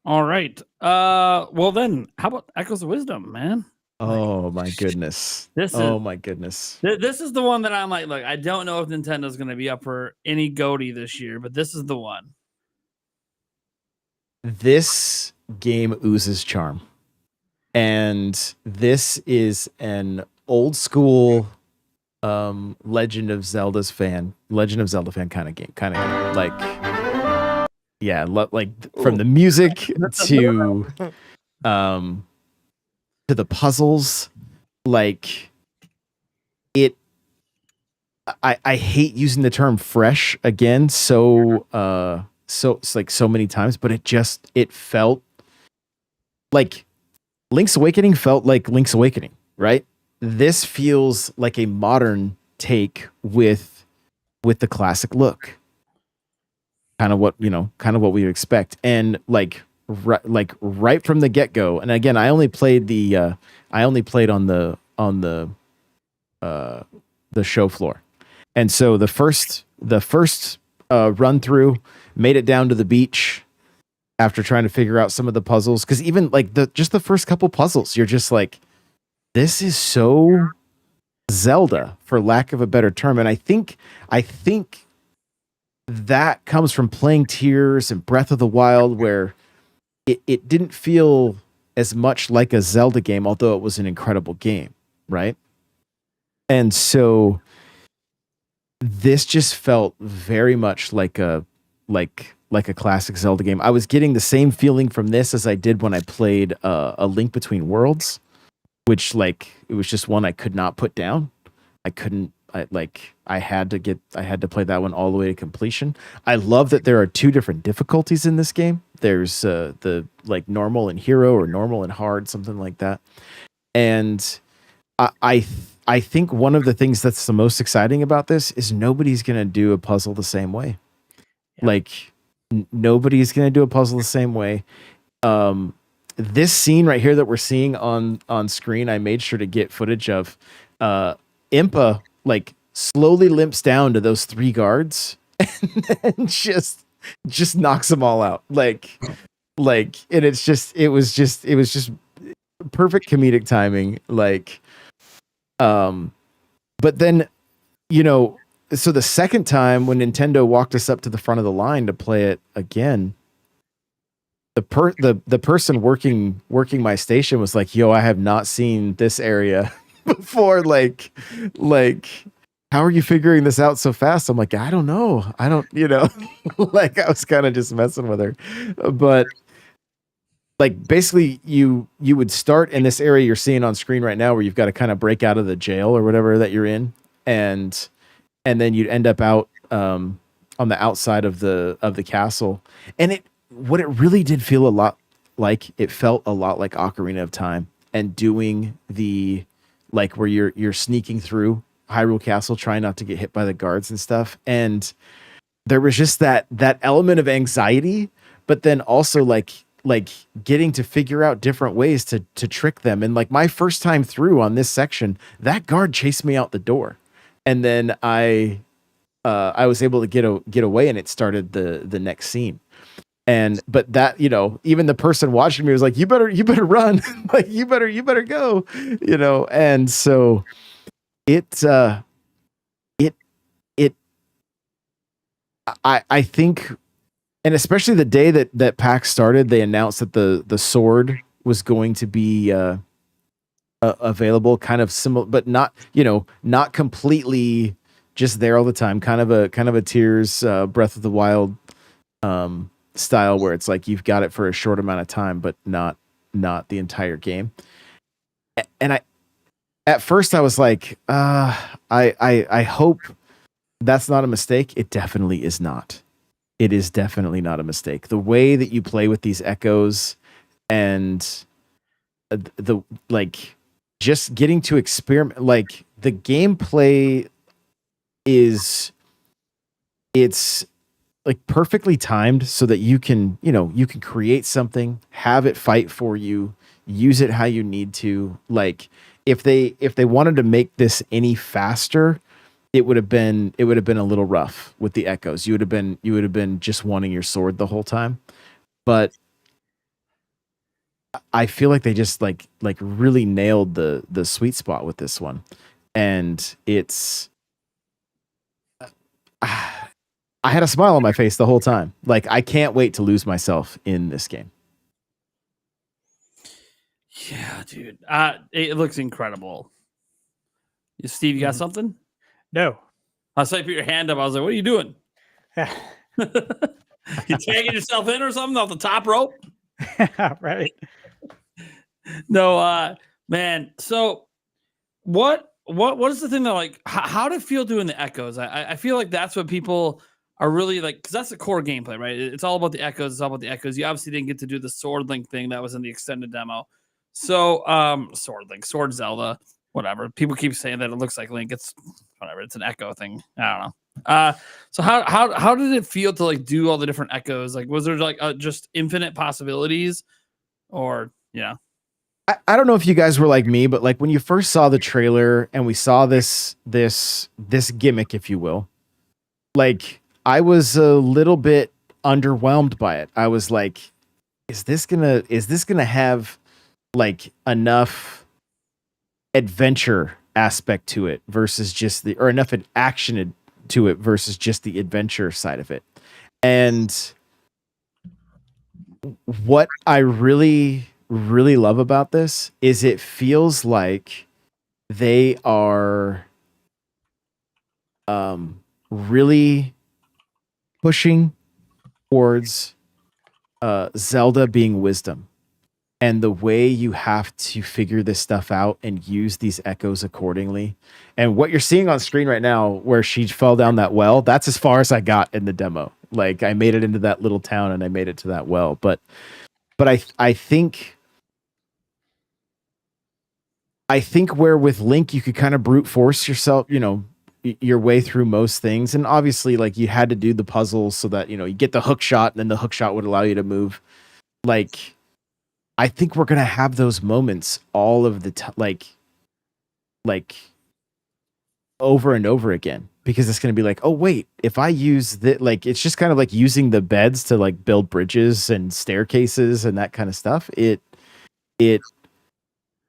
All right. Well then, how about Echoes of Wisdom, man? Oh my goodness! My goodness! This is the one that I'm like, look, I don't know if Nintendo's going to be up for any GOTY this year, but this is the one. This game oozes charm, and this is an old school Legend of Zelda fan kind of game, like, yeah, like from the music to the puzzles. Like it, I hate using the term fresh again so many times, but it felt like Link's Awakening felt like Link's Awakening, right? This feels like a modern take with the classic look. Kind of what we would expect. And right from the get-go. And again, I only played on the show floor. And so the first run through, made it down to the beach after trying to figure out some of the puzzles, because even like the first couple puzzles, you're just like, this is so Zelda, for lack of a better term. And I think that comes from playing Tears and Breath of the Wild, where it didn't feel as much like a Zelda game, although it was an incredible game, right? And so this just felt very much like a classic Zelda game. I was getting the same feeling from this as I did when I played A Link Between Worlds, which, like, it was just one I could not put down. I had to play that one all the way to completion. I love that there are 2 different difficulties in this game. There's the like normal and hero, or normal and hard, something like that. And I think one of the things that's the most exciting about this is nobody's going to do a puzzle the same way. Yeah. Like nobody's going to do a puzzle the same way. This scene right here that we're seeing on screen, I made sure to get footage of. Impa like slowly limps down to those 3 guards and then just knocks them all out. Like, and it was just perfect comedic timing. Like, but then, so the second time when Nintendo walked us up to the front of the line to play it again, the person working my station was like, "Yo, I have not seen this area before. Like, how are you figuring this out so fast?" I'm like, I don't know. Like, I was kind of just messing with her. But like, basically you would start in this area you're seeing on screen right now, where you've got to kind of break out of the jail or whatever that you're in. And then you'd end up out on the outside of the castle. And what it really did feel a lot like, it felt a lot like Ocarina of Time, and doing the, like, where you're sneaking through Hyrule Castle, trying not to get hit by the guards and stuff. And there was just that element of anxiety, but then also like getting to figure out different ways to trick them. And like my first time through on this section, that guard chased me out the door, and then I was able to get away, and it started the next scene. But that, even the person watching me was like, you better run, like you better go, and so I think, and especially the day that PAX started, they announced that the sword was going to be available, kind of similar, but not completely just there all the time. Kind of a Tears Breath of the Wild style, where it's like you've got it for a short amount of time, but not the entire game. And at first I was like, I hope that's not a mistake. It definitely is not. It is definitely not a mistake. The way that you play with these echoes and the like, just getting to experiment, like the gameplay it's like perfectly timed so that you can create something, have it fight for you, use it how you need to. Like if they wanted to make this any faster, it would have been a little rough with the echoes. You would have been just wanting your sword the whole time. But I feel like they just like really nailed the sweet spot with this one. And it's I had a smile on my face the whole time. Like, I can't wait to lose myself in this game. Yeah, dude. It looks incredible. Steve, you got something? No. I saw you put your hand up. I was like, what are you doing? You tagging yourself in or something off the top rope? Right. No, man. So what is the thing that, like, how did it feel doing the echoes? I feel like that's what people are really like, because that's the core gameplay, right? It's all about the echoes. It's all about the echoes. You obviously didn't get to do the sword link thing that was in the extended demo. So sword Zelda, whatever. People keep saying that it looks like Link. It's whatever. It's an echo thing. I don't know. So how did it feel to like do all the different echoes? Like, was there like just infinite possibilities, or I don't know if you guys were like me, but like when you first saw the trailer and we saw this gimmick, if you will, like I was a little bit underwhelmed by it. I was like, is this gonna have like enough adventure aspect to it versus just or enough action to it versus just the adventure side of it? And what I really love about this is it feels like they are really pushing towards Zelda being wisdom, and the way you have to figure this stuff out and use these echoes accordingly. And what you're seeing on screen right now, where she fell down that well, that's as far as I got in the demo. Like, I made it into that little town and I made it to that well. But I think where with Link, you could kind of brute force yourself, your way through most things. And obviously, like, you had to do the puzzles so that, you get the hook shot, and then the hook shot would allow you to move. Like, I think we're going to have those moments all of the time, like over and over again, because it's going to be like, oh wait, if I use that, like, it's just kind of like using the beds to like build bridges and staircases and that kind of stuff. It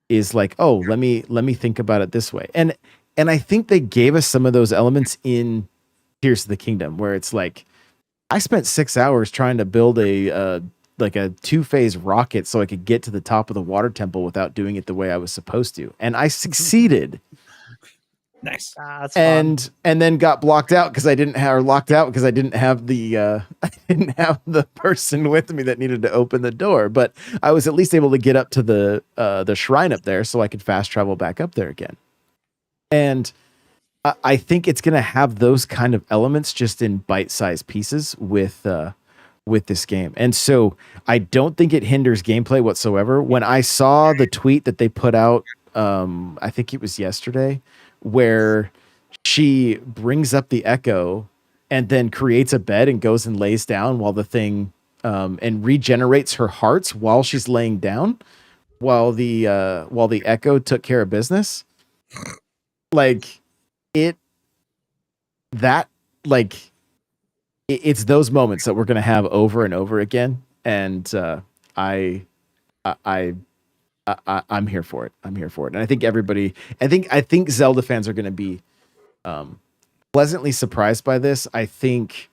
is like, oh, let me think about it this way. And I think they gave us some of those elements in Tears of the Kingdom, where it's like, I spent 6 hours trying to build a 2-phase rocket so I could get to the top of the water temple without doing it the way I was supposed to. And I succeeded. Nice. That's fun. And then got locked out because I didn't have the person with me that needed to open the door. But I was at least able to get up to the shrine up there so I could fast travel back up there again. And I think it's going to have those kind of elements just in bite-sized pieces with this game. And so I don't think it hinders gameplay whatsoever. When I saw the tweet that they put out, I think it was yesterday, where she brings up the echo and then creates a bed and goes and lays down while the thing and regenerates her hearts while she's laying down, while the echo took care of business. Like it that like it's those moments that we're gonna have over and over again, and I'm here for it. I'm here for it, and I think everybody. I think Zelda fans are gonna be pleasantly surprised by this. I think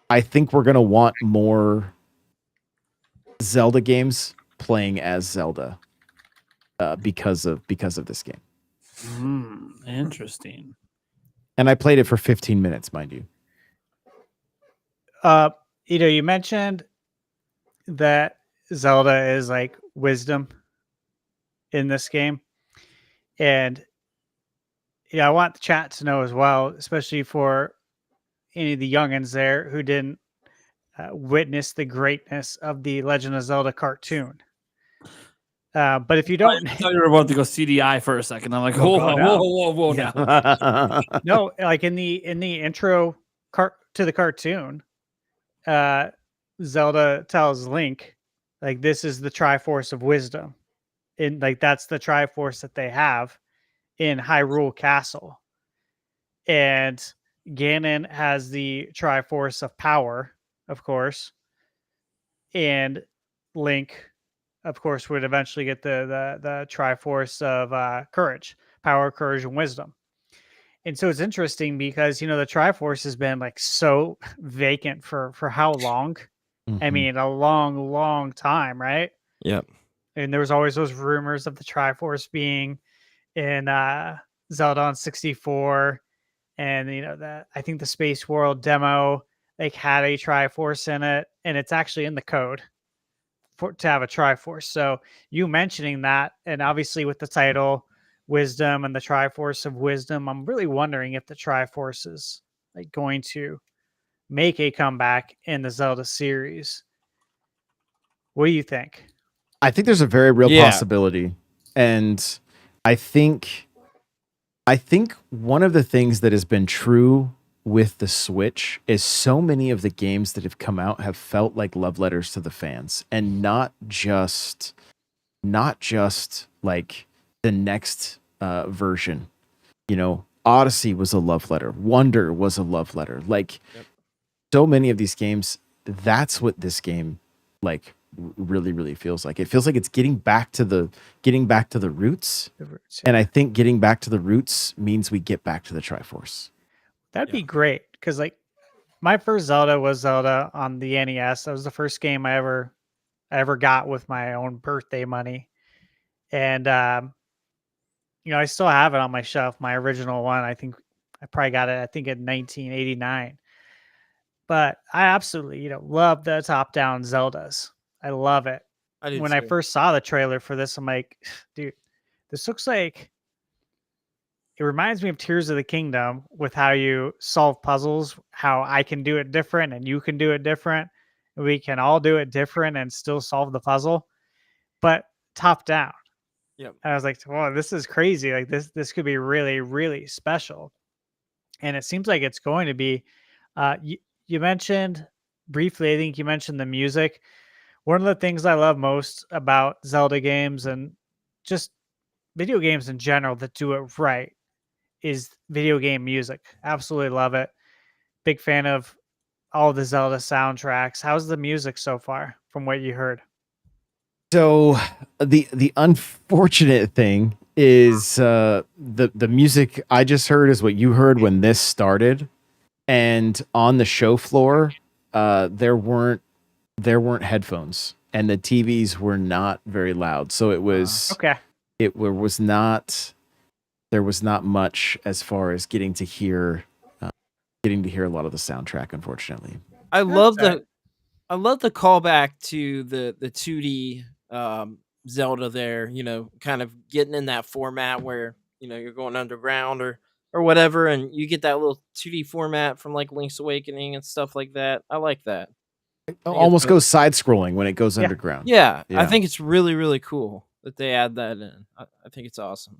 we're gonna want more Zelda games playing as Zelda because of this game. Interesting. And I played it for 15 minutes, mind you. You mentioned that Zelda is like wisdom in this game, and I want the chat to know as well, especially for any of the youngins there who didn't witness the greatness of the Legend of Zelda cartoon. But if you don't, I thought you were about to go CDI for a second. I'm like, whoa, Yeah. no, like in the intro to the cartoon, Zelda tells Link, like, this is the Triforce of Wisdom, and like that's the Triforce that they have in Hyrule Castle, and Ganon has the Triforce of Power, of course, and Link, of course, would eventually get the Triforce of Courage, Power, Courage, and Wisdom. And so it's interesting because the Triforce has been like so vacant for how long? I mean, a long time, right? Yep. And there was always those rumors of the Triforce being in Zelda on 64, and that I think the Space World demo like had a Triforce in it, and it's actually in the code to have a Triforce. So you mentioning that, and obviously with the title Wisdom and the Triforce of Wisdom, I'm really wondering if the Triforce is like going to make a comeback in the Zelda series. What do you think? I think there's a very real possibility, and I think one of the things that has been true with the Switch is so many of the games that have come out have felt like love letters to the fans, and not just like the next version. Odyssey was a love letter. Wonder was a love letter. Like so many of these games, that's what this game like really feels like. It feels like it's getting back to the roots. And I think getting back to the roots means we get back to the Triforce. That'd be great, because like my first Zelda was Zelda on the NES. That was the first game I ever got with my own birthday money, and I still have it on my shelf. My original one, I think I probably got it. I think in 1989. But I absolutely love the top-down Zeldas. I love it. When I first saw the trailer for this, I'm like, dude, this looks like. It reminds me of Tears of the Kingdom with how you solve puzzles, how I can do it different and you can do it different. We can all do it different and still solve the puzzle, but top down. Yep. And I was like, "Wow, this is crazy! Like this could be really, really special." And it seems like it's going to be. You mentioned briefly, I think you mentioned the music. One of the things I love most about Zelda games and just video games in general that do it right is video game music. Absolutely love it. Big fan of all the Zelda soundtracks. How's the music so far from what you heard? So the unfortunate thing is the music I just heard is what you heard when this started, and on the show floor there weren't headphones and the TVs were not very loud, so it was okay. It was not. There was not much as far as getting to hear a lot of the soundtrack, unfortunately. I love the callback to the 2D Zelda there, kind of getting in that format where, you're going underground or whatever, and you get that little 2D format from like Link's Awakening and stuff like that. I like that. It almost goes side scrolling when it goes underground. Yeah, I think it's really, really cool that they add that in. I think it's awesome.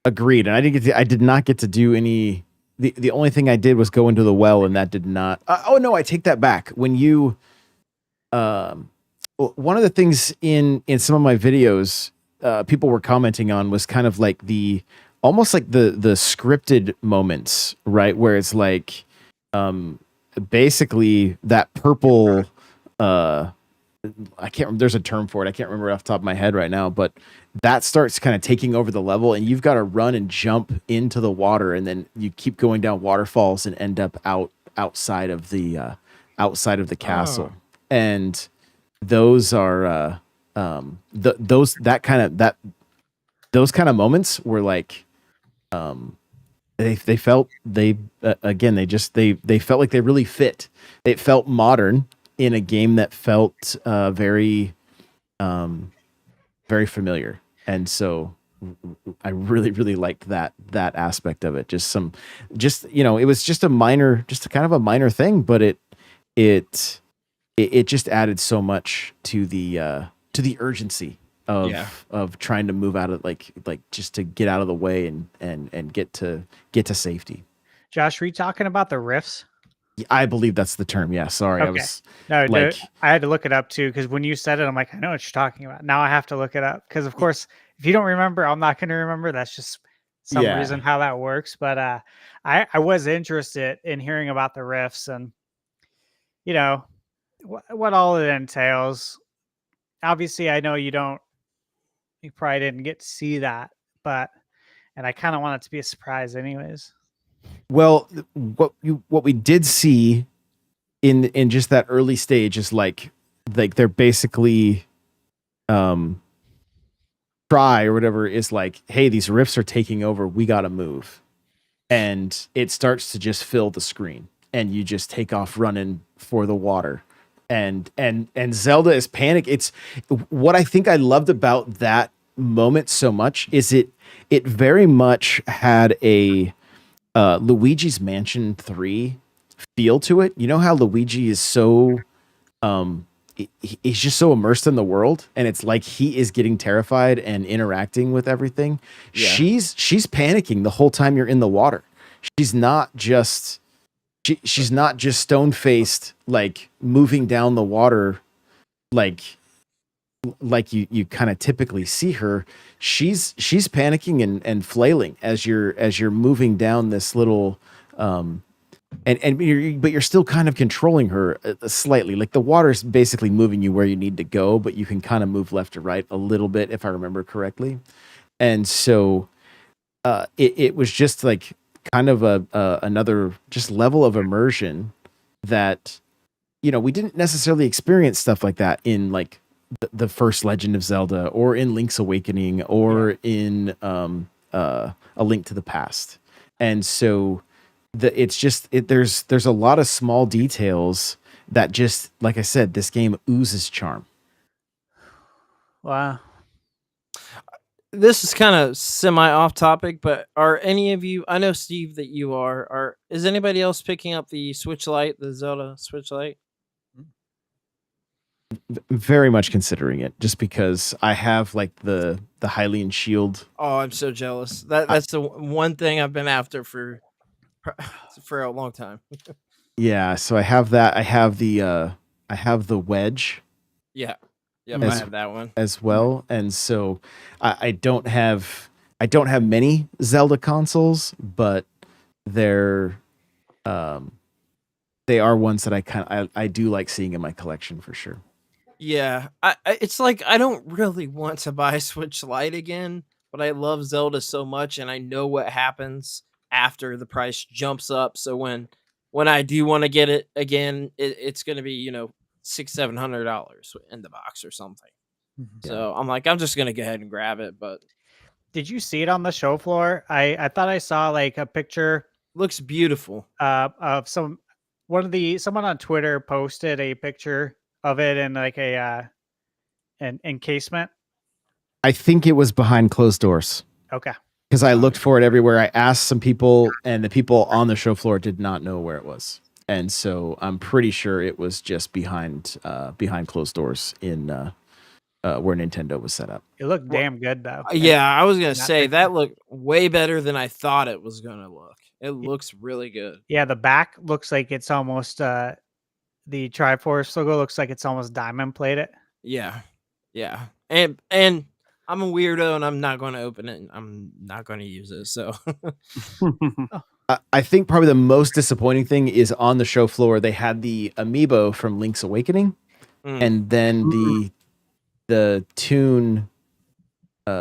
Agreed. And I did not get to do any. The only thing I did was go into the well, and that did not. Oh no, I take that back. When you, one of the things in some of my videos, people were commenting on was kind of like almost like the scripted moments, right? Where it's like, basically that purple, I can't remember, there's a term for it. I can't remember off the top of my head right now, but that starts kind of taking over the level, and you've got to run and jump into the water, and then you keep going down waterfalls and end up outside of the castle. And those are those kind of moments were like, they felt they felt like they really fit. It felt modern in a game that felt very very familiar. And so I really, really liked that aspect of it. It was just kind of a minor thing, but it just added so much to the urgency of trying to move out of like just to get out of the way and get to safety. Josh, were you talking about the rifts? I believe that's the term. Yeah. Sorry. Okay. I had to look it up too, because when you said it, I'm like, I know what you're talking about. Now I have to look it up, because of course, if you don't remember, I'm not going to remember. That's just some reason how that works. But I was interested in hearing about the rifts and, you know, what all it entails. Obviously, I know you probably didn't get to see that, and I kind of want it to be a surprise anyways. Well, what we did see in just that early stage is like they're basically try or whatever is like, hey, these rifts are taking over, we got to move. And it starts to just fill the screen, and you just take off running for the water. And Zelda is panic. It's what I think I loved about that moment so much is it very much had a Luigi's Mansion 3 feel to it. You know how Luigi is so he's just so immersed in the world, and it's like he is getting terrified and interacting with everything. Yeah. She's panicking the whole time you're in the water. She's not just stone-faced, like moving down the water like you kind of typically see her. She's panicking and flailing as you're moving down this little but you're still kind of controlling her slightly. Like the water's basically moving you where you need to go, but you can kind of move left or right a little bit if I remember correctly. And so it was just like kind of another just level of immersion that, you know, we didn't necessarily experience stuff like that in like the first Legend of Zelda or in Link's Awakening or in A Link to the Past. And so there's a lot of small details that just, like I said, this game oozes charm. Wow. This is kind of semi off topic, but are any of you, I know Steve that you is anybody else picking up the Switch Lite, the Zelda Switch Lite? Very much considering it, just because I have like the Hylian shield. Oh, I'm so jealous. That's the one thing I've been after for a long time. Yeah, so I have that. I have the wedge. Yeah. Yep, I have that one as well. And so I don't have many Zelda consoles, but they are ones that I do like seeing in my collection for sure. Yeah, it's like I don't really want to buy Switch Lite again, but I love Zelda so much, and I know what happens after the price jumps up. So when I do want to get it again, it's going to be, you know, $600-700 in the box or something. Mm-hmm. So I'm like, I'm just going to go ahead and grab it. But did you see it on the show floor? I thought I saw like a picture. Looks beautiful. Of someone on Twitter posted a picture of it in like an encasement. I think it was behind closed doors. Okay. Because I looked for it everywhere. I asked some people, and the people on the show floor did not know where it was. And so I'm pretty sure it was just behind closed doors in where Nintendo was set up. It looked damn good though. Yeah, I was gonna Not say picture. that looked way better than I thought it was gonna look. It looks really good. Yeah, the back looks like it's almost the Triforce logo looks like it's almost diamond plated. Yeah, yeah, and I'm a weirdo, and I'm not going to open it. And I'm not going to use it. So I think probably the most disappointing thing is on the show floor they had the amiibo from Link's Awakening, and then the Toon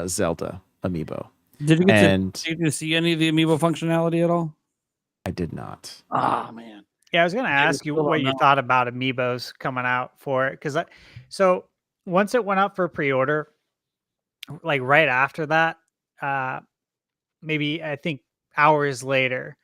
Zelda amiibo. Did you get And to see any of the amiibo functionality at all? I did not. Oh man. Yeah, I was gonna ask you still what don't you know. thought about amiibos coming out for it, because so once it went up for pre-order, like right after that, maybe I think hours later,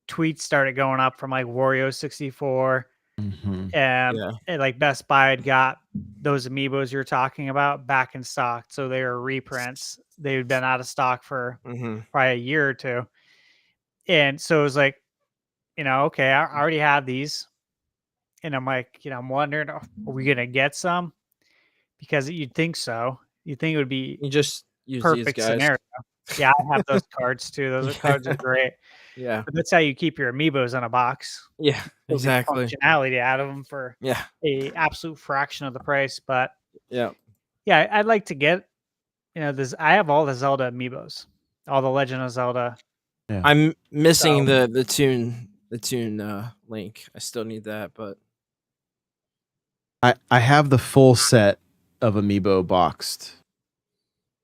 tweets started going up from like Wario64, Mhm. and yeah, like Best Buy had got those amiibos you're talking about back in stock, so they were reprints. They'd been out of stock for probably a year or two, and so it was like, okay, I already have these. And I'm like, I'm wondering, are we going to get some? Because you'd think so. You'd think it would be you just use these perfect guys. scenario. Yeah, I have those cards too. Those cards are great. Yeah, But that's how you keep your amiibos in a box. yeah, They'll get exactly. functionality out of them for Yeah, a absolute fraction of the price. But yeah. yeah, I'd like to get, this. I have all the Zelda amiibos, all the Legend of Zelda. I'm missing So- the tune link. I still need that, but I have the full set of amiibo boxed,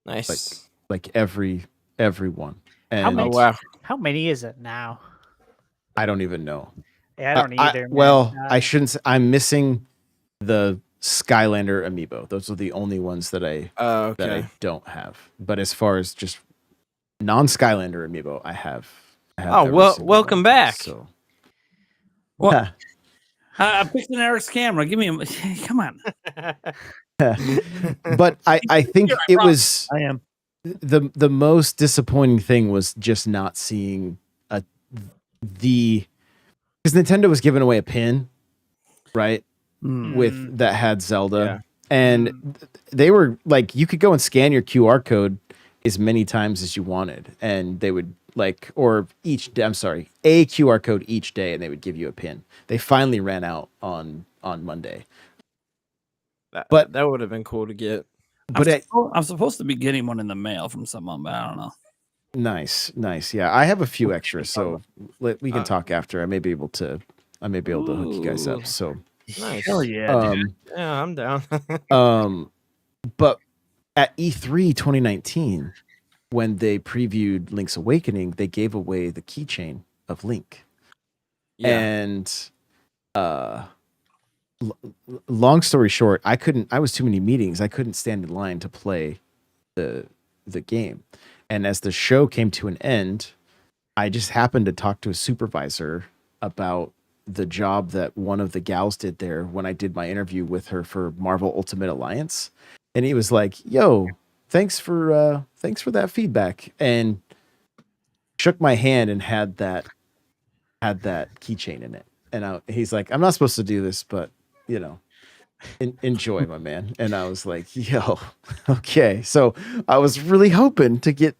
nice. like every one, and many- Oh wow. How many is it now? I don't even know. Yeah, I don't either. man. Well, I shouldn't. I'm missing the Skylander amiibo. Those are the only ones that I Okay. don't have. But as far as just non-Skylander amiibo, I have. Oh, every well, single welcome one. back. So, Well, I picked an Eric's camera. Give me a come on. but I think it was I am. the most disappointing thing was just not seeing because Nintendo was giving away a pin, right? With that had Zelda, Yeah. and they were like, you could go and scan your QR code as many times as you wanted, and they would a QR code each day, and they would give you a pin. They finally ran out on Monday. But- that would have been cool to get. But I'm supposed to be getting one in the mail from someone, but I don't know. nice. Yeah, I have a few extras, so we can talk after. I may be able to hook you guys Ooh. up. So, Nice. Hell yeah, dude. Yeah, I'm down. But at E3 2019, when they previewed Link's Awakening, they gave away the keychain of Link. Yeah. And long story short, I was too many meetings. I couldn't stand in line to play the game. And as the show came to an end, I just happened to talk to a supervisor about the job that one of the gals did there when I did my interview with her for Marvel Ultimate Alliance. And he was like, "Yo, thanks for that feedback," and shook my hand and had that keychain in it. And he's like, "I'm not supposed to do this, but enjoy, my man." And I was like, "Yo, okay." So I was really hoping to get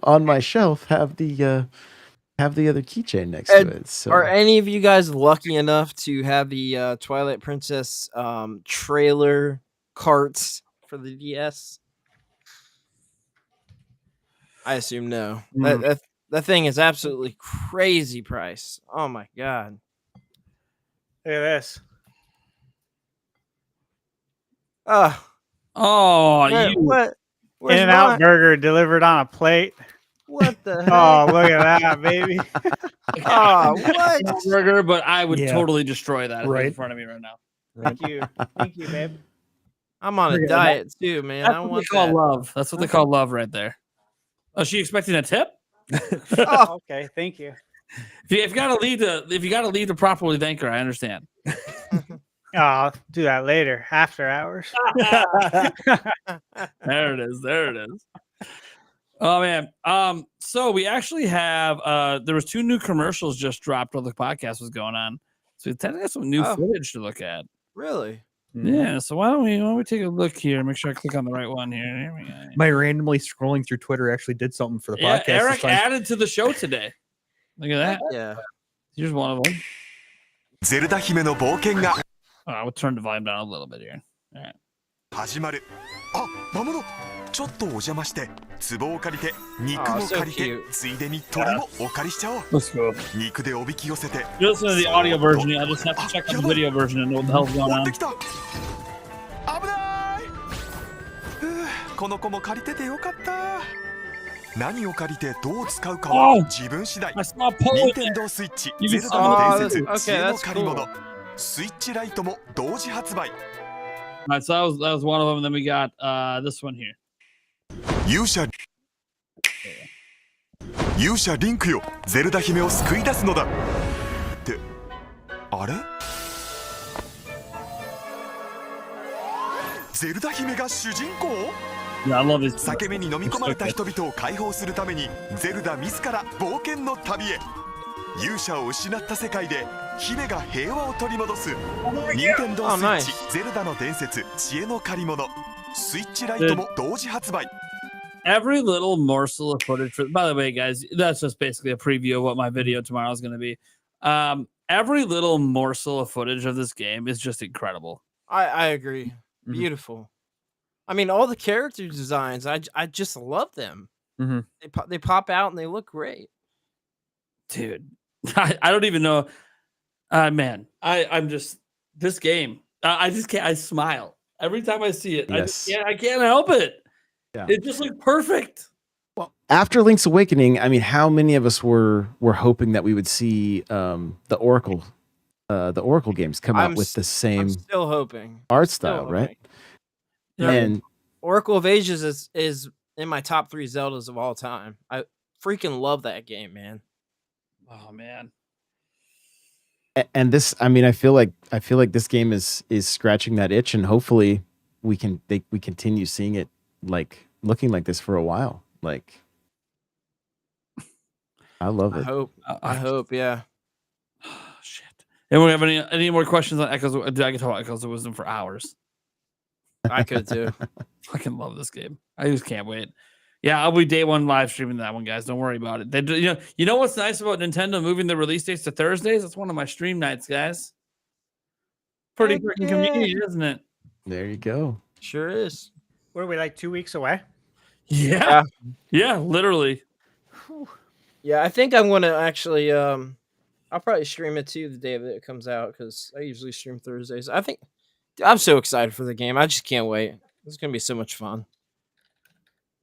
on my shelf have the other keychain next to it. So Are any of you guys lucky enough to have the Twilight Princess trailer carts for the DS? I assume no. That thing is absolutely crazy price. Oh my god. Look at this. Oh, What? Where's In-N-Out mine? burger delivered on a plate. What the heck? Oh, look at that, baby. Oh, what? burger, but I would Yeah. totally destroy that if it was in Right. front of me right now. Thank you, babe. I'm on a Look at diet too, man. That's I what they want call that. love. That's what they call love right there. Oh, she expecting a tip? Oh, Okay, thank you. If you gotta leave to properly thank her, I understand. Oh, I'll do that later, after hours. There it is. Oh man. So we actually have there was 2 new commercials just dropped while the podcast was going on. So we got some new Oh. footage to look at. really? Yeah, so why don't we take a look here? Make sure I click on the right one here. Here we go. My randomly scrolling through Twitter actually did something for the Yeah, podcast. this Eric time. added to the show today. Look at that. Yeah. Here's one of them. ゼルダ姫の冒険が We'll turn the volume down a little bit here. All right. 始まる。あ、魔物。ちょっとお邪魔して、壺を借りて、肉も借りて、 so cute. ついでに鳥もお借りしちゃおう。 Let's go. 肉でおびき寄せて。 You listen to the audio version. I just have to check the video version and know what the hell's going 持っ on. てきた。危ない。この子も借りててよかった。何を借りてどう使うかは自分次第。 I saw Poe 任 in 天 there. 堂スイッチ You ゼ can ルダの伝説 Oh, okay, 知恵の that's 借り物 cool. スイッチライトも同時発売 All right, so that was one of them. Then we got this one here. 勇者リンクよゼルダ姫を救い出すのだってあれゼルダ姫が主人公 Yeah, I love his. 裂け目に飲み込まれた人々を解放するためにゼルダ自ら冒険の旅へ勇者を失った世界で姫が平和を取り戻す任天堂スイッチゼルダの伝説知恵の借り物スイッチライトも同時発売 Every little morsel of footage. By the way, guys, that's just basically a preview of what my video tomorrow is going to be. Every little morsel of footage of this game is just incredible. I agree. Beautiful. I mean, all the character designs, I just love them. Mhm. They pop out and they look great. Dude, I don't even know. Man, I'm just this game. I just can't. I smile every time I see it. Yes. I can't help it. Yeah. It just looks perfect. Well, after Link's Awakening, I mean, how many of us were hoping that we would see the Oracle games come out with the I'm same still hoping. art Still style, right? Yeah. And Oracle of Ages is in my top 3 Zeldas of all time. I freaking love that game, man. Oh man. and this, I mean, I feel like this game is scratching that itch, and hopefully we continue seeing it like looking like this for a while. Like, I love I it. hope. I hope, yeah. Shit. Anyone have any more questions on Echoes? Dude, I can talk about Echoes of Wisdom for hours. I could too. Fucking love this game. I just can't wait. Yeah, I'll be day one live streaming that one, guys. Don't worry about it. They do, you know what's nice about Nintendo moving the release dates to Thursdays? It's one of my stream nights, guys. Pretty Heck freaking yeah. convenient, isn't it? There you go. Sure is. What are we, like 2 weeks away? Yeah. Yeah, literally. Yeah, I think I'm gonna actually I'll probably stream it too the day that it comes out because I usually stream Thursdays. I think I'm so excited for the game. I just can't wait. It's gonna be so much fun.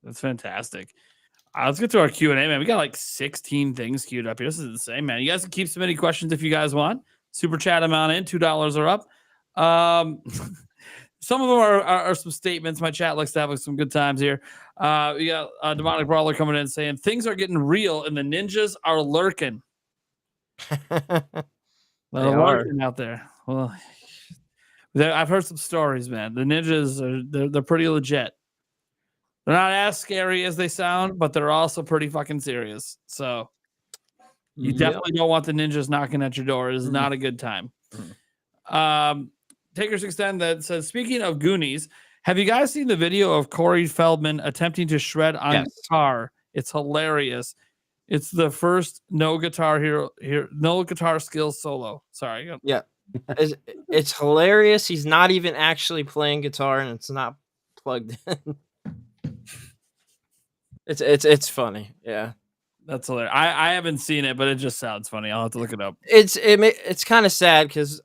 That's fantastic. Let's get to our Q&A, man. We got like 16 things queued up here. This is insane, man. You guys can keep submitting questions if you guys want. Super chat amount in, $2 are up. Some of them are some statements. My chat likes to have some good times here. We got a Demonic Brawler coming in saying, things are getting real and the ninjas are lurking. They're lurking out there. Well, I've heard some stories, man. The ninjas, they're pretty legit. They're not as scary as they sound, but they're also pretty fucking serious. So you definitely don't want the ninjas knocking at your door. It is not a good time. Takers Extend that says, speaking of Goonies, have you guys seen the video of Corey Feldman attempting to shred on guitar? It's hilarious. It's the first no guitar skills solo. Sorry. Yeah. It's hilarious. He's not even actually playing guitar and it's not plugged in. It's funny. Yeah. That's hilarious. I haven't seen it, but it just sounds funny. I'll have to look it up. It's kind of sad because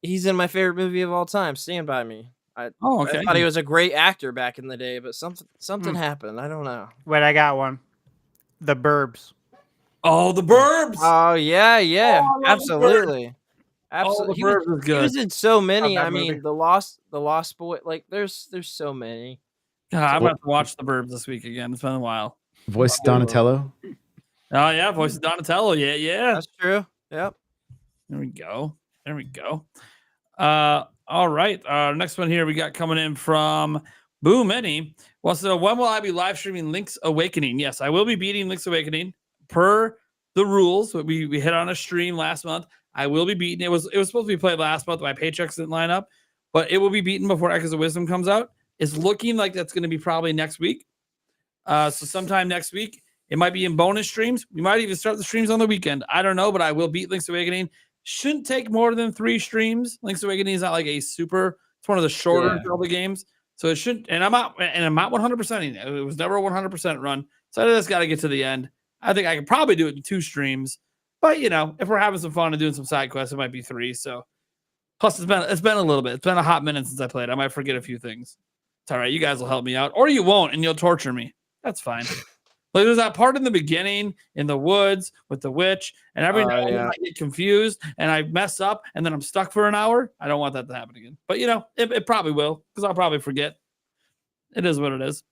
he's in my favorite movie of all time, Stand By Me. I thought he was a great actor back in the day, but something happened. I don't know. Wait, I got one. The Burbs. Oh, The Burbs. Oh yeah, Oh, I love absolutely. Absolutely. He The Burbs is He good. was in so many. that I mean, movie. the Lost Boy. Like, there's so many. God, I'm about to watch The Burbs this week again. It's been a while. Voice Donatello. Oh yeah, voice of Donatello. Yeah. That's true. Yep. There we go. All right. Next one here we got coming in from Boo Many. Well, so when will I be live streaming Link's Awakening? Yes, I will be beating Link's Awakening per the rules that we hit on a stream last month. I will be beating it. Was supposed to be played last month. My paychecks didn't line up, but it will be beaten before Echoes of Wisdom comes out. It's looking like that's going to be probably next week. So sometime next week, it might be in bonus streams. We might even start the streams on the weekend. I don't know, but I will beat Link's Awakening. Shouldn't take more than 3 streams. Link's Awakening is not like a super. It's one of the shorter Zelda games, so it shouldn't. And I'm not 100%ing it. It was never a 100% run, so I just got to get to the end. I think I could probably do it in 2 streams, but you know, if we're having some fun and doing some side quests, it might be 3. So plus, it's been a little bit. It's been a hot minute since I played. I might forget a few things. It's all right. You guys will help me out, or you won't, and you'll torture me. That's fine. Like there's that part in the beginning in the woods with the witch, and every now and then I get confused and I mess up, and then I'm stuck for an hour. I don't want that to happen again. But you know, it probably will, because I'll probably forget. It is what it is.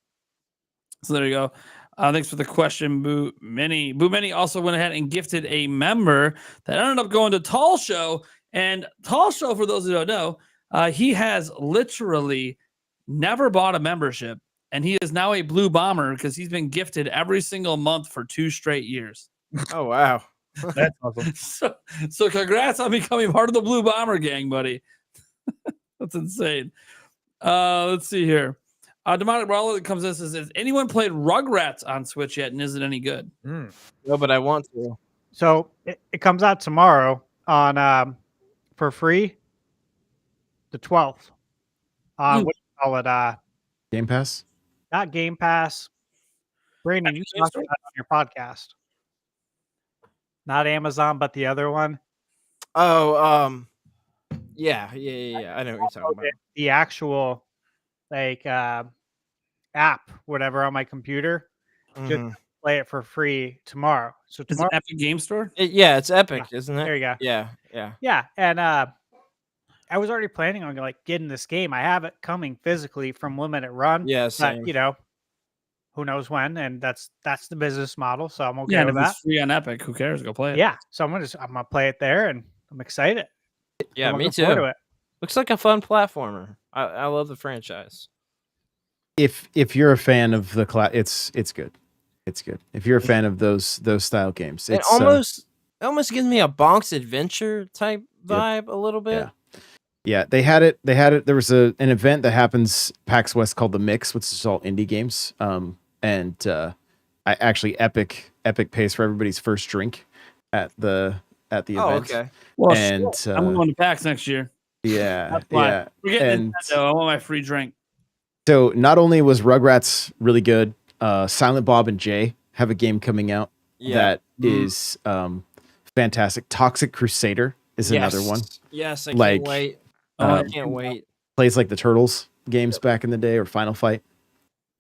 So there you go. Thanks for the question, Boo Mini. Boo Mini also went ahead and gifted a member that ended up going to Tall Show. And Tall Show, for those who don't know, he has literally never bought a membership. And he is now a Blue Bomber because he's been gifted every single month for 2 straight years. Oh, wow. That's awesome. So congrats on becoming part of the Blue Bomber gang, buddy. That's insane. Let's see here. Demonic Brawler that comes in and says, has anyone played Rugrats on Switch yet, and is it any good? No, but I want to. So it comes out tomorrow on for free, the 12th. What do you call it? Game Pass? Not Game Pass. Brandon, you talked about it on your podcast. Not Amazon, but the other one. Oh, yeah. I know what you're talking about. The actual app, whatever, on my computer. Just play it for free tomorrow. So tomorrow, is it Epic Game Store? It's Epic, isn't it? There you go. Yeah. And I was already planning on getting this game. I have it coming physically from Limited Run. Yeah, same. But, you know, who knows when? And that's the business model. So I'm okay with if that. it's free on Epic, who cares? Go play it. Yeah. So I'm gonna play it there, and I'm excited. Yeah, I'm me looking forward too. to it. Looks like a fun platformer. I love the franchise. If you're a fan of the class, it's good. It's good. If you're a fan of those style games, It almost gives me a Bonk's Adventure type vibe a little bit. Yeah, they had it. There was an event that happens PAX West called The Mix, which is all indie games. And I actually Epic pays for everybody's first drink at the event. Oh, okay. Well, and I'm going to PAX next year. Yeah, We're getting Nintendo. I want my free drink. So not only was Rugrats really good, Silent Bob and Jay have a game coming out that is fantastic. Toxic Crusader is another one. Yes, I can't wait. I can't wait. Plays like the Turtles games back in the day, or Final Fight.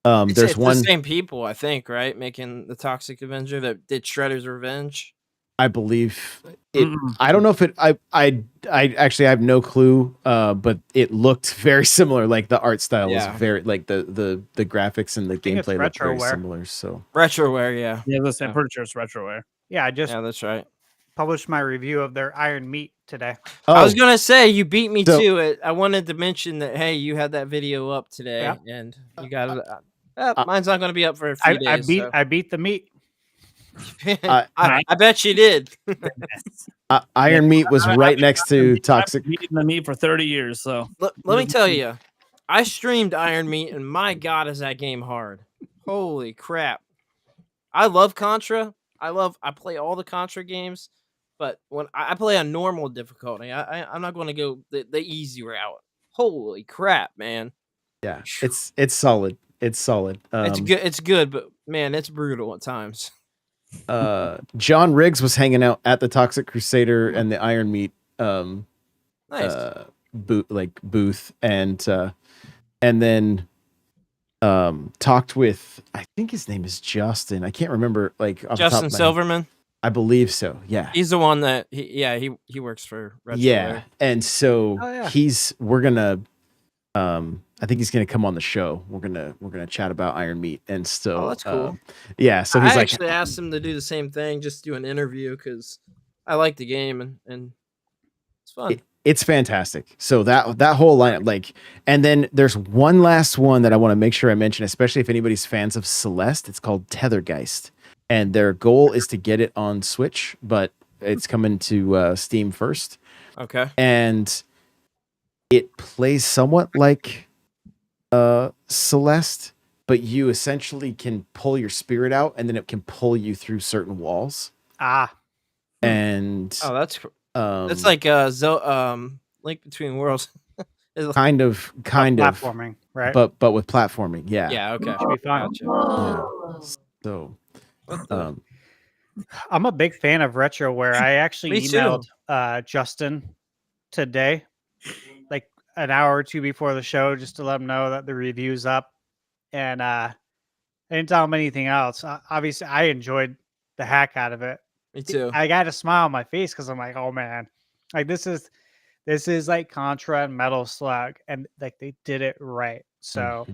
There's it's one. The same people, I think, right? Making the Toxic Avenger that did Shredder's Revenge. I believe it. I don't know if it. I actually have no clue. But it looked very similar. Like the art style was very like the graphics and the gameplay looked very similar. So Retroware, yeah. I'm pretty sure it's Retroware. Yeah, that's right. Published my review of their Iron Meat today. I was gonna say you beat me to it. I wanted to mention that you had that video up today, and you got it. Mine's not gonna be up for a few days. I beat the meat. I bet you did. Iron Meat was right next to Toxic. I've eaten the meat for 30 years. So let me tell you, I streamed Iron Meat, and my God, is that game hard! Holy crap! I love Contra. I play all the Contra games. But when I play on normal difficulty, I'm not going to go the easy route. Holy crap, man! Yeah, it's solid. It's solid. It's good. It's good, but man, it's brutal at times. John Riggs was hanging out at the Toxic Crusader and the Iron Meat booth, and then talked with, I think his name is Justin. I can't remember. Justin Silverman. I believe so. Yeah, he's the one that he works for Retro. Yeah, and so we're gonna I think he's gonna come on the show. We're gonna chat about Iron Meat, and still that's cool. Yeah, so he's I actually asked him to do the same thing, just do an interview, because I like the game and it's fun. It's fantastic. So that whole lineup, and then there's one last one that I want to make sure I mention, especially if anybody's fans of Celeste. It's called Tethergeist. And their goal is to get it on Switch, but it's coming to Steam first. Okay. And it plays somewhat like Celeste, but you essentially can pull your spirit out, and then it can pull you through certain walls. And that's it's like Link Between Worlds. kind of platforming, right? But with platforming, yeah. Yeah, okay. Should be fun. Gotcha. So, I'm a big fan of retroware. I actually Me too. emailed Justin today, like an hour or two before the show, just to let him know that the review's up. And I didn't tell him anything else. Obviously, I enjoyed the heck out of it. Me too. I got a smile on my face because I'm like, oh man, like this is like Contra and Metal Slug, and like they did it right. So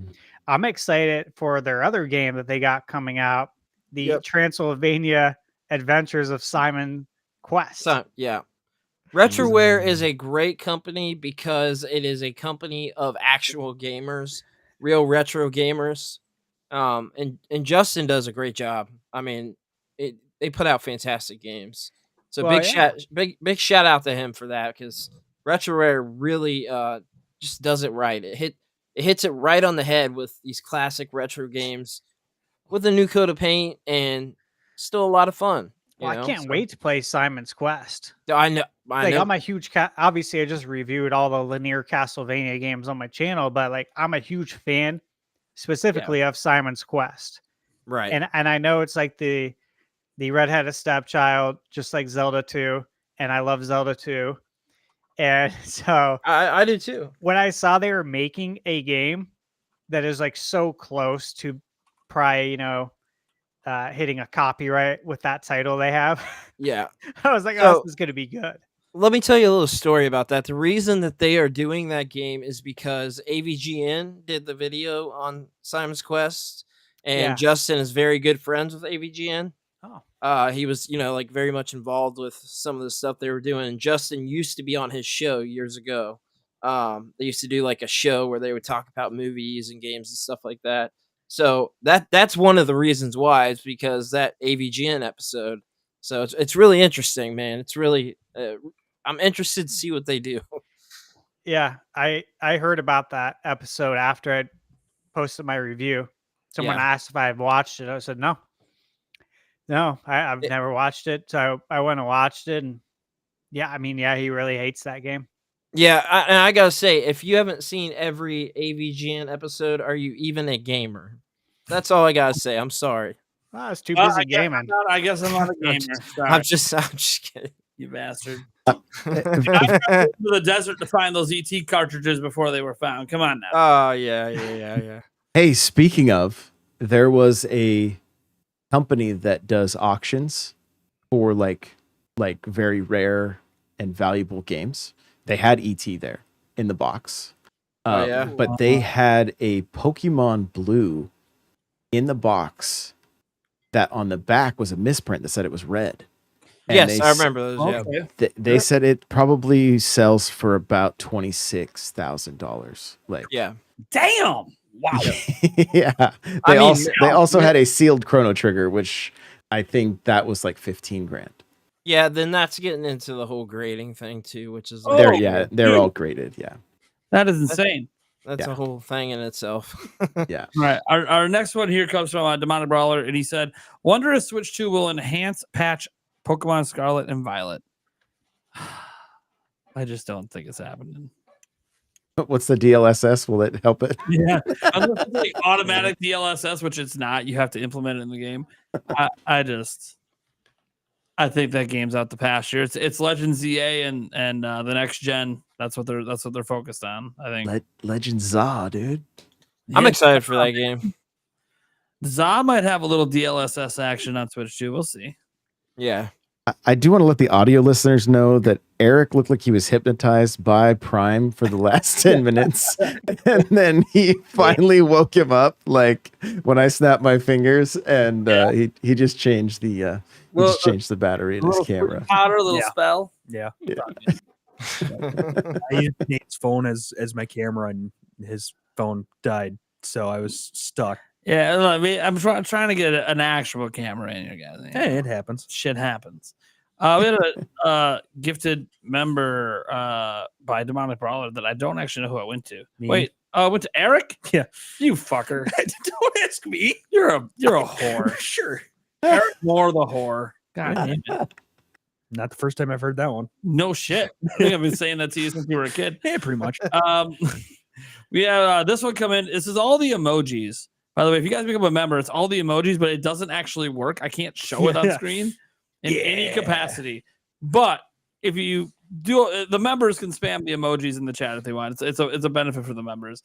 I'm excited for their other game that they got coming out, the Transylvania Adventures of Simon Quest. Yeah. Retroware is a great company because it is a company of actual gamers, real retro gamers. And Justin does a great job. I mean, they put out fantastic games. So big shout out to him for that, because Retroware really just does it right. It hits it right on the head with these classic retro games with a new coat of paint and still a lot of fun. I can't wait to play Simon's Quest. I know. I'm a huge obviously I just reviewed all the linear Castlevania games on my channel, but like I'm a huge fan specifically of Simon's Quest. Right. And I know it's like the redheaded stepchild, just like Zelda 2, and I love Zelda 2. And so I do too. When I saw they were making a game that is like so close to probably, hitting a copyright with that title they have. Yeah. I was like, oh, this is going to be good. Let me tell you a little story about that. The reason that they are doing that game is because AVGN did the video on Simon's Quest, and Justin is very good friends with AVGN. He was, like very much involved with some of the stuff they were doing. And Justin used to be on his show years ago. They used to do like a show where they would talk about movies and games and stuff like that. So that's one of the reasons why, is because that AVGN episode. So it's really interesting, man. It's really I'm interested to see what they do. Yeah, I heard about that episode after I posted my review. Someone asked if I had watched it. I said no, I've never watched it. So I went and watched it, and he really hates that game. Yeah, I gotta say, if you haven't seen every AVGN episode, are you even a gamer? That's all I gotta say. I'm sorry. I was too busy gaming. I guess I'm not a gamer. I'm just kidding. You bastard. I to the desert to find those ET cartridges before they were found. Come on now. Oh, yeah. Hey, speaking of, there was a company that does auctions for like very rare and valuable games. They had ET there in the box. But they had a Pokemon Blue in the box that on the back was a misprint that said it was red. And yes, I remember those. Yeah, they said it probably sells for about $26,000. Like, damn, wow. Yeah, they also had a sealed Chrono Trigger, which I think that was like $15,000. Yeah, then that's getting into the whole grading thing too, which is they're all graded. Yeah, that is insane. That's a whole thing in itself. Yeah. Right. Our next one here comes from Demonic Brawler, and he said, "Wonder if Switch 2 will enhance patch Pokemon Scarlet and Violet." I just don't think it's happening. What's the DLSS? Will it help it? Yeah, unless it's like automatic DLSS, which it's not. You have to implement it in the game. I think that game's out the pasture. It's Legend ZA and the next gen. That's what they're focused on. I think Legend ZA, dude. I'm excited for that game. ZA might have a little DLSS action on Switch 2. We'll see. Yeah. I do want to let the audio listeners know that Eric looked like he was hypnotized by Prime for the last 10 minutes. And then he finally woke him up, like when I snapped my fingers, and he just changed the changed the battery in his camera. Powder, a little spell. Yeah. I used Nate's phone as my camera, and his phone died, so I was stuck. Yeah, I mean, I'm trying to get an actual camera in here, guys. Hey, it happens. Shit happens. We had a gifted member by Demonic Brawler that I don't actually know who I went to. Me. Wait, I went to Eric? Yeah. You fucker. Don't ask me. You're a whore. Sure. Eric Moore the whore. God damn it. Not the first time I've heard that one. No shit. I think I've been saying that to you since you were a kid. Yeah, pretty much. We have this one come in. This is all the emojis. By the way, if you guys become a member, it's all the emojis, but it doesn't actually work. I can't show it on Yeah. screen in any capacity. But if you do, the members can spam the emojis in the chat if they want. It's a benefit for the members.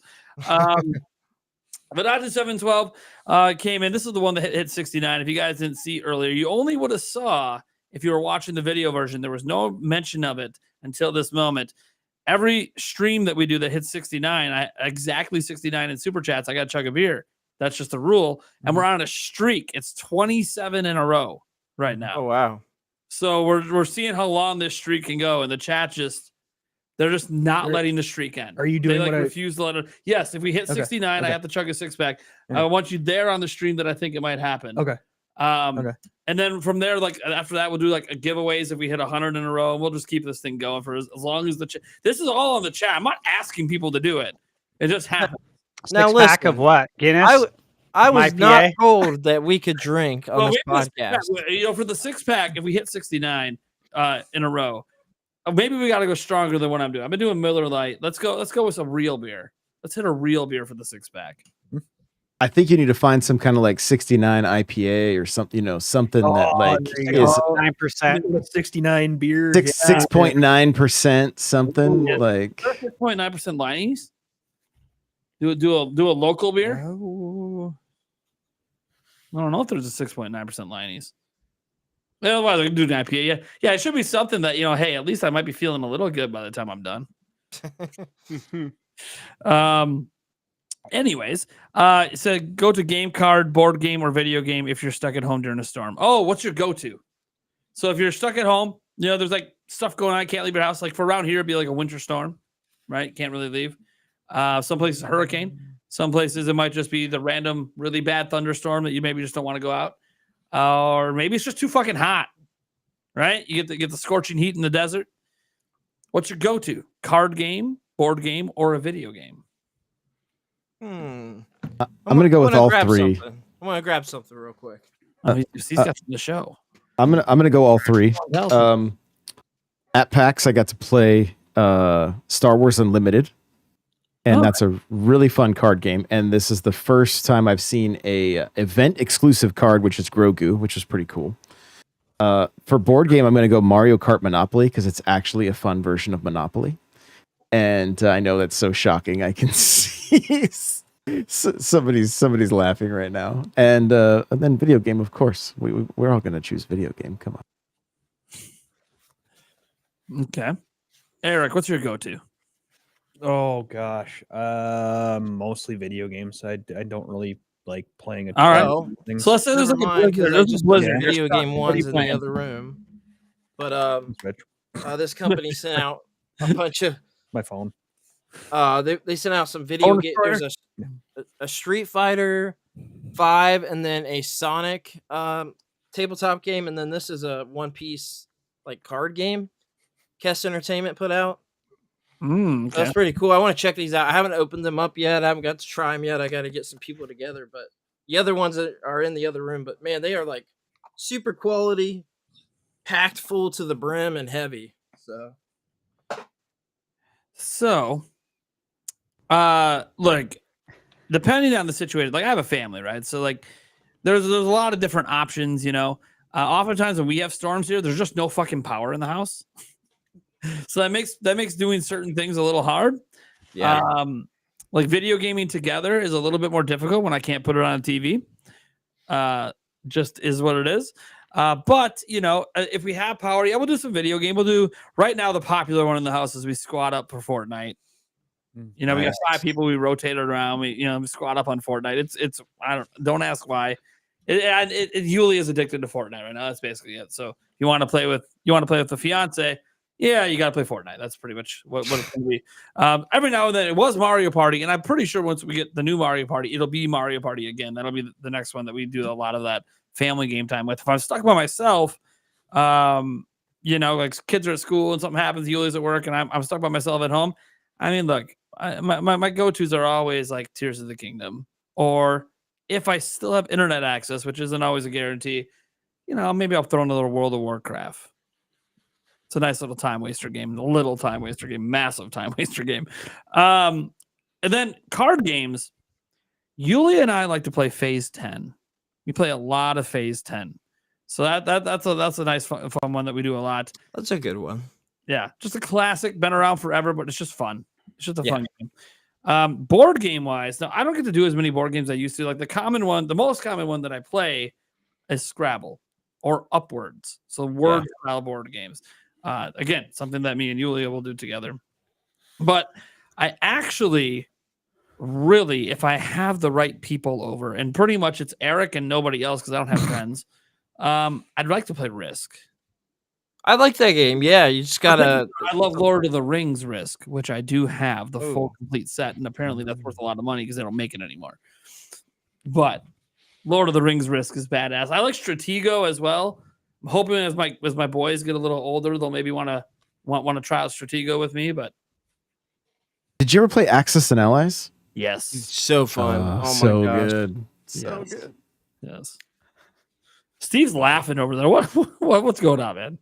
But Dodge 712 came in. This is the one that hit 69. If you guys didn't see earlier, you only would have saw if you were watching the video version. There was no mention of it until this moment. Every stream that we do that hits 69, exactly 69 in super chats, I got to chug a beer. That's just the rule. And we're on a streak. It's 27 in a row right now. Oh wow. So we're seeing how long this streak can go. And the chat they're just not letting the streak end. Are you doing they what refuse to let it? Yes, if we hit 69, I have to chug a 6-pack. I want you there on the stream that I think it might happen. Okay. And then from there, like after that, we'll do like a giveaways if we hit 100 in a row. And we'll just keep this thing going for as long as this is all on the chat. I'm not asking people to do it. It just happens. Now Six-pack listen, of what? Guinness? I was IPA? not told that we could drink on this podcast. For the 6-pack, if we hit 69 in a row, maybe we got to go stronger than what I'm doing. I've been doing Miller Lite. Let's go with some real beer. Let's hit a real beer for the 6-pack. I think you need to find some kind of like 69 IPA or something, something that like is 9%. 69 beer. 6.9%, something like 6.9% Liney's. Do a local beer. Oh. I don't know if there's a 6.9% Liney's. Otherwise, I can do an IPA. Yeah, it should be something that hey, at least I might be feeling a little good by the time I'm done. Anyways, so go to game card, board game, or video game if you're stuck at home during a storm. Oh, what's your go-to? So if you're stuck at home, there's like stuff going on, can't leave your house. Like for around here, it'd be like a winter storm, right? Can't really leave. Some places hurricane. Some places it might just be the random really bad thunderstorm that you maybe just don't want to go out. Or maybe it's just too fucking hot, right? You get the scorching heat in the desert. What's your go-to? Card game, board game, or a video game? I'm gonna go with all three. Something. I want to grab something real quick. He's got the show. I'm gonna go all three. At PAX, I got to play Star Wars Unlimited, and that's a really fun card game. And this is the first time I've seen a event exclusive card, which is Grogu, which is pretty cool. For board game, I'm gonna go Mario Kart Monopoly because it's actually a fun version of Monopoly. And I know that's so shocking. I can see somebody's laughing right now. And then video game, of course. We're all going to choose video game. Come on. Okay. Eric, what's your go-to? Oh gosh. Mostly video games. I don't really like playing All right. Well, things. So let's say there's Never like mind, 'cause I just put Blizzard. video game What are you ones in the playing? other room. But this company sent out a bunch of My phone. they sent out some video games. There's a Street Fighter 5 and then a Sonic tabletop game, and then this is a One Piece like card game. Kess Entertainment put out. Okay. That's pretty cool. I want to check these out. I haven't opened them up yet. I haven't got to try them yet. I got to get some people together. But the other ones that are in the other room, but man, they are like super quality, packed full to the brim and heavy. So, look, depending on the situation, like I have a family, right? So like there's a lot of different options, oftentimes when we have storms here, there's just no fucking power in the house. So that makes doing certain things a little hard. Yeah. Like video gaming together is a little bit more difficult when I can't put it on a TV. Just is what it is. But if we have power, we'll do some video game. We'll do right now. The popular one in the house is we squat up for Fortnite. We got 5 people. We rotate it around. We squat up on Fortnite. It's don't ask why. Yuli is addicted to Fortnite right now. That's basically it. So you want to play with the fiance. Yeah, you got to play Fortnite. That's pretty much what it's going to be. Every now and then it was Mario Party, and I'm pretty sure once we get the new Mario Party, it'll be Mario Party again. That'll be the next one that we do a lot of that family game time with. If I'm stuck by myself, you know, like kids are at school and something happens, Yuli's at work, and I'm stuck by myself at home. I mean, look, my go-tos are always like Tears of the Kingdom, or if I still have internet access, which isn't always a guarantee, you know, maybe I'll throw in a little World of Warcraft. It's a nice little time waster game, massive time waster game. And then card games. Yulia and I like to play Phase 10. We play a lot of Phase 10. So that's a nice fun one that we do a lot. That's a good one. Yeah, just a classic, been around forever, but it's just fun. It's just a fun game. Board game wise, now I don't get to do as many board games as I used to. Like the most common one that I play is Scrabble or Upwards. So word style board games. Again, something that me and Yulia will do together. But I actually really, if I have the right people over, and pretty much it's Eric and nobody else because I don't have friends, I'd like to play Risk. I like that game. Yeah, you just gotta. I love Lord of the Rings Risk, which I do have the full complete set, and apparently that's worth a lot of money because they don't make it anymore. But Lord of the Rings Risk is badass. I like Stratego as well. I'm hoping as my boys get a little older, they'll maybe want to try out Stratego with me. But Did you ever play Axis and Allies? yes, So fun. Oh my so gosh. good. So Yes. good. Yes. Steve's laughing over there. What's going on, man?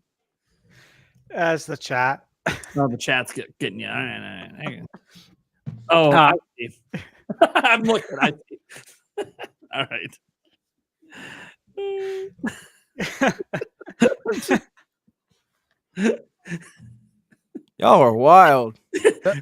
That's the chat. Oh, the chat's getting you. All right. Oh, I see. I'm looking. I see. All right. Y'all are wild.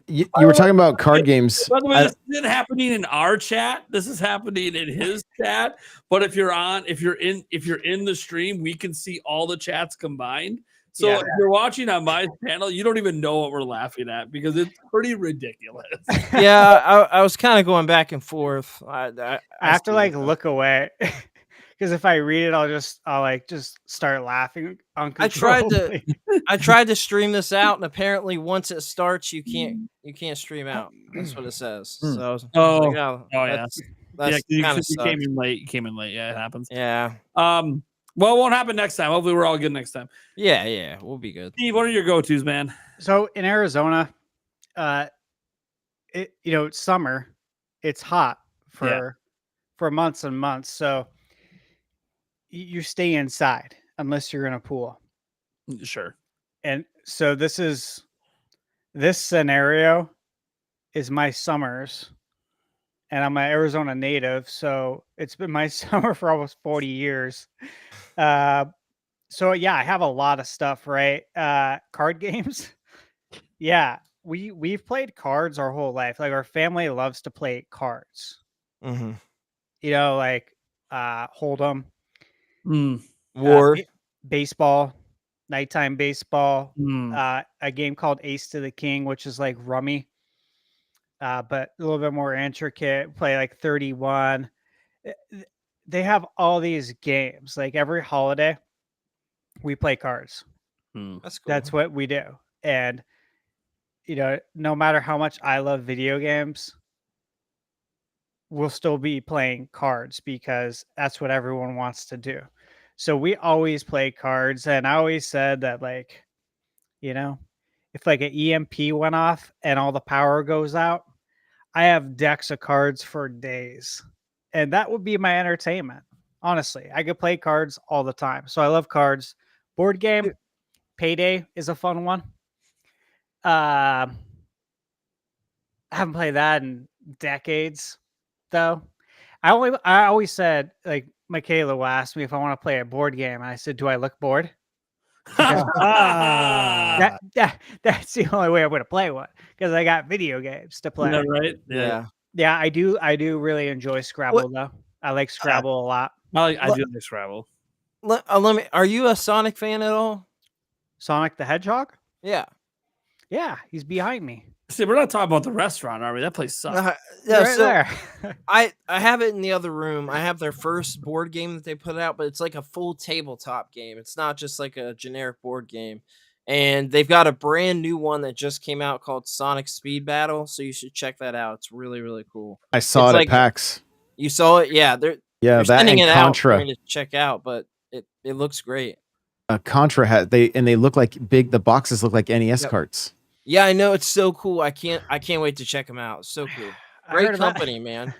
You were talking about card games. By the way, this isn't happening in our chat. This is happening in his chat. But if you're in the stream, we can see all the chats combined. So if you're watching on my channel, you don't even know what we're laughing at because it's pretty ridiculous. Yeah, I was kind of going back and forth. I have to like look away because if I read it, I'll just start laughing uncontrollably. I tried to stream this out, and apparently once it starts, you can't stream out. That's what it says. So that's you came in late. You came in late. Yeah, it happens. Yeah. Well, it won't happen next time. Hopefully, we're all good next time. Yeah, we'll be good. Steve, what are your go-tos, man? So in Arizona, it's summer. It's hot for months and months. So you stay inside unless you're in a pool. Sure. And so this scenario is my summers. And I'm an Arizona native, so it's been my summer for almost 40 years. So yeah, I have a lot of stuff, right? Card games. Yeah, we've played cards our whole life. Like our family loves to play cards. Mm-hmm. You know, like Hold'em, War, baseball, nighttime baseball. A game called Ace to the King, which is like Rummy. But a little bit more intricate, play like 31. They have all these games. Like every holiday, we play cards. That's cool. That's what we do. And, no matter how much I love video games, we'll still be playing cards because that's what everyone wants to do. So we always play cards. And I always said that, like, if like an EMP went off and all the power goes out, I have decks of cards for days, and that would be my entertainment. Honestly, I could play cards all the time. So I love cards. Board game, Payday is a fun one. I haven't played that in decades, though. I always said, like, Michaela asked me if I want to play a board game, and I said, "Do I look bored?" That's the only way I'm going to play one because I got video games to play. Right? Yeah. I do really enjoy Scrabble though. I like Scrabble a lot. I do like Scrabble. Let me. Are you a Sonic fan at all? Sonic the Hedgehog? Yeah, he's behind me. See, we're not talking about the restaurant, are we? That place sucks. There. I have it in the other room. I have their first board game that they put out, but it's like a full tabletop game. It's not just like a generic board game. And they've got a brand new one that just came out called Sonic Speed Battle. So you should check that out. It's really, really cool. I saw it at PAX. You saw it? Yeah. They're that sending and it Contra. out for me to check out, but it looks great. Contra had they look like big. The boxes look like NES Yep. carts. Yeah, I know, it's so cool. I can't wait to check them out. It's so cool. I Great heard about- company, man.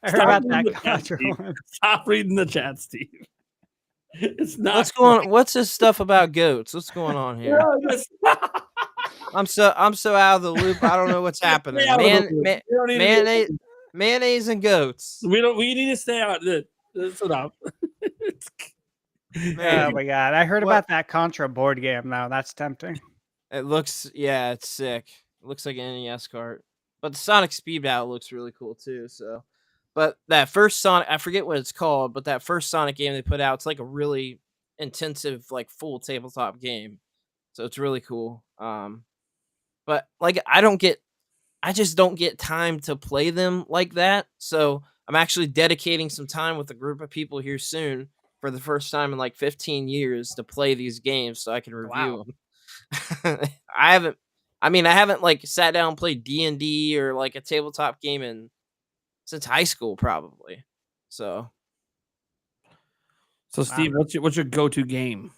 I heard Stop about reading that the chat, Contra Steve. one. Stop reading the chat, Steve. It's not. What's going on? What's this stuff about goats? What's going on here? No, it's- I'm so out of the loop. I don't know what's happening. Stay out of the loop. We don't need to be- Mayonnaise and goats. We need to stay out. That's enough. Man, Oh my god! I heard What- about that Contra board game. Now that's tempting. it looks it's sick. It looks like an NES cart. But the Sonic Speed Battle looks really cool too. So, but that first Sonic, I forget what it's called, but that first Sonic game they put out, it's like a really intensive, like full tabletop game. So it's really cool. But like I just don't get time to play them like that. So I'm actually dedicating some time with a group of people here soon for the first time in like 15 years to play these games so I can review them. I haven't like sat down and played D&D or like a tabletop game since high school probably. So Steve, what's your go-to game?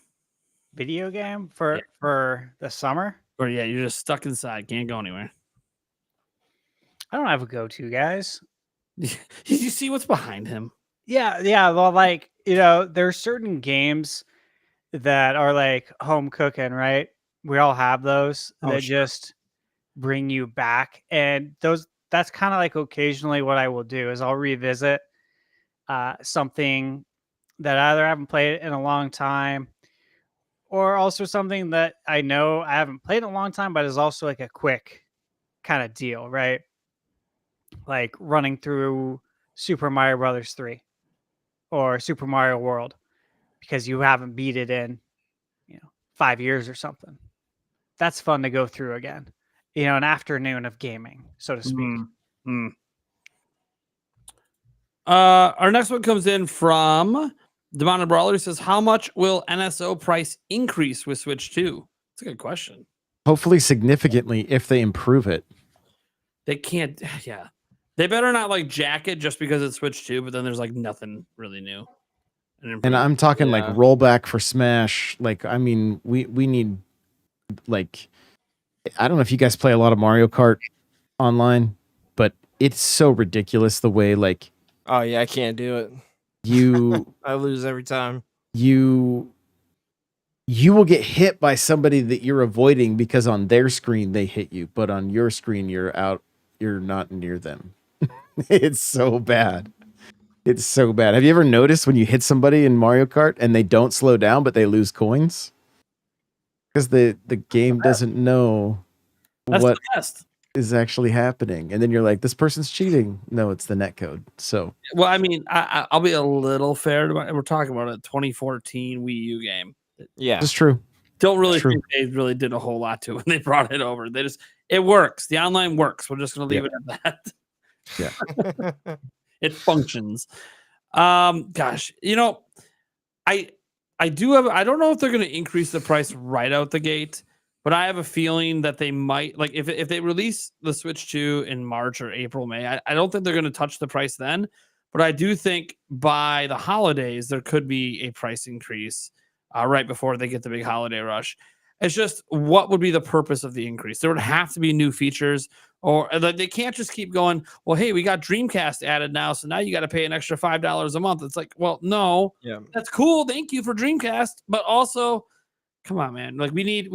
Video game for the summer. Or you're just stuck inside, can't go anywhere. I don't have a go-to, guys. You see what's behind him? Yeah. Well, like, there's certain games that are like home cooking, right? We all have those that just bring you back, and that's kind of like occasionally what I will do is I'll revisit something that either I haven't played in a long time, or also something that I know I haven't played in a long time, but is also like a quick kind of deal, right? Like running through Super Mario Brothers 3 or Super Mario World because you haven't beat it in 5 years or something. That's fun to go through again. An afternoon of gaming, so to speak. Our next one comes in from Demon Brawler. He says, how much will NSO price increase with Switch 2? That's a good question. Hopefully significantly if they improve it. They can't. Yeah. They better not like jack it just because it's Switch 2, but then there's like nothing really new. And I'm talking like rollback for Smash. Like, I mean, we need like, I don't know if you guys play a lot of Mario Kart online, but it's so ridiculous the way like. Oh yeah, I can't do it. I lose every time. You will get hit by somebody that you're avoiding because on their screen they hit you, but on your screen you're not near them. It's so bad. It's so bad. Have you ever noticed when you hit somebody in Mario Kart and they don't slow down but they lose coins? Because the game doesn't know what is actually happening. And then you're like, this person's cheating. No, it's the netcode. So well, I mean, I'll be a little fair to we're talking about a 2014 Wii U game. Yeah. it's true. Don't really think they really did a whole lot to it when they brought it over. It works. The online works. We're just gonna leave it at that. Yeah. It functions. Gosh, I don't know if they're gonna increase the price right out the gate, but I have a feeling that they might, like if they release the Switch 2 in March or April, May, I don't think they're gonna touch the price then. But I do think by the holidays there could be a price increase right before they get the big holiday rush. It's just, what would be the purpose of the increase? There would have to be new features, or they can't just keep going, well, hey, we got Dreamcast added now, so now you got to pay an extra $5 a month. It's like, well, no, that's cool. Thank you for Dreamcast. But also, come on, man. Like we need,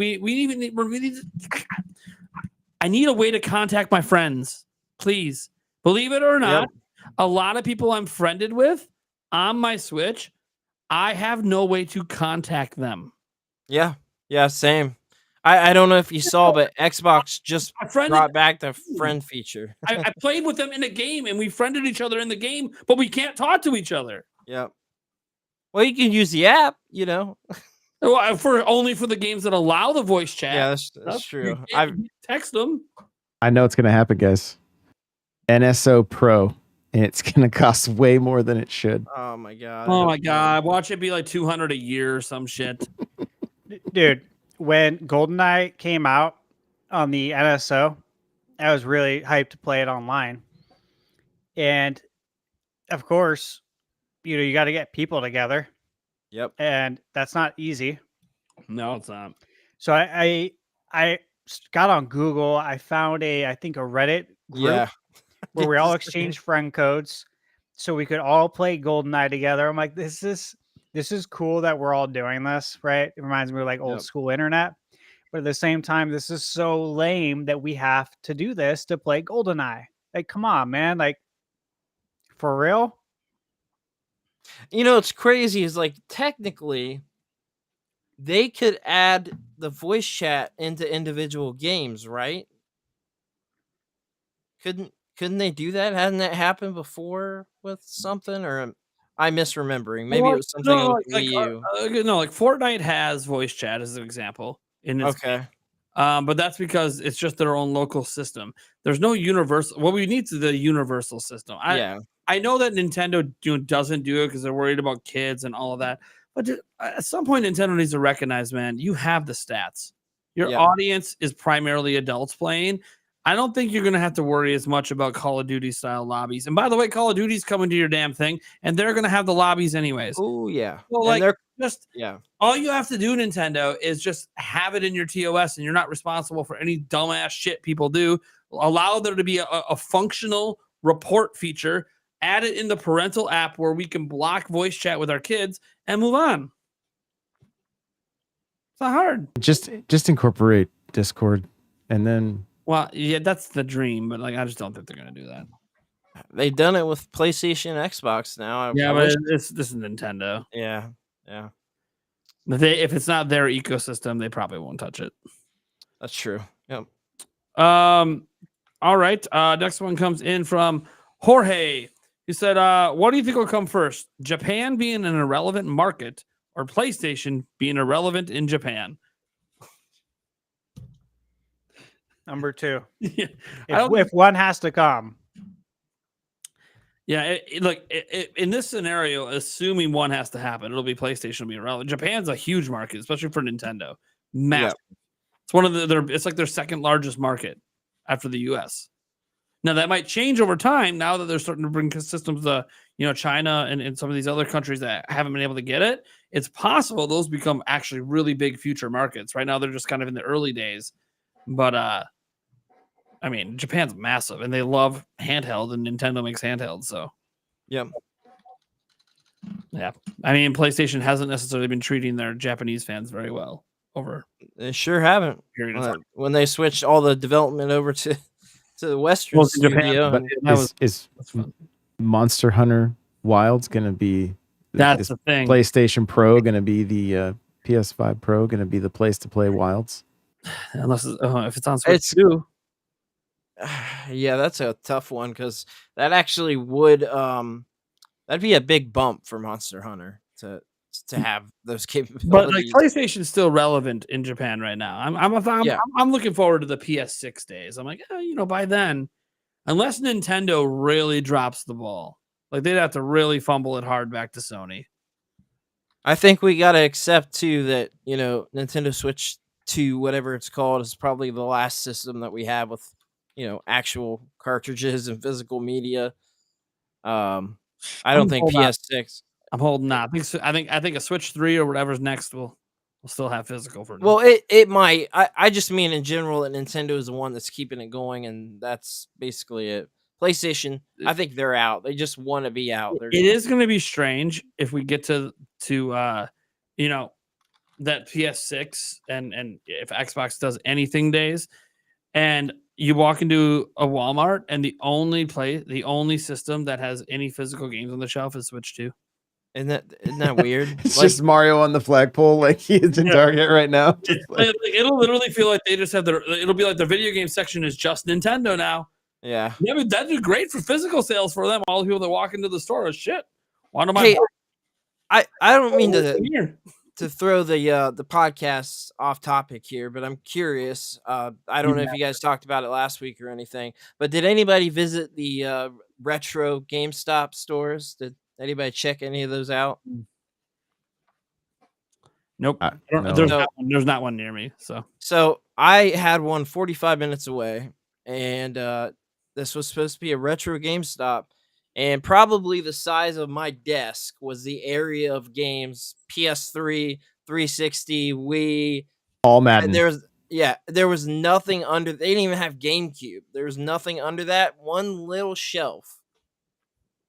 I need a way to contact my friends. Please. Believe it or not, a lot of people I'm friended with on my Switch, I have no way to contact them. Yeah. Yeah, same. I don't know if you saw, but Xbox just brought back the friend feature. I played with them in a game and we friended each other in the game, but we can't talk to each other. Yeah. Well, you can use the app, Well, only for the games that allow the voice chat. Yeah, that's true. I text them. I know it's gonna happen, guys. NSO Pro, and it's gonna cost way more than it should. Oh my god. Oh my god. Watch it be like $200 a year or some shit. Dude, when GoldenEye came out on the NSO, I was really hyped to play it online. And of course, you got to get people together. Yep. And that's not easy. No, it's not. So I got on Google. I found I think a Reddit group Yeah. where we all exchange friend codes, so we could all play GoldenEye together. I'm like, this is cool that we're all doing this, right? It reminds me of like old Yep. school internet, but at the same time, this is so lame that we have to do this to play GoldenEye. Like, come on, man! Like, for real? You know, it's crazy. Is like technically they could add the voice chat into individual games, right? Couldn't they do that? Hadn't that happened before with something? Or am I misremembering? Maybe it was something No, with Wii U. no, like Fortnite has voice chat as an example in its Okay. but that's because it's just their own local system. There's no universal. What we need is the universal system. Yeah. I know that Nintendo doesn't do it because they're worried about kids and all of that. But at some point, Nintendo needs to recognize, man, you have the stats. Your Yeah. audience is primarily adults playing. I don't think you're going to have to worry as much about Call of Duty style lobbies. And by the way, Call of Duty's coming to your damn thing, and they're going to have the lobbies anyways. Oh yeah. Well, And like, they're just yeah. all you have to do, Nintendo, is just have it in your TOS, and you're not responsible for any dumbass shit people do. Allow there to be a functional report feature. Add it in the parental app where we can block voice chat with our kids and move on. It's not hard. Just incorporate Discord, and then Well, yeah, that's the dream, but like I just don't think they're gonna do that. They've done it with PlayStation, Xbox now. Yeah, I but wish- this is Nintendo. yeah. If it's not their ecosystem, they probably won't touch it. That's true. Yep. All right. Next one comes in from Jorge. He said, what do you think will come first? Japan being an irrelevant market or PlayStation being irrelevant in Japan? Number 2. Yeah. If one has to come. Yeah, look, in this scenario, assuming one has to happen, it'll be PlayStation will be irrelevant. Japan's a huge market, especially for Nintendo. Massive. Yep. It's one of it's like their second largest market after the US. Now that might change over time now that they're starting to bring systems to, China and some of these other countries that haven't been able to get it. It's possible those become actually really big future markets. Right now they're just kind of in the early days. But I mean, Japan's massive and they love handheld and Nintendo makes handheld, so Yep. yeah. I mean, PlayStation hasn't necessarily been treating their Japanese fans very well over They sure haven't. period of time. When they switched all the development over to the Western Well, to Japan, studio. but that is that's fun. Monster Hunter Wild's gonna be That's is the thing. PlayStation Pro gonna be the PS5 Pro gonna be the place to play Wilds? Unless if it's on Switch It's- too. Yeah, that's a tough one because that actually would that'd be a big bump for Monster Hunter to have those capabilities. But like PlayStation's still relevant in Japan right now. I'm looking forward to the PS6 days. I'm like, by then, unless Nintendo really drops the ball, like they'd have to really fumble it hard back to Sony. I think we gotta accept too that Nintendo Switch 2, whatever it's called, is probably the last system that we have with actual cartridges and physical media. I don't think holding out. PS6. I'm holding out. I think a Switch 3 or whatever's next will still have physical for now. Well, it might. I just mean in general that Nintendo is the one that's keeping it going, and that's basically it. PlayStation, I think they're out. They just want to be out. It is going to be strange if we get to that PS6 and if Xbox does anything days, and you walk into a Walmart and the only system that has any physical games on the shelf is Switch 2. Isn't that weird? It's just Mario on the flagpole like he is in Target right now. Just like- It'll literally feel like they just have it'll be like the video game section is just Nintendo now. Yeah. Yeah, but that'd be great for physical sales for them. All the people that walk into the store is shit. Why don't Hey, I don't mean here? to throw the podcast off topic here, but I'm curious. I don't know if you guys talked about it last week or anything, but did anybody visit the retro GameStop stores? Did anybody check any of those out? Nope. no. There's not one near me. So I had one 45 minutes away, and this was supposed to be a retro GameStop, and probably the size of my desk was the area of games, PS3, 360, Wii. All And Madden. there was nothing under. They didn't even have GameCube. There was nothing under that one little shelf.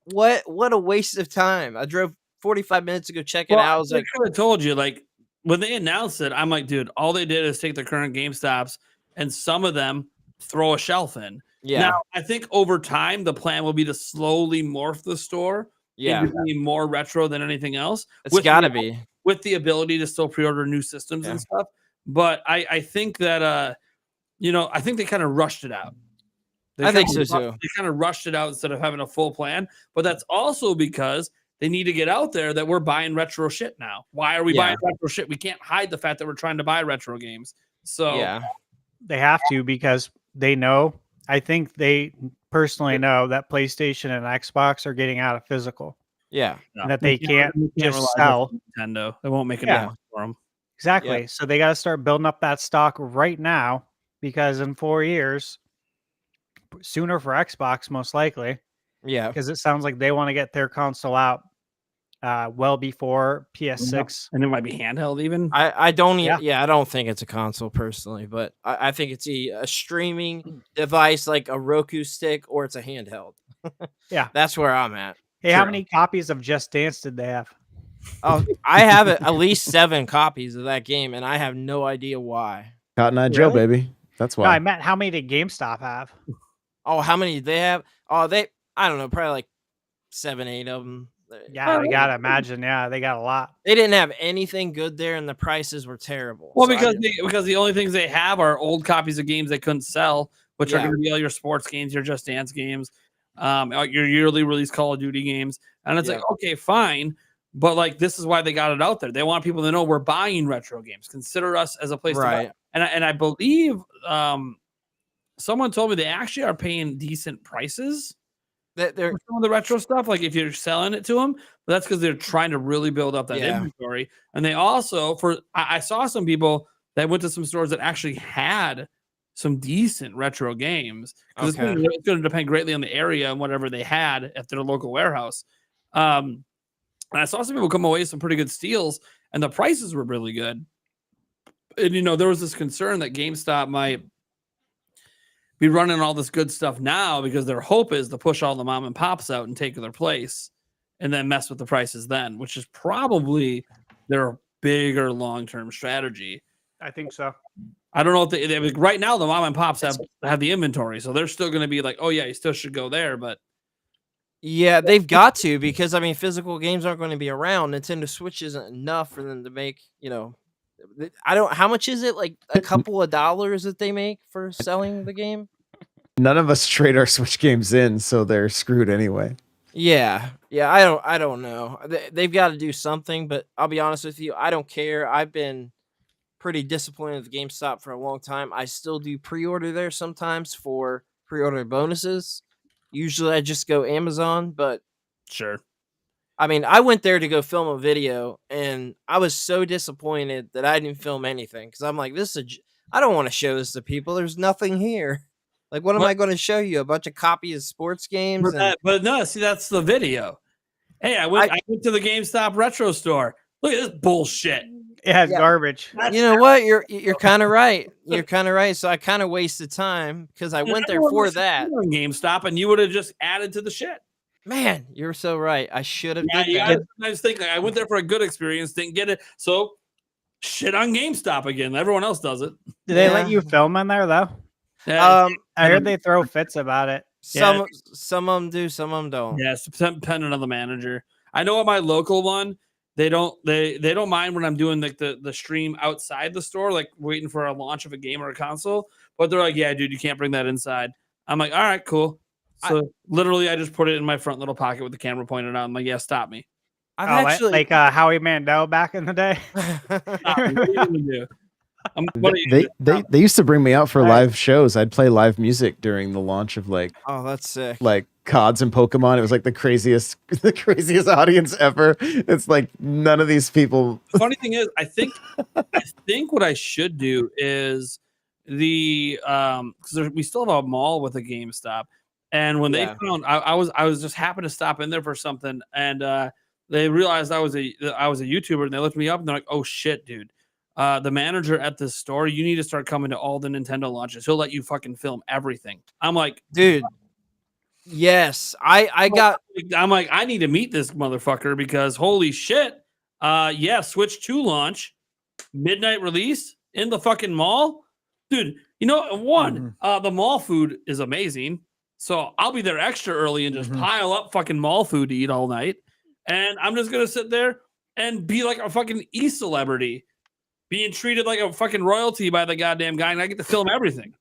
What a waste of time! I drove 45 minutes to go check it out. I was like, I told you, like when they announced it, I'm like, dude, all they did is take the current GameStops and some of them throw a shelf in. yeah, Now, I think over time the plan will be to slowly morph the store into being more retro than anything else. it's got to be. With the ability to still pre-order new systems and stuff. But I think that I think they kind of rushed it out. I think so too. They kind of rushed it out instead of having a full plan. But that's also because they need to get out there that we're buying retro shit now. Why are we buying retro shit? We can't hide the fact that we're trying to buy retro games. So they have to, because they know. I think they personally know that PlayStation and Xbox are getting out of physical. Yeah, and that they can't just sell. Nintendo. They won't make it for them. Exactly. So they got to start building up that stock right now, because in 4 years, sooner for Xbox, most likely. Yeah, because it sounds like they want to get their console out well before PS6. And it might be handheld even. I don't I don't think it's a console personally, but I think it's a streaming device like a Roku stick, or it's a handheld. Yeah, that's where I'm at. Hey, how many copies of Just Dance did they have? Oh, I have at least 7 copies of that game, and I have no idea why. Cotton Eye Joe, baby. That's why. No, I meant how many did GameStop have? Oh, how many did they have? Oh, I don't know, probably like 7, 8 of them. Yeah, I gotta imagine. Yeah, they got a lot. They didn't have anything good there, and the prices were terrible. Well, because the only things they have are old copies of games they couldn't sell, which are going to be all your sports games, your Just Dance games, your yearly release Call of Duty games. And it's like, okay, fine. But like, this is why they got it out there. They want people to know we're buying retro games. Consider us as a place to buy. And I believe someone told me they actually are paying decent prices for some of the retro stuff. Like if you're selling it to them, but that's because they're trying to really build up that inventory. And they also, I saw some people that went to some stores that actually had some decent retro games, because it's going to depend greatly on the area and whatever they had at their local warehouse. And I saw some people come away with some pretty good steals, and the prices were really good. And, there was this concern that GameStop might be running all this good stuff now because their hope is to push all the mom and pops out and take their place and then mess with the prices then, which is probably their bigger long-term strategy. I think so. I don't know if they right now the mom and pops have the inventory, so they're still going to be like, oh yeah, you still should go there, but yeah, they've got to, because I mean, physical games aren't going to be around. Nintendo Switch isn't enough for them to make, how much is it? Like a couple of dollars that they make for selling the game? None of us trade our Switch games in, so they're screwed anyway. Yeah, I don't know. They've got to do something, but I'll be honest with you, I don't care. I've been pretty disappointed with GameStop for a long time. I still do pre-order there sometimes for pre-order bonuses. Usually I just go Amazon, but sure. I mean, I went there to go film a video, and I was so disappointed that I didn't film anything, because I'm like, I don't want to show this to people. There's nothing here. Like, what am I going to show you? A bunch of copies of sports games? But no, see, that's the video. Hey, I went to the GameStop retro store. Look at this bullshit. Yeah, it's garbage. You know what? You're kind of right. You're kind of right. So I kind of wasted time, because I went there for that. On GameStop, and you would have just added to the shit. Man, you're so right. I should have did that. I was thinking, I went there for a good experience, didn't get it. So shit on GameStop again. Everyone else does it. Did they let you film in there though? Yeah, I heard they throw fits about it. Some of them do, some of them don't. Yeah, it's dependent on the manager. I know at my local one, they don't mind when I'm doing like the stream outside the store, like waiting for a launch of a game or a console. But they're like, yeah, dude, you can't bring that inside. I'm like, all right, cool. So literally, I just put it in my front little pocket with the camera pointed out. I'm like, yeah, stop me. I've actually like Howie Mandel back in the day. They used to bring me out for live shows. I'd play live music during the launch of like, oh, that's sick. Like CODs and Pokemon. It was like the craziest audience ever. It's like none of these people. The funny thing is, I think what I should do is because we still have a mall with a GameStop, and when they found I was just happened to stop in there for something, and they realized I was a YouTuber, and they looked me up, and they're like, "Oh shit, dude, the manager at this store, you need to start coming to all the Nintendo launches. He'll let you fucking film everything." I'm like, dude. Yes, I'm like, I need to meet this motherfucker because holy shit. Yeah, Switch 2 launch, midnight release in the fucking mall. Dude, you know, the mall food is amazing. So I'll be there extra early and just pile up fucking mall food to eat all night. And I'm just gonna sit there and be like a fucking e-celebrity, being treated like a fucking royalty by the goddamn guy, and I get to film everything.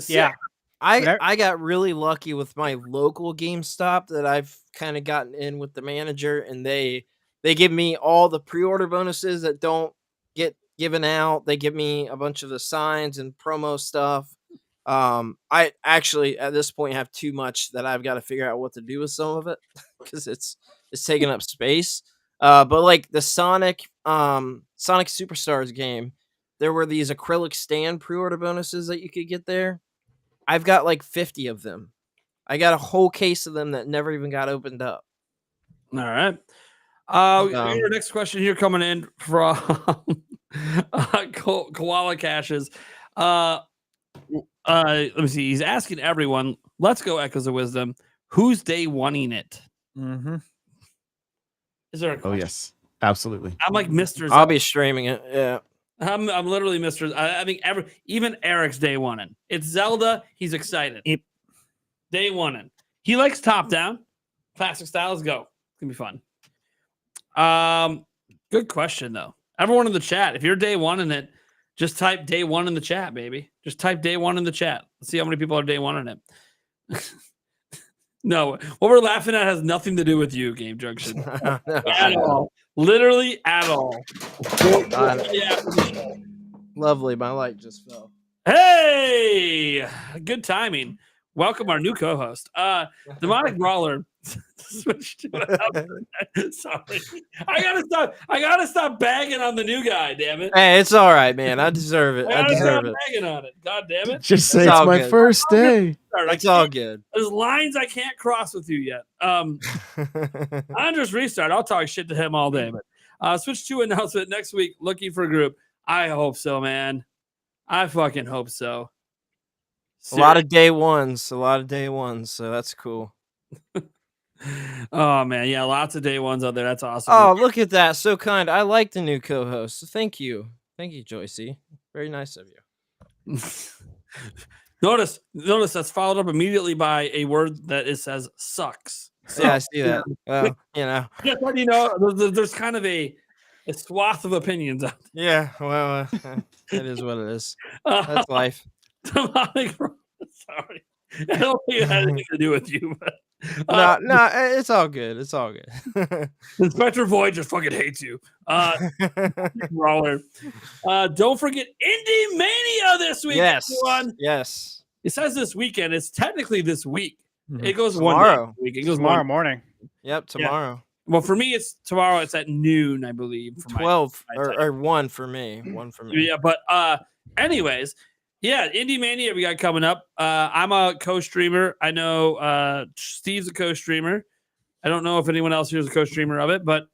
Yeah. I got really lucky with my local GameStop that I've kind of gotten in with the manager, and they give me all the pre-order bonuses that don't get given out. They give me a bunch of the signs and promo stuff. I actually at this point have too much that I've got to figure out what to do with some of it because it's taking up space. But like the Sonic Superstars game, there were these acrylic stand pre-order bonuses that you could get there. I've got like 50 of them. I got a whole case of them that never even got opened up. All right. Our next question here coming in from Koala Caches. Let me see. He's asking everyone. Let's go, Echoes of Wisdom. Who's day one-ing it? Mm-hmm. Is there a question? Oh yes, absolutely. I'm like Mr. I'll be streaming it. Yeah. I'm literally Mr. I think even Eric's day one-in. It's Zelda. He's excited. Yep. Day one-in. He likes top down. Classic style. Let's go. It's gonna be fun. Good question though. Everyone in the chat, if you're day one in it, just type day one in the chat, baby. Just type day one in the chat. Let's see how many people are day one in it. No, what we're laughing at has nothing to do with you, Game Junction. At all. Literally at all. Lovely. My light just fell. Hey, good timing. Welcome our new co-host. Demonic Brawler. Switch to sorry. I gotta stop bagging on the new guy, damn it. Hey, it's all right, man. I deserve it. I deserve it. Bagging on it. God damn it. Just say It's it's all my good. first day. It's all good. There's lines I can't cross with you yet. Andres Restart. I'll talk shit to him all day. But Switch 2 announcement next week. Looking for a group. I hope so, man. I fucking hope so. A lot of day ones. So that's cool. Oh man, yeah, lots of day ones out there. That's awesome. Oh, look at that. So kind. I like the new co-host. So thank you, Joycey. Very nice of you. Notice that's followed up immediately by a word that it says sucks. So, Yeah, I see that. Well, you know. Just let you know, there's kind of a swath of opinions out there. Yeah, well, it is what it is. That's life. Demonic, sorry. I don't think it had anything to do with you, but No, it's all good. It's all good. Inspector Void just fucking hates you. Brawler. Don't forget Indie Mania this week. Yes. Everyone. Yes. It says this weekend. It's technically this week. It goes Tomorrow. 1 day. Week. It goes Tomorrow one. morning. Yep, tomorrow. Well, for me, it's tomorrow. It's at noon, I believe. For 12 my time. or 1 for me. 1 for me. Yeah, but anyways, yeah, Indie Mania we got coming up. I'm a co-streamer. I know Steve's a co-streamer. I don't know if anyone else here is a co-streamer of it, but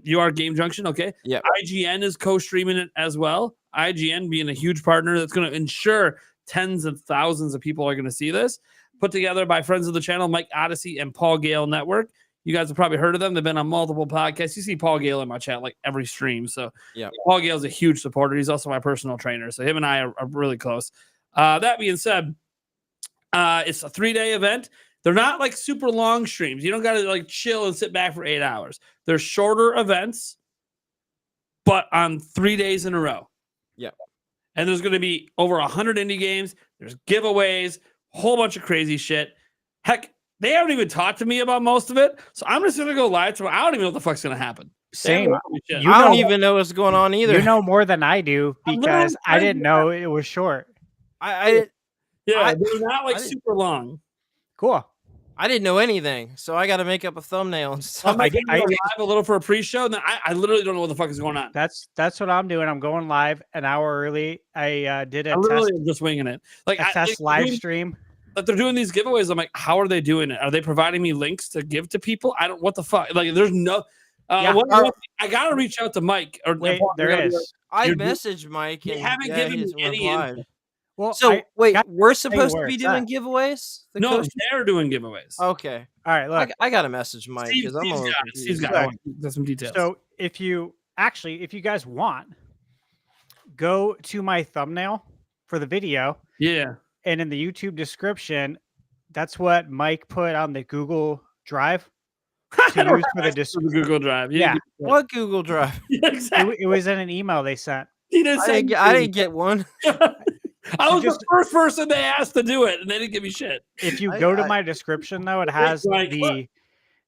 you are Game Junction, okay? Yeah. IGN is co-streaming it as well. IGN being a huge partner that's going to ensure tens of thousands of people are going to see this. Put together by friends of the channel, Mike Odyssey and Paul Gale Network. You guys have probably heard of them. They've been on multiple podcasts. You see Paul Gale in my chat like every stream. So yeah, Paul Gale's a huge supporter. He's also my personal trainer. So him and I are really close. That being said, it's a 3-day event. They're not like super long streams. You don't got to like chill and sit back for 8 hours. They're shorter events, but on 3 days in a row. Yeah. And there's going to be over 100 indie games. There's giveaways, a whole bunch of crazy shit. Heck, they haven't even talked to me about most of it. So I'm just going to go live tomorrow. I don't even know what the fuck's going to happen. Same. You I don't even know what's going on either. You know more than I do because I didn't know it was short. They're not like super long. Cool. I didn't know anything, so I got to make up a thumbnail and stuff. I'm live a little for a pre-show, and then I literally don't know what the fuck is going on. That's what I'm doing. I'm going live an hour early. I did a literally test. Just winging it, like a test live stream. That they're doing these giveaways. I'm like, how are they doing it? Are they providing me links to give to people? I don't. What the fuck? Like, there's no. Yeah. I gotta reach out to Mike. Wait, there is. I You're- messaged Mike You and haven't yeah, given he me hasn't any replied. info. Well, So wait, got we're you supposed to where be it's doing at. giveaways? The No, coach? they're doing giveaways. Okay. all right, look. I got to message Mike because I'm a little Steve's confused. got Look, it. Got some details. So if you guys want, go to my thumbnail for the video, yeah. and in the YouTube description, that's what Mike put on the Google Drive to use for the description. Google Drive. Yeah. What Google Drive? Yeah, exactly. It was in an email they sent. He didn't say I didn't get one. I was just- the first person they asked to do it, and they didn't give me shit. If you I- go to I- my description, though, it has Like,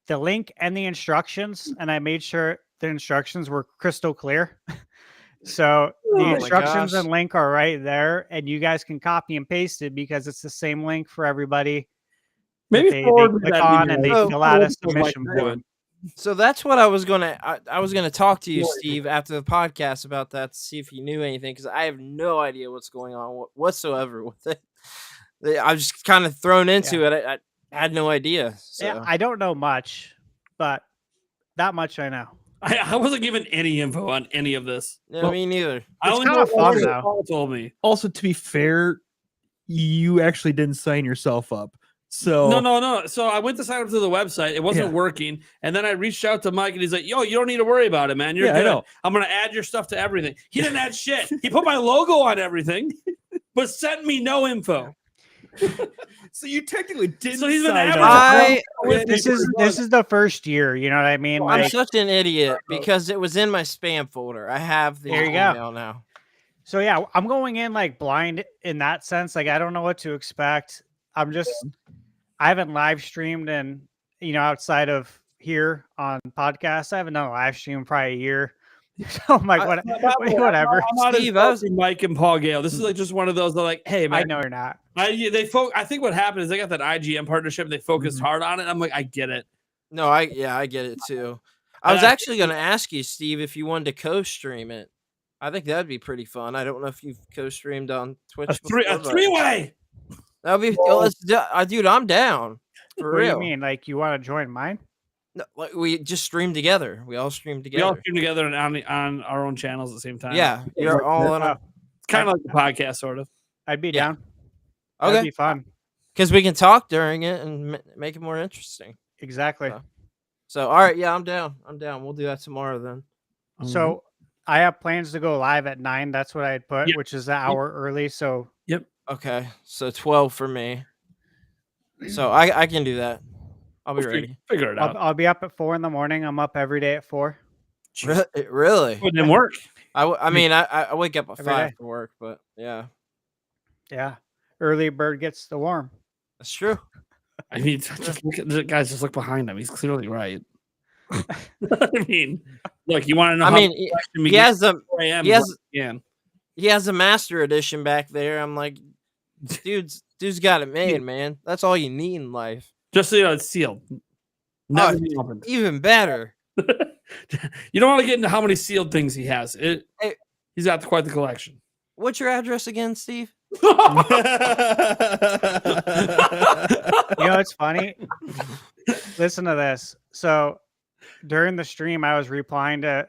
the link and the instructions, and I made sure the instructions were crystal clear. So Oh the my instructions gosh. and link are right there, and you guys can copy and paste it because it's the same link for everybody. that Maybe they forward me click that on video. and they Oh, fill out a Like submission that. form. So that's what I was gonna talk to you, Steve, after the podcast about that to see if you knew anything because I have no idea what's going on whatsoever with it. I was just kind of thrown into it. I had no idea. So. Yeah, I don't know much, but that much I know. I wasn't given any info on any of this. Yeah, Well, me neither. I It's only kinda know what fun, though. Paul told me. Also, to be fair, you actually didn't sign yourself up. So No. So I went to sign up to the website. It wasn't Yeah. working. And then I reached out to Mike and he's like, yo, you don't need to worry about it, man. You're Yeah, I good. know. I'm going to add your stuff to everything. He didn't add shit. He put my logo on everything, but sent me no info. So you technically did. So he's been sign up. advertising. This is the first year. You know what I mean? I'm Like, such an idiot because it was in my spam folder. I have the There you go. email now. so yeah, I'm going in like blind in that sense. Like I don't know what to expect. I haven't live streamed and outside of here on podcasts, I haven't done a live stream in probably a year. So I'm like, whatever. I'm not Steve, as Mike and Paul Gale. This is like just one of those that like, hey, man. I know you're not. I think what happened is they got that IGM partnership. And they focused hard on it. I'm like, I get it. No, I get it too. I was actually going to ask you, Steve, if you wanted to co-stream it. I think that'd be pretty fun. I don't know if you've co-streamed on Twitch. A three-way. That'd be dude. I'm down for What do real. you mean? Like you want to join mine? No, like, we just stream together. We all stream We together. all stream together and on our own channels at the same time. Yeah, you're all in. It's kind of like the podcast, sort of. I'd be Yeah. down. That'd Okay, be fun. because we can talk during it and make it more interesting. Exactly. So, all right, yeah, I'm down. We'll do that tomorrow then. So I have plans to go live at 9. That's what I had put, Yep. which is an hour early. So Okay, so 12 for me. So I can do that. I'll be ready. Figure it out. I'll be up at 4 in the morning. I'm up every day at 4. Really? It didn't work. I mean, I wake up at Every 5 day. for work, but yeah, Yeah. Early bird gets the worm. that's true. I mean, just look at the guys. Just look behind him. He's clearly right. I mean, look. You want to know? I how mean, much action he has the 4 a.m. he has- again. he has a master edition back there. I'm like, dude's got it made, man. That's all you need in life. Just so you know, it's sealed. Never been opened. Even better. You don't want to get into how many sealed things he has. He's got quite the collection. What's your address again, Steve? You know, it's funny. Listen to this. So during the stream, I was replying to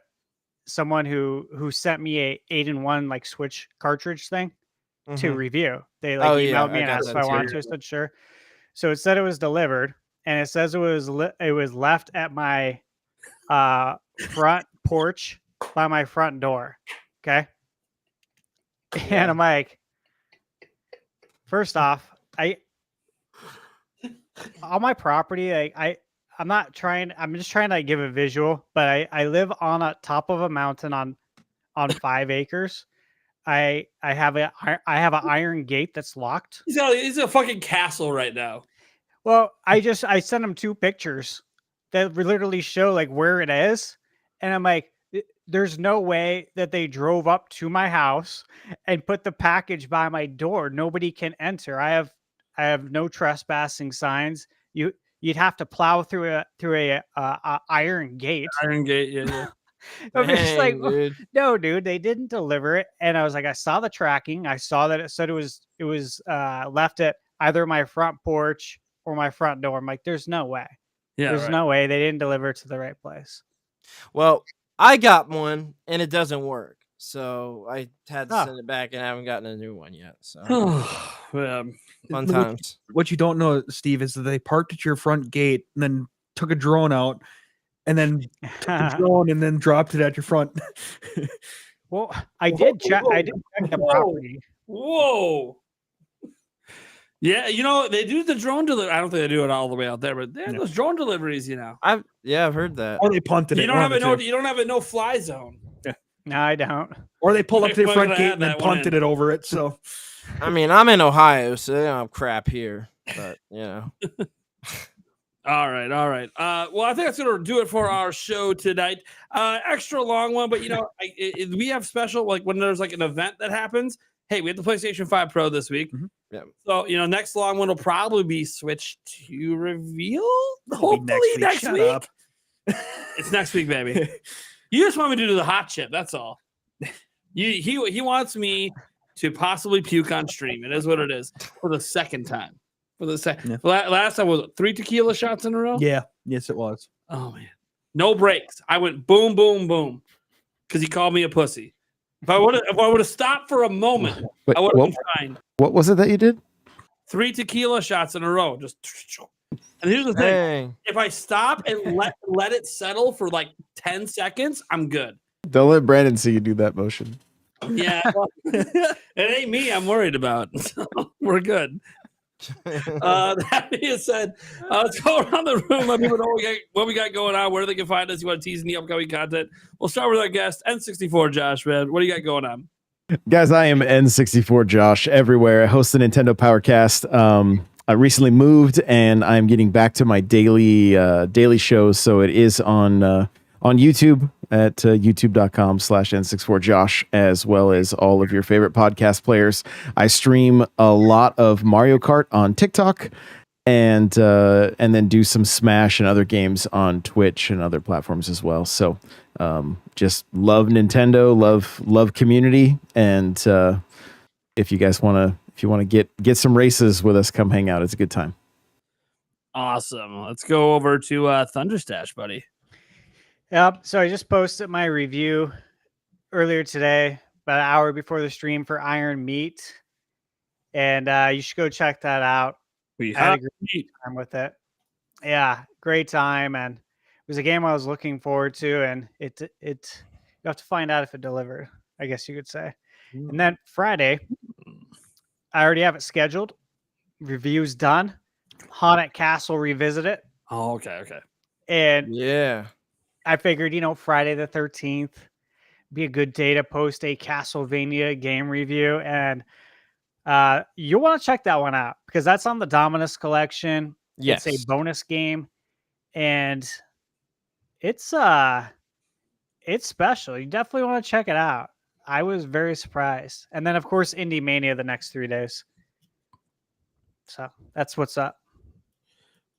someone who sent me a 8-in-1 like Switch cartridge thing to Mhm. review. They Oh, yeah, emailed I me and got asked if that I wanted too. to. I said sure. So it said it was delivered, and it says it was left at my front porch by my front door. Okay. And I'm like, first off, on my property, I'm not trying. I'm just trying to give a visual, but I live on a top of a mountain on 5 acres. I have an iron gate that's locked. He's a fucking castle right now. Well, I sent him 2 pictures that literally show like where it is, and I'm like, there's no way that they drove up to my house and put the package by my door. Nobody can enter. I have no trespassing signs. You'd have to plow through a iron gate. Iron Gate, yeah. I'm just like, Dang, dude. no, dude, they didn't deliver it. And I was like, I saw the tracking. I saw that it said it was left at either my front porch or my front door. I'm like, there's no way. Yeah, There's right. no way they didn't deliver it to the right place. Well, I got one and it doesn't work. So I had to Oh. send it back and I haven't gotten a new one yet. So Man. fun What- times. What you don't know, Steve, is that they parked at your front gate and then took a drone out and then took the drone and then dropped it at your front. Well, I did check. I did check the Whoa. property. Whoa. Yeah, they do the drone delivery. I don't think they do it all the way out there, but they have those drone deliveries, I've heard that. Or they punted it. You don't one have of the two. you don't have a no fly zone. No, I don't. Or they pulled up to the We're front gonna gate add and then that one punted in. it over it. So I mean, I'm in Ohio, so they don't have crap here. But All right. Well, I think that's gonna do it for our show tonight. Extra long one, but we have special, like when there's like an event that happens. Hey, we have the PlayStation 5 Pro this week. Mhm. Yeah. So next long one will probably be Switch 2 reveal. It'll be Hopefully next Shut week. up. It's next week, baby. You just want me to do the hot chip. That's all. He wants me to possibly puke on stream. It is what it is for the second time. For the second, last time was 3 tequila shots in a row. Yeah. Yes, it was. Oh man, no breaks. I went boom, boom, boom, because he called me a pussy. If I would have stopped for a moment, Wait, I would have been fine. what was it that you did? 3 tequila shots in a row. Just and here's the thing: dang. if I stop and let it settle for like 10 seconds, I'm good. Don't let Brandon see you do that motion. Yeah, well, it ain't me. I'm worried about. So we're good. That being said, let's go around the room. Let people know what we got going on, where they can find us. You want to tease in the upcoming content? We'll start with our guest, N64 Josh, man. What do you got going on? Guys, I am N64 Josh everywhere. I host the Nintendo Powercast. I recently moved and I'm getting back to my daily shows. So it is on YouTube at youtube.com/N64Josh, as well as all of your favorite podcast players. I stream a lot of Mario Kart on TikTok and then do some Smash and other games on Twitch and other platforms as well. So just love Nintendo, love community, and if you guys want to get some races with us, come hang out. It's a good time. Awesome. Let's go over to Thunderstash, buddy. Yep. So I just posted my review earlier today, about an hour before the stream, for Iron Meat, and you should go check that out. We I had a have great time with it. Yeah, great time, and it was a game I was looking forward to, and it you have to find out if it delivered, I guess you could say. And then Friday, I already have it scheduled. Review's done. Haunted Castle Revisited. Oh, okay. And Yeah. I figured, Friday the 13th be a good day to post a Castlevania game review. And you want to check that one out because that's on the Dominus collection. Yes. It's a bonus game. And it's special. You definitely want to check it out. I was very surprised. And then, of course, Indie Mania the next 3 days. So that's what's up.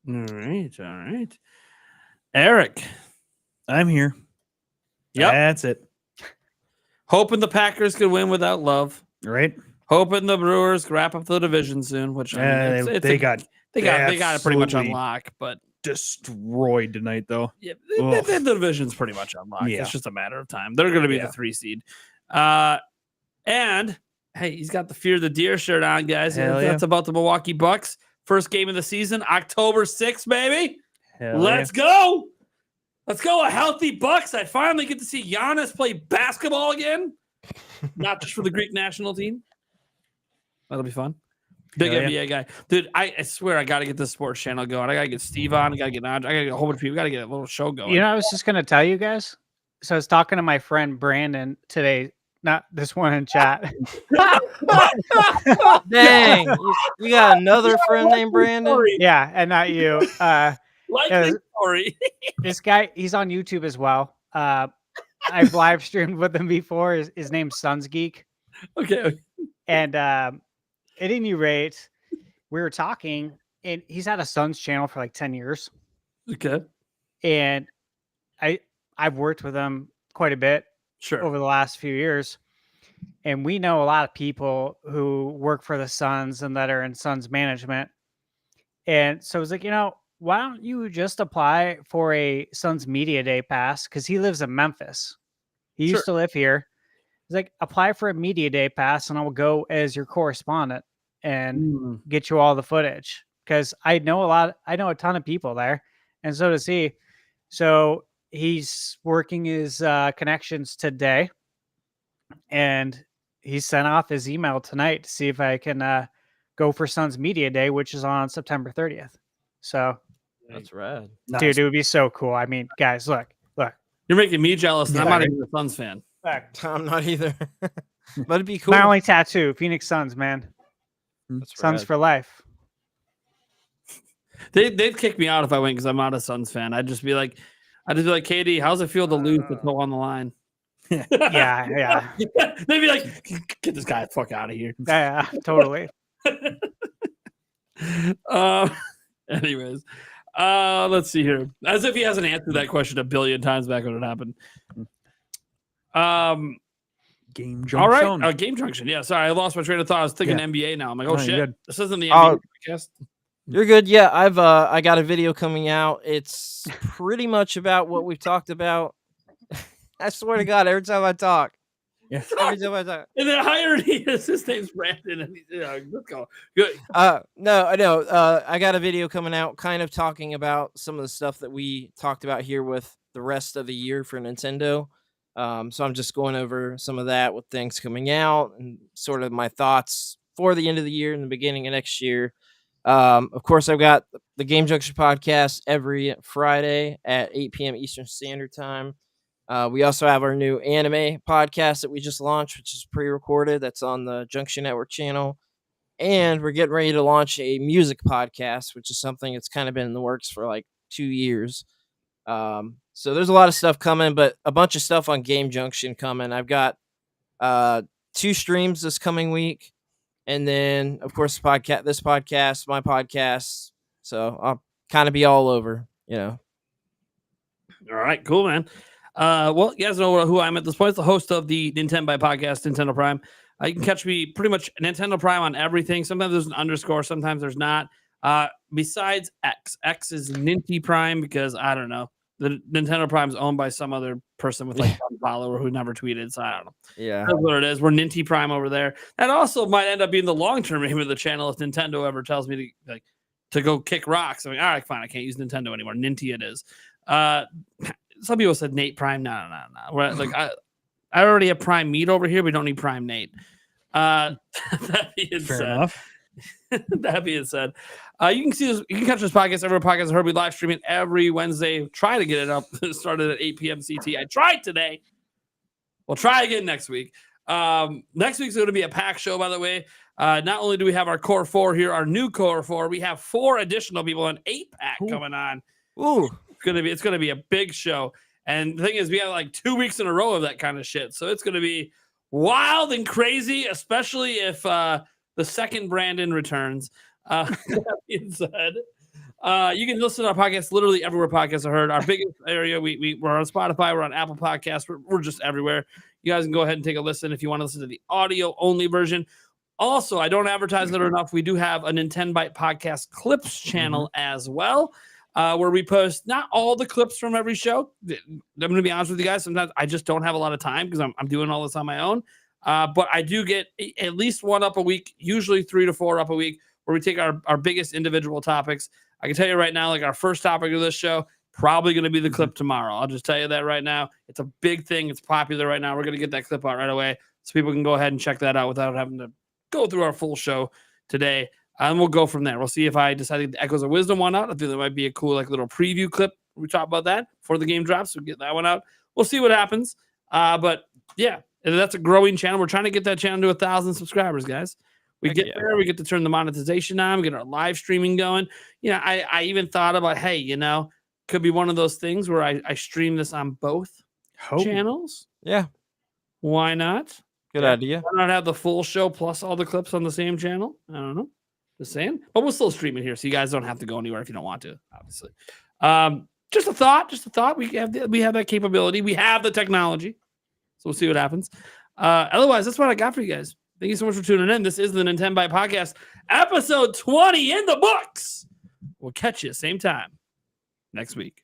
All right. Eric. I'm here. Yep. That's it. Hoping the Packers could win without love. Right? Hoping the Brewers wrap up the division soon, which They got it pretty much on absolutely lock, but destroyed tonight, though. yeah, the division's pretty much on lock. Yeah. It's just a matter of time. They're going to be the 3 seed. And hey, he's got the Fear the Deer shirt on, guys. Hell That's about the Milwaukee Bucks. First game of the season, October 6th, baby. Let's go. Let's go. A healthy Bucks. I finally get to see Giannis play basketball again. Not just for the Greek national team. That'll be fun. Big Hell NBA guy. Dude, I swear I got to get this sports channel going. I got to get Steve on. I got to get Naj. I got to get a whole bunch of people. Got to get a little show going. I was just going to tell you guys. So I was talking to my friend Brandon today, not this one in chat. Dang. You got another friend named Brandon? Yeah, and not you. Likely story. This guy, he's on YouTube as well. I've live streamed with him before. His name's Sons Geek. Okay. And at any rate, we were talking, and he's had a Suns channel for like 10 years. Okay. And I've worked with him quite a bit Sure. over the last few years. And we know a lot of people who work for the Suns and that are in Suns management. And so I was like, why don't you just apply for a Suns Media Day pass? Because he lives in Memphis. He used to live here. He's like, apply for a Media Day pass, and I will go as your correspondent and get you all the footage. Because I know a ton of people there, and so does he. So he's working his connections today, and he sent off his email tonight to see if I can go for Suns Media Day, which is on September 30th. So That's rad. dude, it would be so cool. I mean, guys, look. You're making me jealous, and I'm not even a Suns fan. I'm not either. But it'd be cool. My only tattoo, Phoenix Suns, man. That's Suns rad. for life. They'd kick me out if I went because I'm not a Suns fan. I'd just be like, KD, how's it feel to lose the toe on the line? Yeah. They'd be like, get this guy the fuck out of here. Yeah, totally. Anyways, let's see here. As if he hasn't answered that question a billion times back when it happened. Game junction. All right, Game Junction. Yeah, sorry, I lost my train of thought. I was thinking NBA now. I'm like, oh No, you're shit, good. this isn't the NBA podcast. You're good. Yeah, I got a video coming out. It's pretty much about what we've talked about. I swear to God, every time I talk. Yeah. Every time I talk. And the irony is his name's Brandon, and he's let's go. Good. No, I know. I got a video coming out kind of talking about some of the stuff that we talked about here with the rest of the year for Nintendo. So I'm just going over some of that with things coming out and sort of my thoughts for the end of the year and the beginning of next year. Of course, I've got the Game Junction podcast every Friday at 8 p.m. Eastern Standard Time. We also have our new anime podcast that we just launched, which is pre-recorded. That's on the Junction Network channel. And we're getting ready to launch a music podcast, which is something that's kind of been in the works for like 2 years. So there's a lot of stuff coming, but a bunch of stuff on Game Junction coming. I've got 2 streams this coming week. And then, of course, this podcast, my podcast. So I'll kind of be all over, All right, cool, man. Well, you guys know who I'm at this point. It's the host of the Nintenbyte Podcast, Nintendo Prime. You can catch me pretty much Nintendo Prime on everything. Sometimes there's an underscore, sometimes there's not. Besides X. X is Ninty Prime because, I don't know, the Nintendo Prime is owned by some other person with like one follower who never tweeted, so I don't know. Yeah. That's what it is. We're Ninty Prime over there. That also might end up being the long-term name of the channel if Nintendo ever tells me to go kick rocks. I'm like, all right, fine, I can't use Nintendo anymore. Ninty it is. Some people said Nate Prime. No. Like I already have Prime Meat over here. We don't need Prime Nate. That being Fair said, enough. that being said, you can see this. You can catch this podcast every podcast I heard. We live stream it every Wednesday. Try to get it up. It started at 8 p.m. CT. I tried today. We'll try again next week. Next week's going to be a packed show, by the way. Not only do we have our core 4 here, our new core 4, we have 4 additional people, an 8-pack coming on. Ooh. It's gonna be a big show. And the thing is, we have like 2 weeks in a row of that kind of shit. So it's gonna be wild and crazy, especially if the second Brandon returns. That being said, you can listen to our podcast literally everywhere podcasts are heard. Our biggest area, we're on Spotify, we're on Apple Podcasts, we're just everywhere. You guys can go ahead and take a listen if you want to listen to the audio only version. Also, I don't advertise it enough. We do have a Nintenbyte Podcast clips channel as well. Where we post not all the clips from every show. I'm going to be honest with you guys. Sometimes I just don't have a lot of time because I'm doing all this on my own. But I do get at least 1 up a week, usually 3 to 4 up a week, where we take our biggest individual topics. I can tell you right now, like our first topic of this show, probably going to be the clip tomorrow. I'll just tell you that right now. It's a big thing. It's popular right now. We're going to get that clip out right away so people can go ahead and check that out without having to go through our full show today. And we'll go from there. We'll see if I decide to get the Echoes of Wisdom one out. I think that might be a cool like little preview clip. We talk about that before the game drops. So get that one out. We'll see what happens. But yeah, that's a growing channel. We're trying to get that channel to 1,000 subscribers, guys. We get there. We get to turn the monetization on. We get our live streaming going. You know, I even thought about, hey, you know, could be one of those things where I stream this on both channels. Yeah. Why not? Good idea. Why not have the full show plus all the clips on the same channel? I don't know. Just saying. But we'll still stream it here, so you guys don't have to go anywhere if you don't want to, obviously. Just a thought. We have that capability. We have the technology. So we'll see what happens. Otherwise, that's what I got for you guys. Thank you so much for tuning in. This is the Nintenbyte Podcast, episode 20 in the books. We'll catch you same time next week.